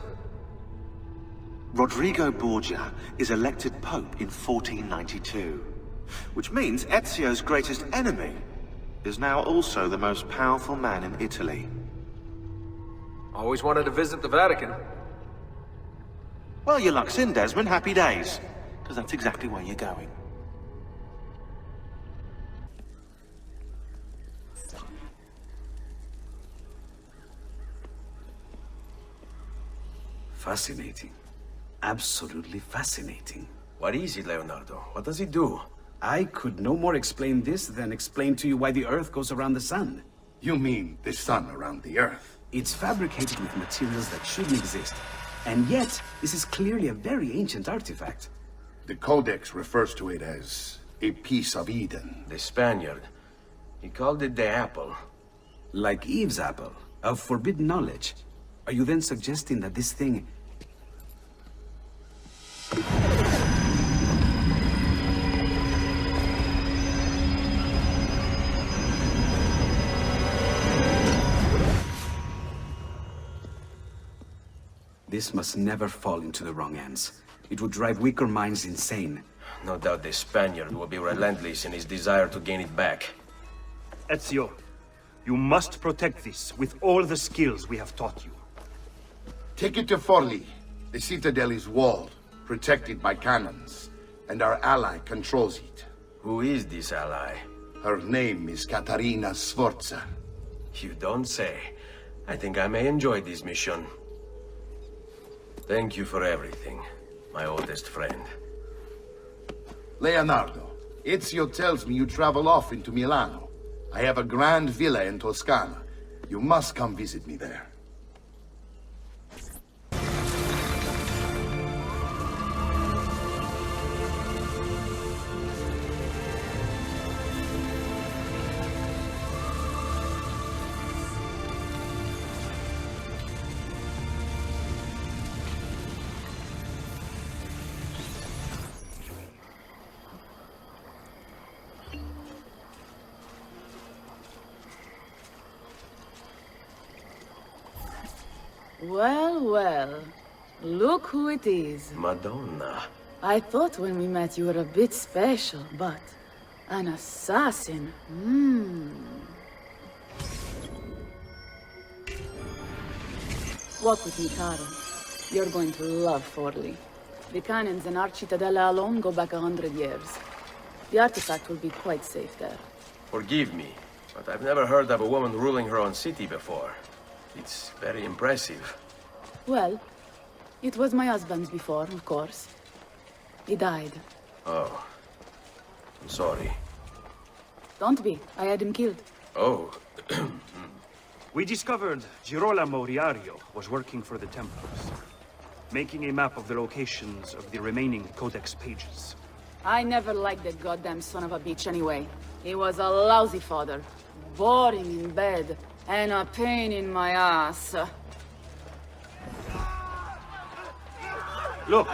Rodrigo Borgia is elected Pope in 1492. Which means Ezio's greatest enemy is now also the most powerful man in Italy. Always wanted to visit the Vatican. Well, your luck's in, Desmond. Happy days. Because that's exactly where you're going. Fascinating. Absolutely fascinating. What is it, Leonardo? What does it do? I could no more explain this than explain to you why the Earth goes around the Sun. You mean the sun around the Earth? It's fabricated with materials that shouldn't exist. And yet, this is clearly a very ancient artifact. The Codex refers to it as a piece of Eden. The Spaniard. He called it the apple. Like Eve's apple, of forbidden knowledge. Are you then suggesting that this thing... This must never fall into the wrong hands. It would drive weaker minds insane. No doubt the Spaniard will be relentless in his desire to gain it back. Ezio, you must protect this with all the skills we have taught you. Take it to Forli. The citadel is walled, protected by cannons, and our ally controls it. Who is this ally? Her name is Caterina Sforza. You don't say. I think I may enjoy this mission. Thank you for everything, my oldest friend. Leonardo, Ezio tells me you travel off into Milano. I have a grand villa in Toscana. You must come visit me there. Well, well. Look who it is. Madonna. I thought when we met you were a bit special, but... an assassin? Walk with me, Caro. You're going to love Forli. The cannons in our Cittadella alone go back 100 years. The artifact will be quite safe there. Forgive me, but I've never heard of a woman ruling her own city before. It's very impressive. Well, it was my husband's before, of course. He died. Oh. I'm sorry. Don't be. I had him killed. Oh. We discovered Girolamo Riario was working for the Templars, making a map of the locations of the remaining Codex pages. I never liked that goddamn son of a bitch anyway. He was a lousy father. Boring in bed. And a pain in my ass. Look!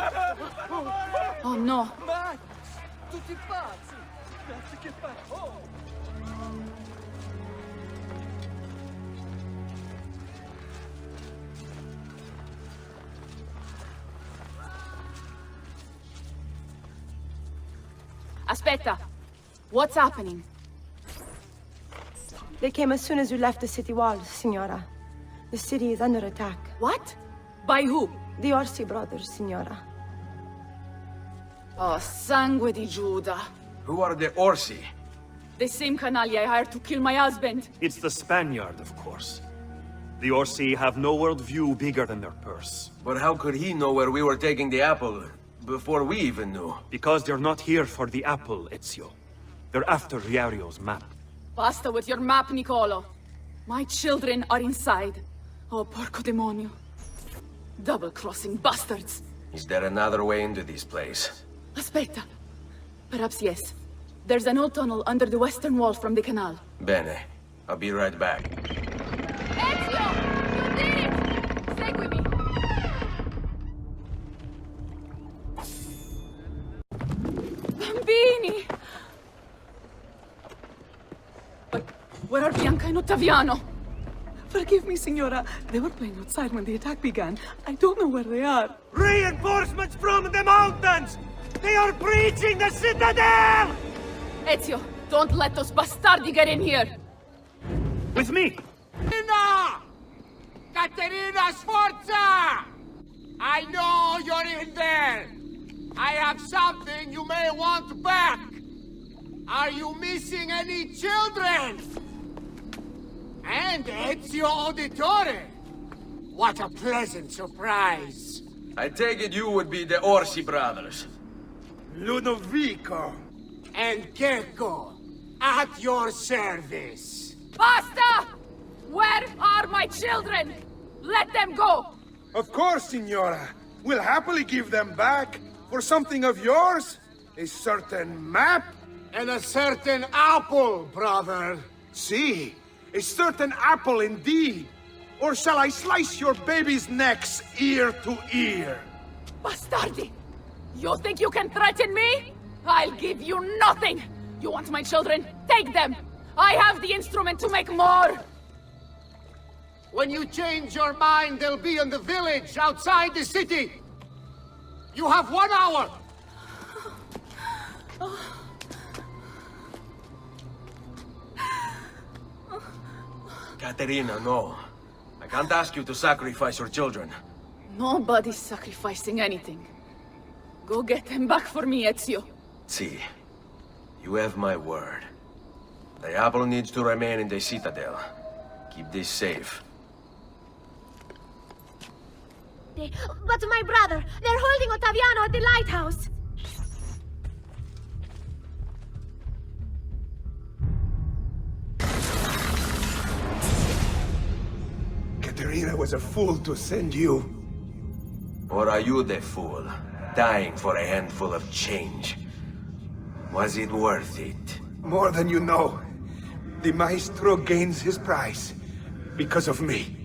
Oh no. Tutti pazzi! Cazzo che fa? Oh! Aspetta. What's happening? They came as soon as you left the city walls, Signora. The city is under attack. What? By who? The Orsi brothers, Signora. Oh, sangue di Giuda. Who are the Orsi? The same canaglia I hired to kill my husband. It's the Spaniard, of course. The Orsi have no worldview bigger than their purse. But how could he know where we were taking the apple before we even knew? Because they're not here for the apple, Ezio. They're after Riario's map. Basta with your map, Nicolo. My children are inside. Oh, porco demonio. Double-crossing bastards. Is there another way into this place? Aspetta. Perhaps yes. There's an old tunnel under the western wall from the canal. Bene. I'll be right back. Ezio! You did it! Seguimi! Bambini! But where are Bianca and Ottaviano? Forgive me, Signora. They were playing outside when the attack began. I don't know where they are. Reinforcements from the mountains! They are breaching the citadel! Ezio, don't let those bastardi get in here! With me! Caterina! Caterina Sforza! I know you're in there! I have something you may want back! Are you missing any children? And Ezio Auditore! What a pleasant surprise! I take it you would be the Orsi brothers. Ludovico and Gecko, at your service. Basta! Where are my children? Let them go! Of course, Signora. We'll happily give them back for something of yours. A certain map. And a certain apple, brother. See, a certain apple indeed. Or shall I slice your baby's necks ear to ear? Bastardi! You think you can threaten me? I'll give you nothing! You want my children? Take them! I have the instrument to make more! When you change your mind, they'll be in the village outside the city. You have 1 hour. Caterina, no. I can't ask you to sacrifice your children. Nobody's sacrificing anything. Go get them back for me, Ezio. See, you have my word. The apple needs to remain in the citadel. Keep this safe. But my brother, they're holding Ottaviano at the lighthouse. Caterina was a fool to send you. Or are you the fool, dying for a handful of change? Was it worth it? More than you know. The Maestro gains his prize because of me.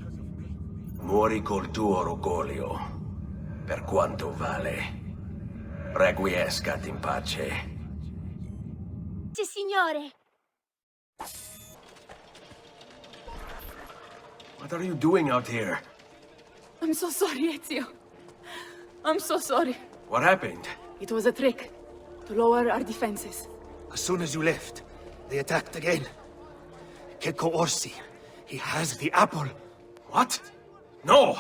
Muori col tuo orgoglio, per quanto vale. Requiescat in pace. Sì, signore. What are you doing out here? I'm so sorry, Ezio. I'm so sorry. What happened? It was a trick to lower our defenses. As soon as you left, they attacked again. Gecko Orsi, he has the apple. What? No!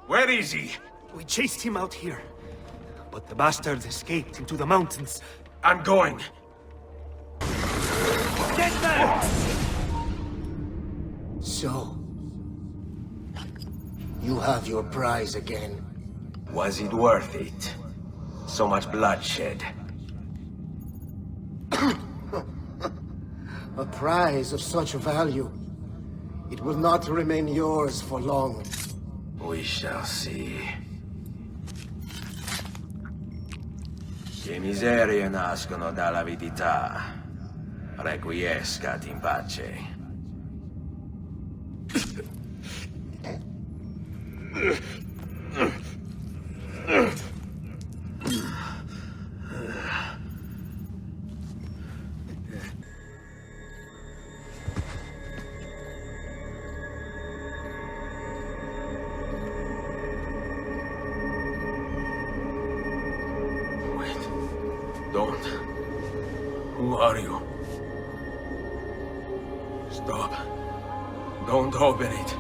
Where is he? We chased him out here, but the bastards escaped into the mountains. I'm going. Get back! So, you have your prize again. Was it worth it? So much bloodshed. A prize of such value. It will not remain yours for long. We shall see. Che miserie nascono dall'avidità. Requiescat in pace. Don't. Who are you? Stop. Don't open it.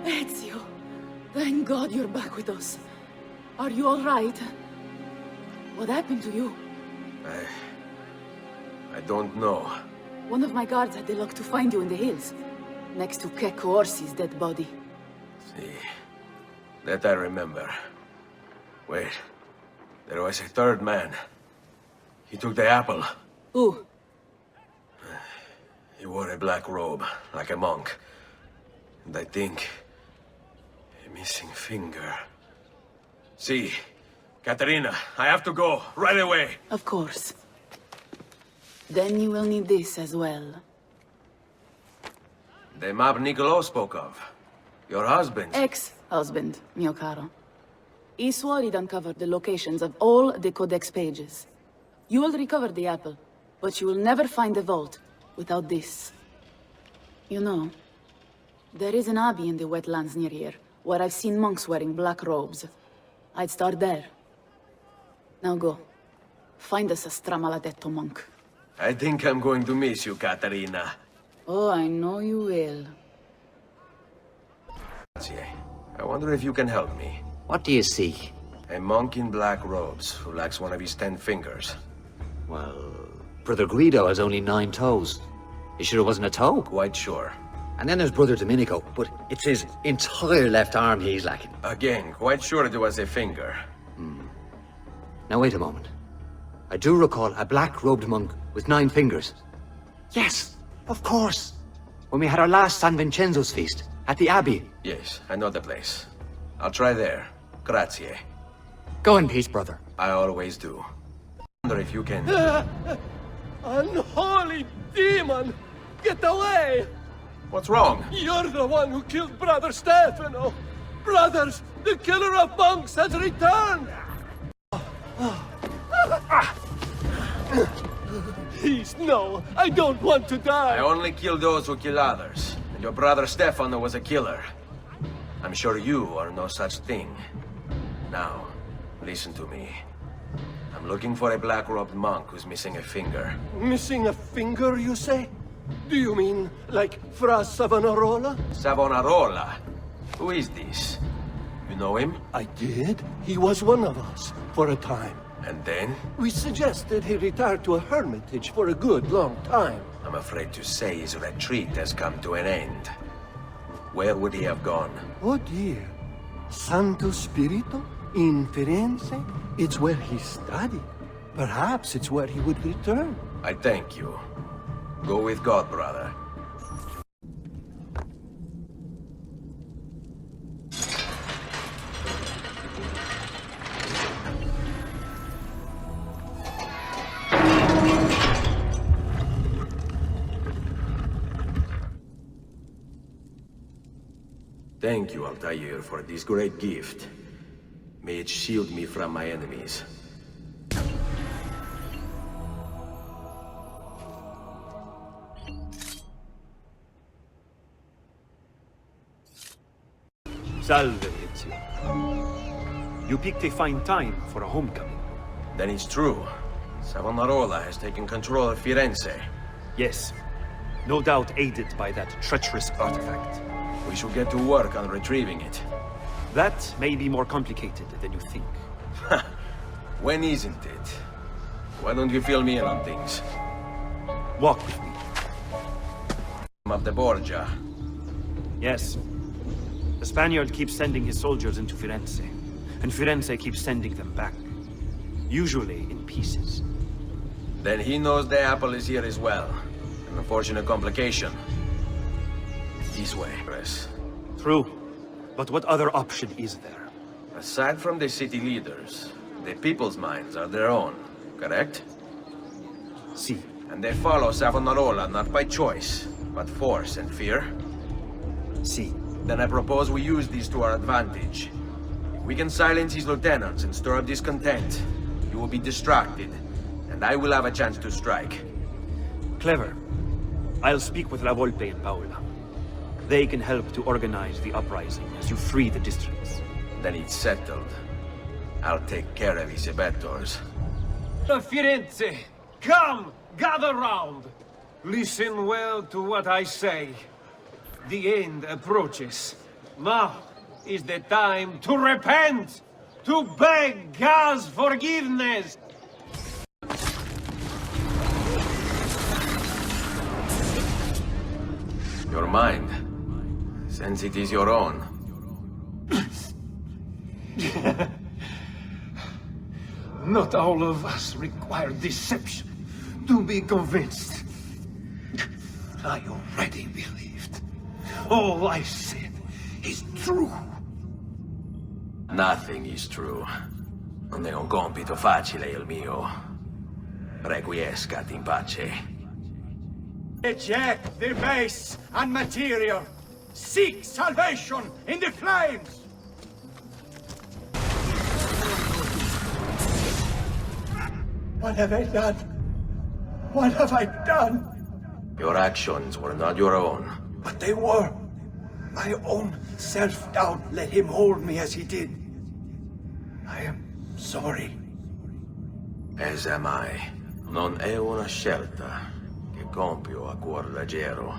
Ezio, thank God you're back with us. Are you all right? What happened to you? I don't know. One of my guards had the luck to find you in the hills, next to Kek Orsi's dead body. See, that I remember. Wait, there was a third man. He took the apple. Who? He wore a black robe, like a monk. And I think... a missing finger. See, Katerina, I have to go, right away. Of course. Then you will need this as well. The map Niccolo spoke of. Your husband. Ex-husband, mio caro. He swore he'd uncovered the locations of all the Codex pages. You will recover the apple, but you will never find the vault without this. You know, there is an abbey in the wetlands near here, where I've seen monks wearing black robes. I'd start there. Now go. Find us a Stramaladetto monk. I think I'm going to miss you, Katerina. Oh, I know you will. I wonder if you can help me. What do you seek? A monk in black robes who lacks one of his 10 fingers. Well, Brother Guido has only 9 toes. You sure it wasn't a toe? Quite sure. And then there's Brother Domenico, but it's his entire left arm he's lacking. Again, quite sure it was a finger. Now wait a moment. I do recall a black-robed monk with 9 fingers. Yes, of course. When we had our last San Vincenzo's feast at the Abbey. Yes, I know the place. I'll try there. Grazie. Go in peace, brother. I always do. I wonder if you can... Unholy demon! Get away! What's wrong? You're the one who killed Brother Stefano! Brothers, the killer of monks has returned! Please, no! I don't want to die! I only kill those who kill others. And your brother Stefano was a killer. I'm sure you are no such thing. Now, listen to me. I'm looking for a black-robed monk who's missing a finger. Missing a finger, you say? Do you mean, like, Fra Savonarola? Savonarola? Who is this? You know him? I did. He was one of us, for a time. And then? We suggested he retire to a hermitage for a good long time. I'm afraid to say his retreat has come to an end. Where would he have gone? Oh dear. Santo Spirito? In Firenze? It's where he studied. Perhaps it's where he would return. I thank you. Go with God, brother. Thank you, Altair, for this great gift. May it shield me from my enemies. Salve, Ezio. You picked a fine time for a homecoming. Then it's true. Savonarola has taken control of Firenze. Yes. No doubt aided by that treacherous artifact. We should get to work on retrieving it. That may be more complicated than you think. When isn't it? Why don't you fill me in on things? Walk with me. Of the Borgia. Yes. The Spaniard keeps sending his soldiers into Firenze, and Firenze keeps sending them back. Usually in pieces. Then he knows the apple is here as well. An unfortunate complication. This way, Chris. True. But what other option is there? Aside from the city leaders, the people's minds are their own, correct? Si. And they follow Savonarola not by choice, but force and fear? Si. Then I propose we use these to our advantage. If we can silence his lieutenants and stir up discontent, he will be distracted, and I will have a chance to strike. Clever. I'll speak with La Volpe and Paola. They can help to organize the uprising as you free the districts. Then it's settled. I'll take care of his abettors. Firenze, come, gather round. Listen well to what I say. The end approaches. Now is the time to repent, to beg God's forgiveness. Your mind, since it is your own. Not all of us require deception to be convinced. I already believed. All I said is true. Nothing is true. Non è un compito facile il mio. Requiescat in pace. Eject the base and material. Seek salvation in the flames. What have I done? What have I done? Your actions were not your own. But they were. My own self-doubt let him hold me as he did. I am sorry. As am I. Non è una scelta che compio a cuor leggero.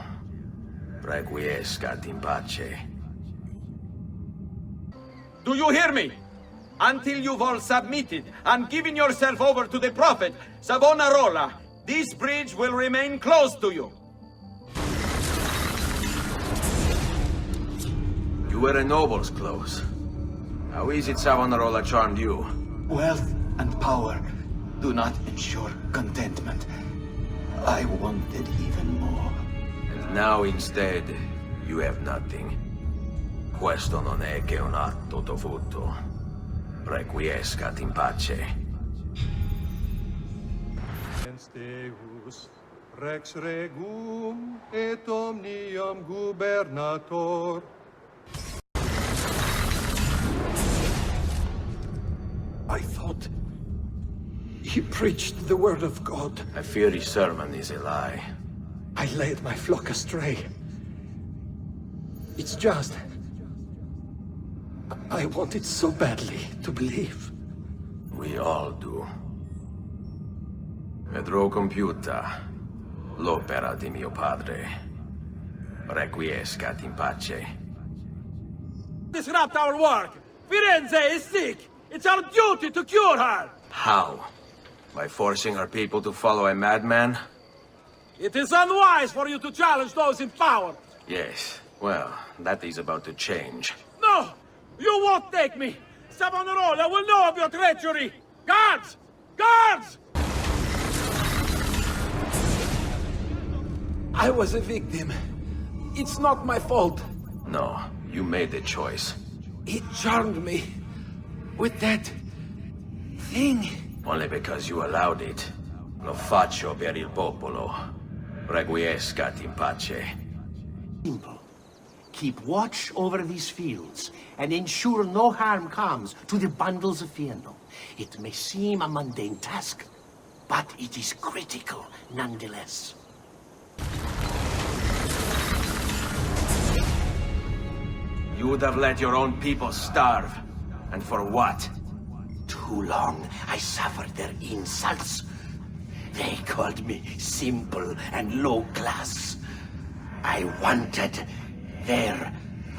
Requiescat in pace. Do you hear me? Until you've all submitted and given yourself over to the Prophet, Savonarola, this bridge will remain closed to you. You were a noble's close. How is it Savonarola charmed you? Wealth and power do not ensure contentment. I wanted even more. And now instead, you have nothing. Questo non è che un atto dovuto. Requiescat in pace. Deus, Rex regum et omnium gubernator. I thought he preached the word of God. I fear his sermon is a lie. I led my flock astray. It's just... I wanted so badly to believe. We all do. Vedrò compiuta l'opera di mio padre. Requiescat in pace. Disrupt our work! Firenze is sick! It's our duty to cure her! How? By forcing our people to follow a madman? It is unwise for you to challenge those in power! Yes. Well, that is about to change. No! You won't take me! Savonarola will know of your treachery! Guards! Guards! I was a victim. It's not my fault. No, you made the choice. He charmed me with that thing. Only because you allowed it. Lo faccio per il popolo. Requiescat in pace. Simple. Keep watch over these fields, and ensure no harm comes to the bundles of Fieno. It may seem a mundane task, but it is critical nonetheless. You would have let your own people starve. And for what? Too long I suffered their insults. They called me simple and low class. I wanted their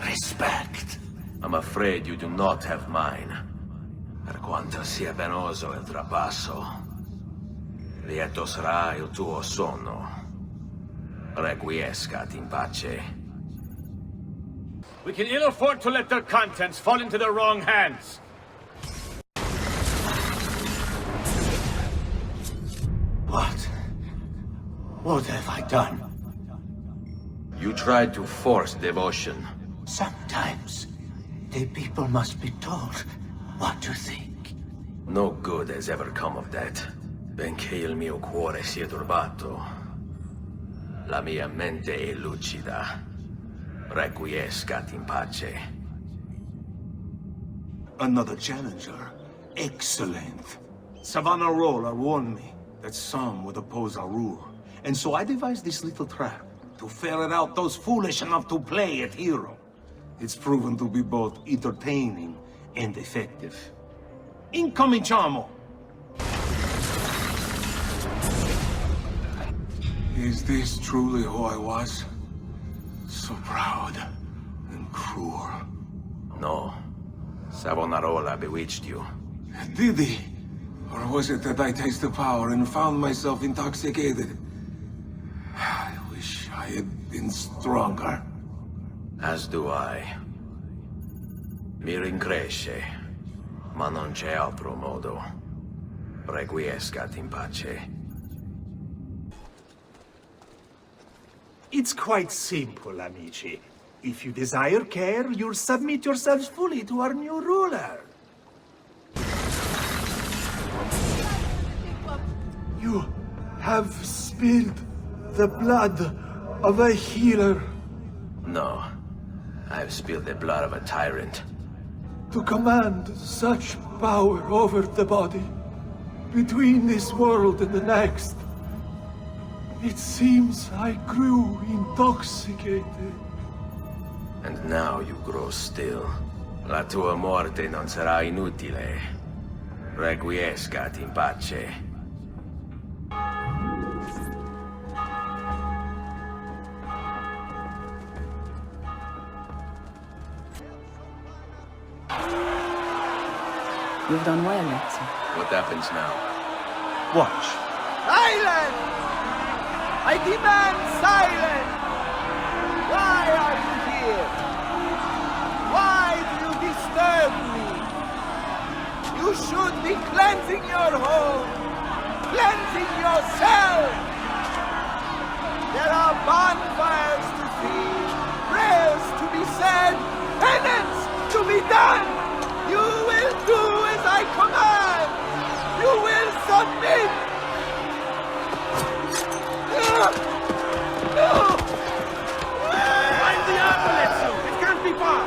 respect. I'm afraid you do not have mine. Per quanto sia penoso il trapasso, lieto sarà il tuo sonno. Requiescat in pace. We can ill afford to let their contents fall into the wrong hands. What have I done? You tried to force devotion. Sometimes, the people must be told what to think. No good has ever come of that. Benché il mio cuore sia turbato, la mia mente è lucida. Requiescat in pace. Another challenger. Excellent. Savonarola warned me that some would oppose our rule, And so I devised this little trap to ferret out those foolish enough to play at hero. It's proven to be both entertaining and effective. Incominciamo! Is this truly who I was? So proud and cruel. No. Savonarola bewitched you. Did he? Or was it that I tasted power and found myself intoxicated? I wish I had been stronger. As do I. Mi rincresce, ma non c'è altro modo. Requiescat in pace. It's quite simple, amici. If you desire care, you'll submit yourselves fully to our new ruler. You have spilled the blood of a healer. No. I've spilled the blood of a tyrant. To command such power over the body, between this world and the next. It seems I grew intoxicated. And now you grow still. La tua morte non sarà inutile. Requiescat in pace. You've done well, Ezio. What happens now? Watch. Silence! I demand silence! Why are you here? Why do you disturb me? You should be cleansing your home, cleansing yourself. There are bonfires to see, prayers to be said, penance to be done. You will do as I command. You will submit. No! Find the apple, Ezio! It can't be far!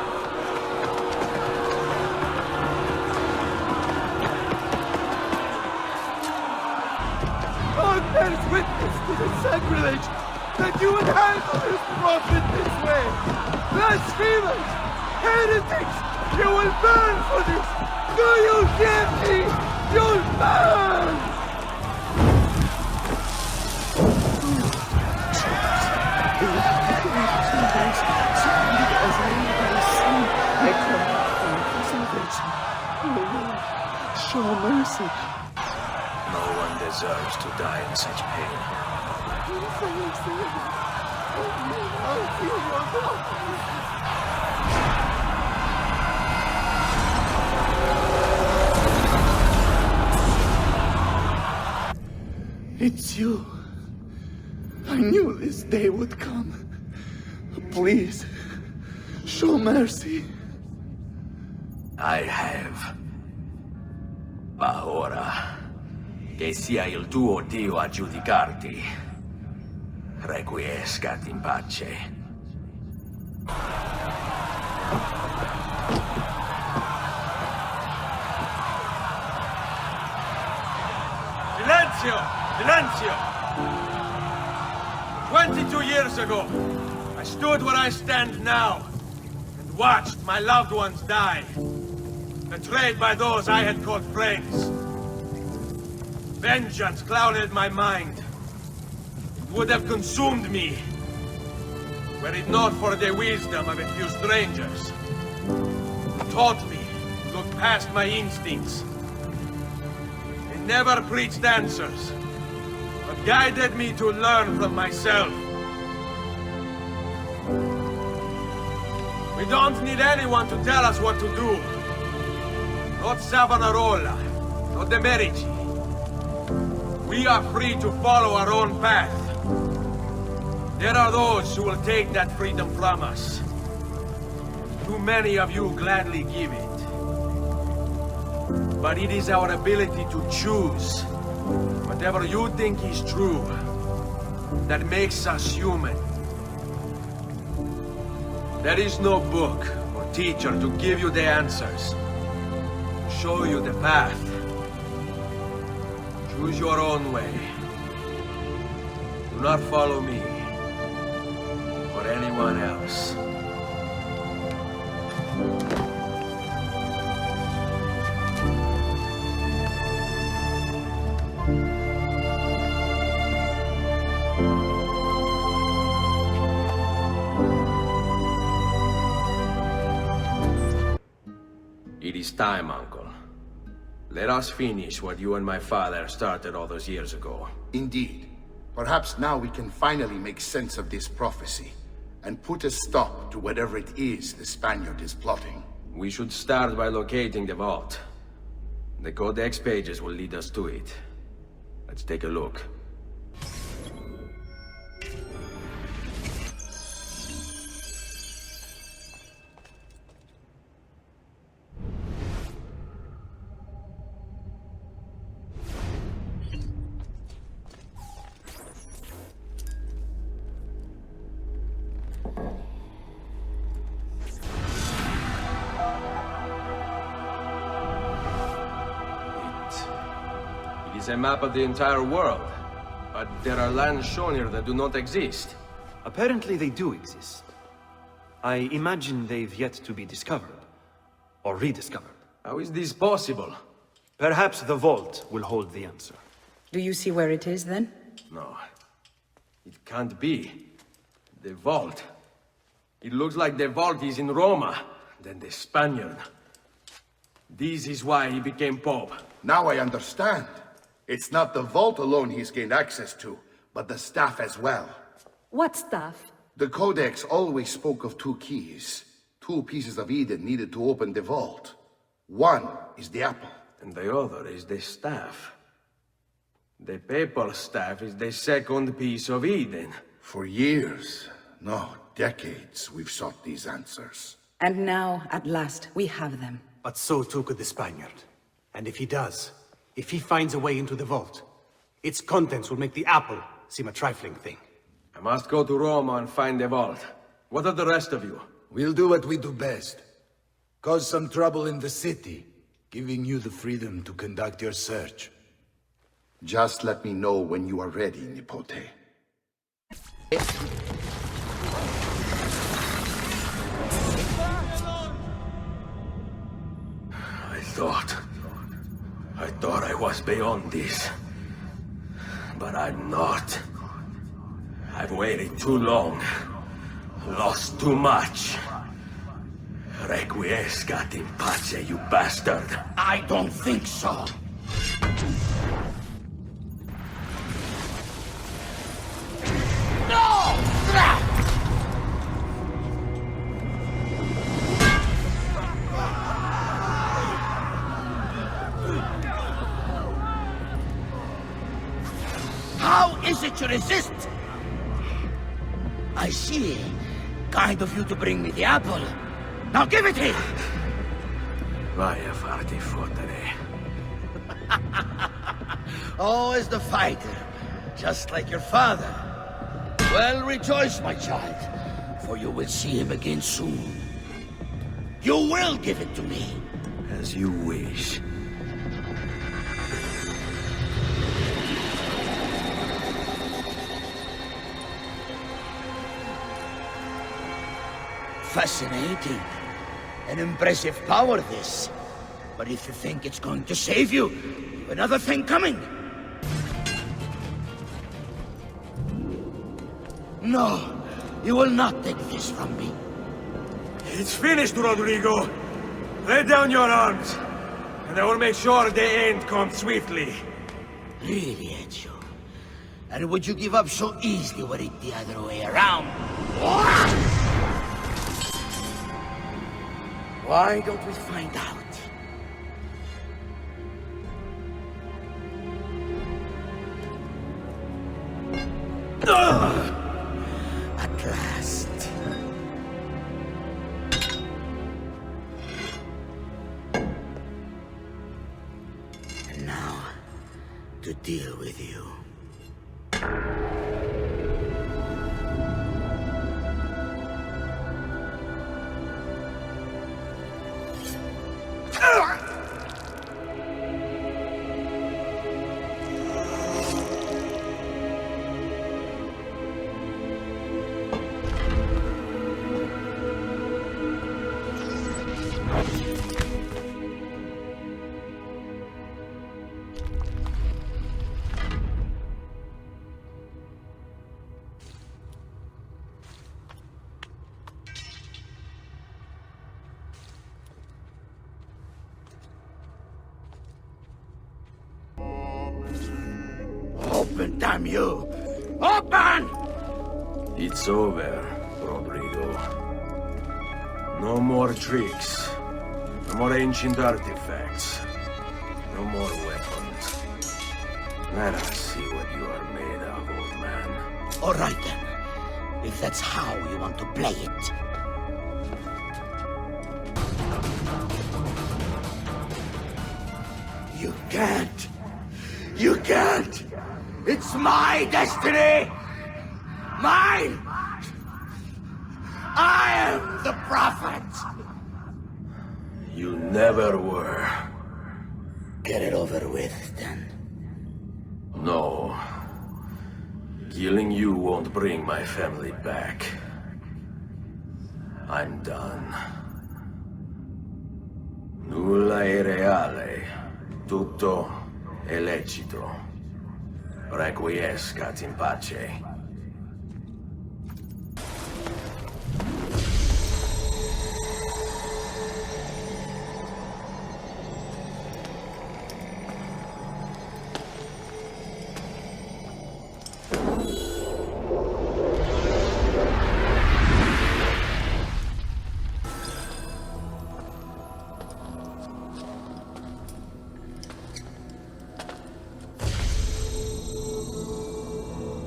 God bears witness to the sacrilege that you would handle this prophet this way. Blasphemers! Heretics! You will burn for this! Do you hear me? You'll burn! Show mercy. No one deserves to die in such pain. It's you. I knew this day would come. Please, show mercy. I have. Ma ora, che sia il tuo Dio a giudicarti. Requiescat in pace. Silenzio! Silenzio! 22 years ago, I stood where I stand now and watched my loved ones die. Betrayed by those I had called friends. Vengeance clouded my mind. It would have consumed me, were it not for the wisdom of a few strangers, who taught me to look past my instincts. They never preached answers, but guided me to learn from myself. We don't need anyone to tell us what to do. Not Savonarola, not the Medici. We are free to follow our own path. There are those who will take that freedom from us. Too many of you gladly give it. But it is our ability to choose whatever you think is true that makes us human. There is no book or teacher to give you the answers. Show you the path. Choose your own way. Do not follow me. Or anyone else. It is time, Uncle. Let us finish what you and my father started all those years ago. Indeed. Perhaps now we can finally make sense of this prophecy, and put a stop to whatever it is the Spaniard is plotting. We should start by locating the vault. The Codex pages will lead us to it. Let's take a look. It is a map of the entire world, but there are lands shown here that do not exist. Apparently they do exist. I imagine they've yet to be discovered. Or rediscovered. How is this possible? Perhaps the vault will hold the answer. Do you see where it is, then? No. It can't be. The vault. It looks like the vault is in Roma, then the Spaniard. This is why he became Pope. Now I understand. It's not the vault alone he's gained access to, but the staff as well. What staff? The Codex always spoke of two keys. Two pieces of Eden needed to open the vault. One is the apple. And the other is the staff. The papal staff is the second piece of Eden. For years, no, decades, we've sought these answers. And now, at last, we have them. But so too could the Spaniard. And if he does, if he finds a way into the vault, its contents will make the apple seem a trifling thing. I must go to Roma and find the vault. What of the rest of you? We'll do what we do best. Cause some trouble in the city, giving you the freedom to conduct your search. Just let me know when you are ready, Nipote. I thought I was beyond this. But I'm not. I've waited too long. Lost too much. Requiescat in pace, you bastard. I don't think so. How is it you resist? I see. Kind of you to bring me the apple. Now give it here! Vai a farti fottere. Always the fighter, just like your father. Well, rejoice, my child, for you will see him again soon. You will give it to me. As you wish. Fascinating. An impressive power, this. But if you think it's going to save you, you've another thing coming. No, you will not take this from me. It's finished, Rodrigo. Lay down your arms, and I will make sure the end comes swiftly. Really, Ezio? And would you give up so easily were it the other way around? Why don't we find out? At last. And now, to deal with you. Open, damn you! Open! It's over, Rodrigo. No more tricks. No more ancient artifacts. No more weapons. Let us see what you are made of, old man. All right then. If that's how you want to play it. You can't! You can't! It's my destiny! Mine! I am the prophet! You never were. Get it over with, then. No. Killing you won't bring my family back. I'm done. Nulla è reale. Tutto è lecito. Requiescat in pace.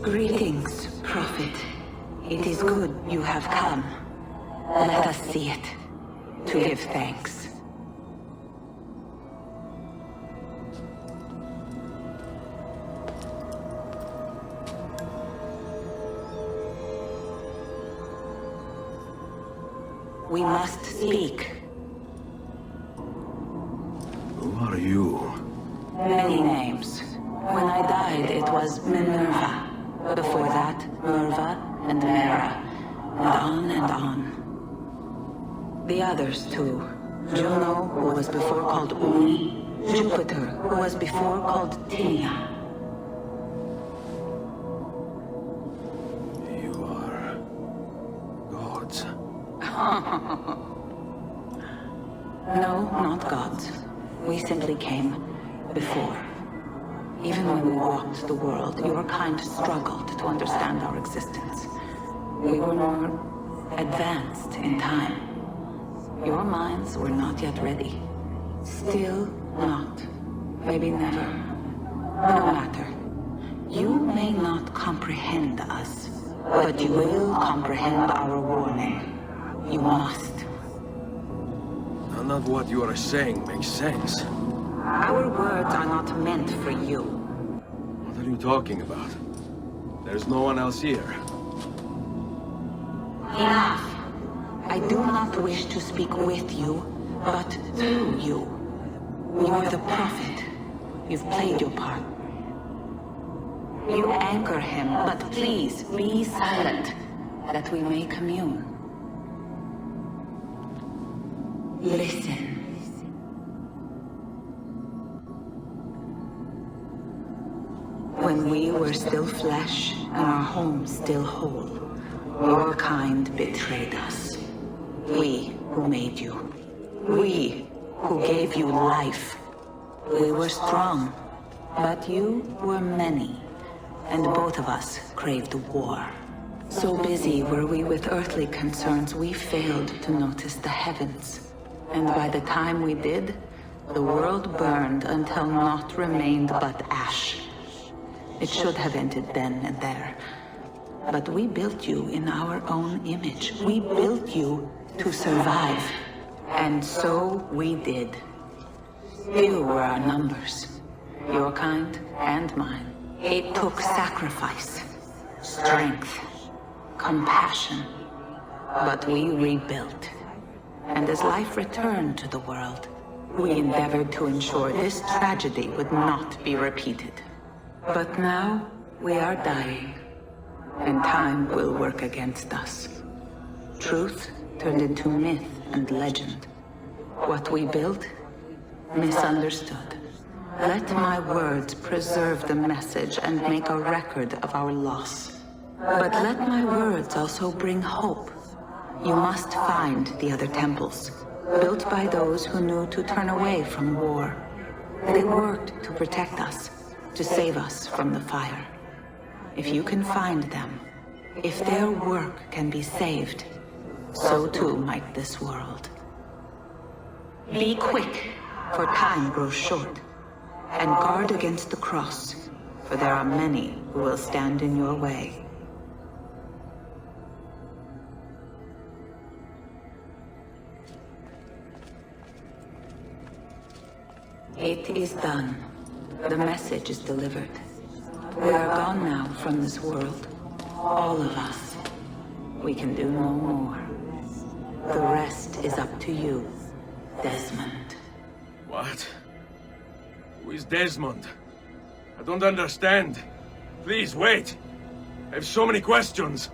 Greetings, Prophet. It is good you have come. Let us see it, to give thanks. We must speak. Who are you? Many names. When I died, it was Minerva. Before that, Merva and Mera. And on and on. The others, too. Juno, who was before called Uni. Jupiter, who was before called Tinia. You are... gods. No, not gods. We simply came before. Even when we walked the world, your kind struggled to understand our existence. We were more advanced in time. Your minds were not yet ready. Still not. Maybe never. No matter. You may not comprehend us, but you will comprehend our warning. You must. None of what you are saying makes sense. Our words are not meant for you. What are you talking about? There's no one else here. Enough. I do not wish to speak with you, but through you. You are the prophet. You've played your part. You anger him, but please be silent, that we may commune. Listen. When we were still flesh and our home still whole, your kind betrayed us. We who made you. We who gave you life. We were strong, but you were many, and both of us craved war. So busy were we with earthly concerns, we failed to notice the heavens. And by the time we did, the world burned until naught remained but ash. It should have ended then and there. But we built you in our own image. We built you to survive. And so we did. Few were our numbers. Your kind and mine. It took sacrifice, strength, compassion. But we rebuilt. And as life returned to the world, we endeavored to ensure this tragedy would not be repeated. But now, we are dying, and time will work against us. Truth turned into myth and legend. What we built, misunderstood. Let my words preserve the message and make a record of our loss. But let my words also bring hope. You must find the other temples, built by those who knew to turn away from war. They worked to protect us, to save us from the fire. If you can find them, if their work can be saved, so too might this world. Be quick, for time grows short, and guard against the cross, for there are many who will stand in your way. It is done. The message is delivered. We are gone now from this world. All of us. We can do no more. The rest is up to you, Desmond. What? Who is Desmond? I don't understand. Please, wait. I have so many questions.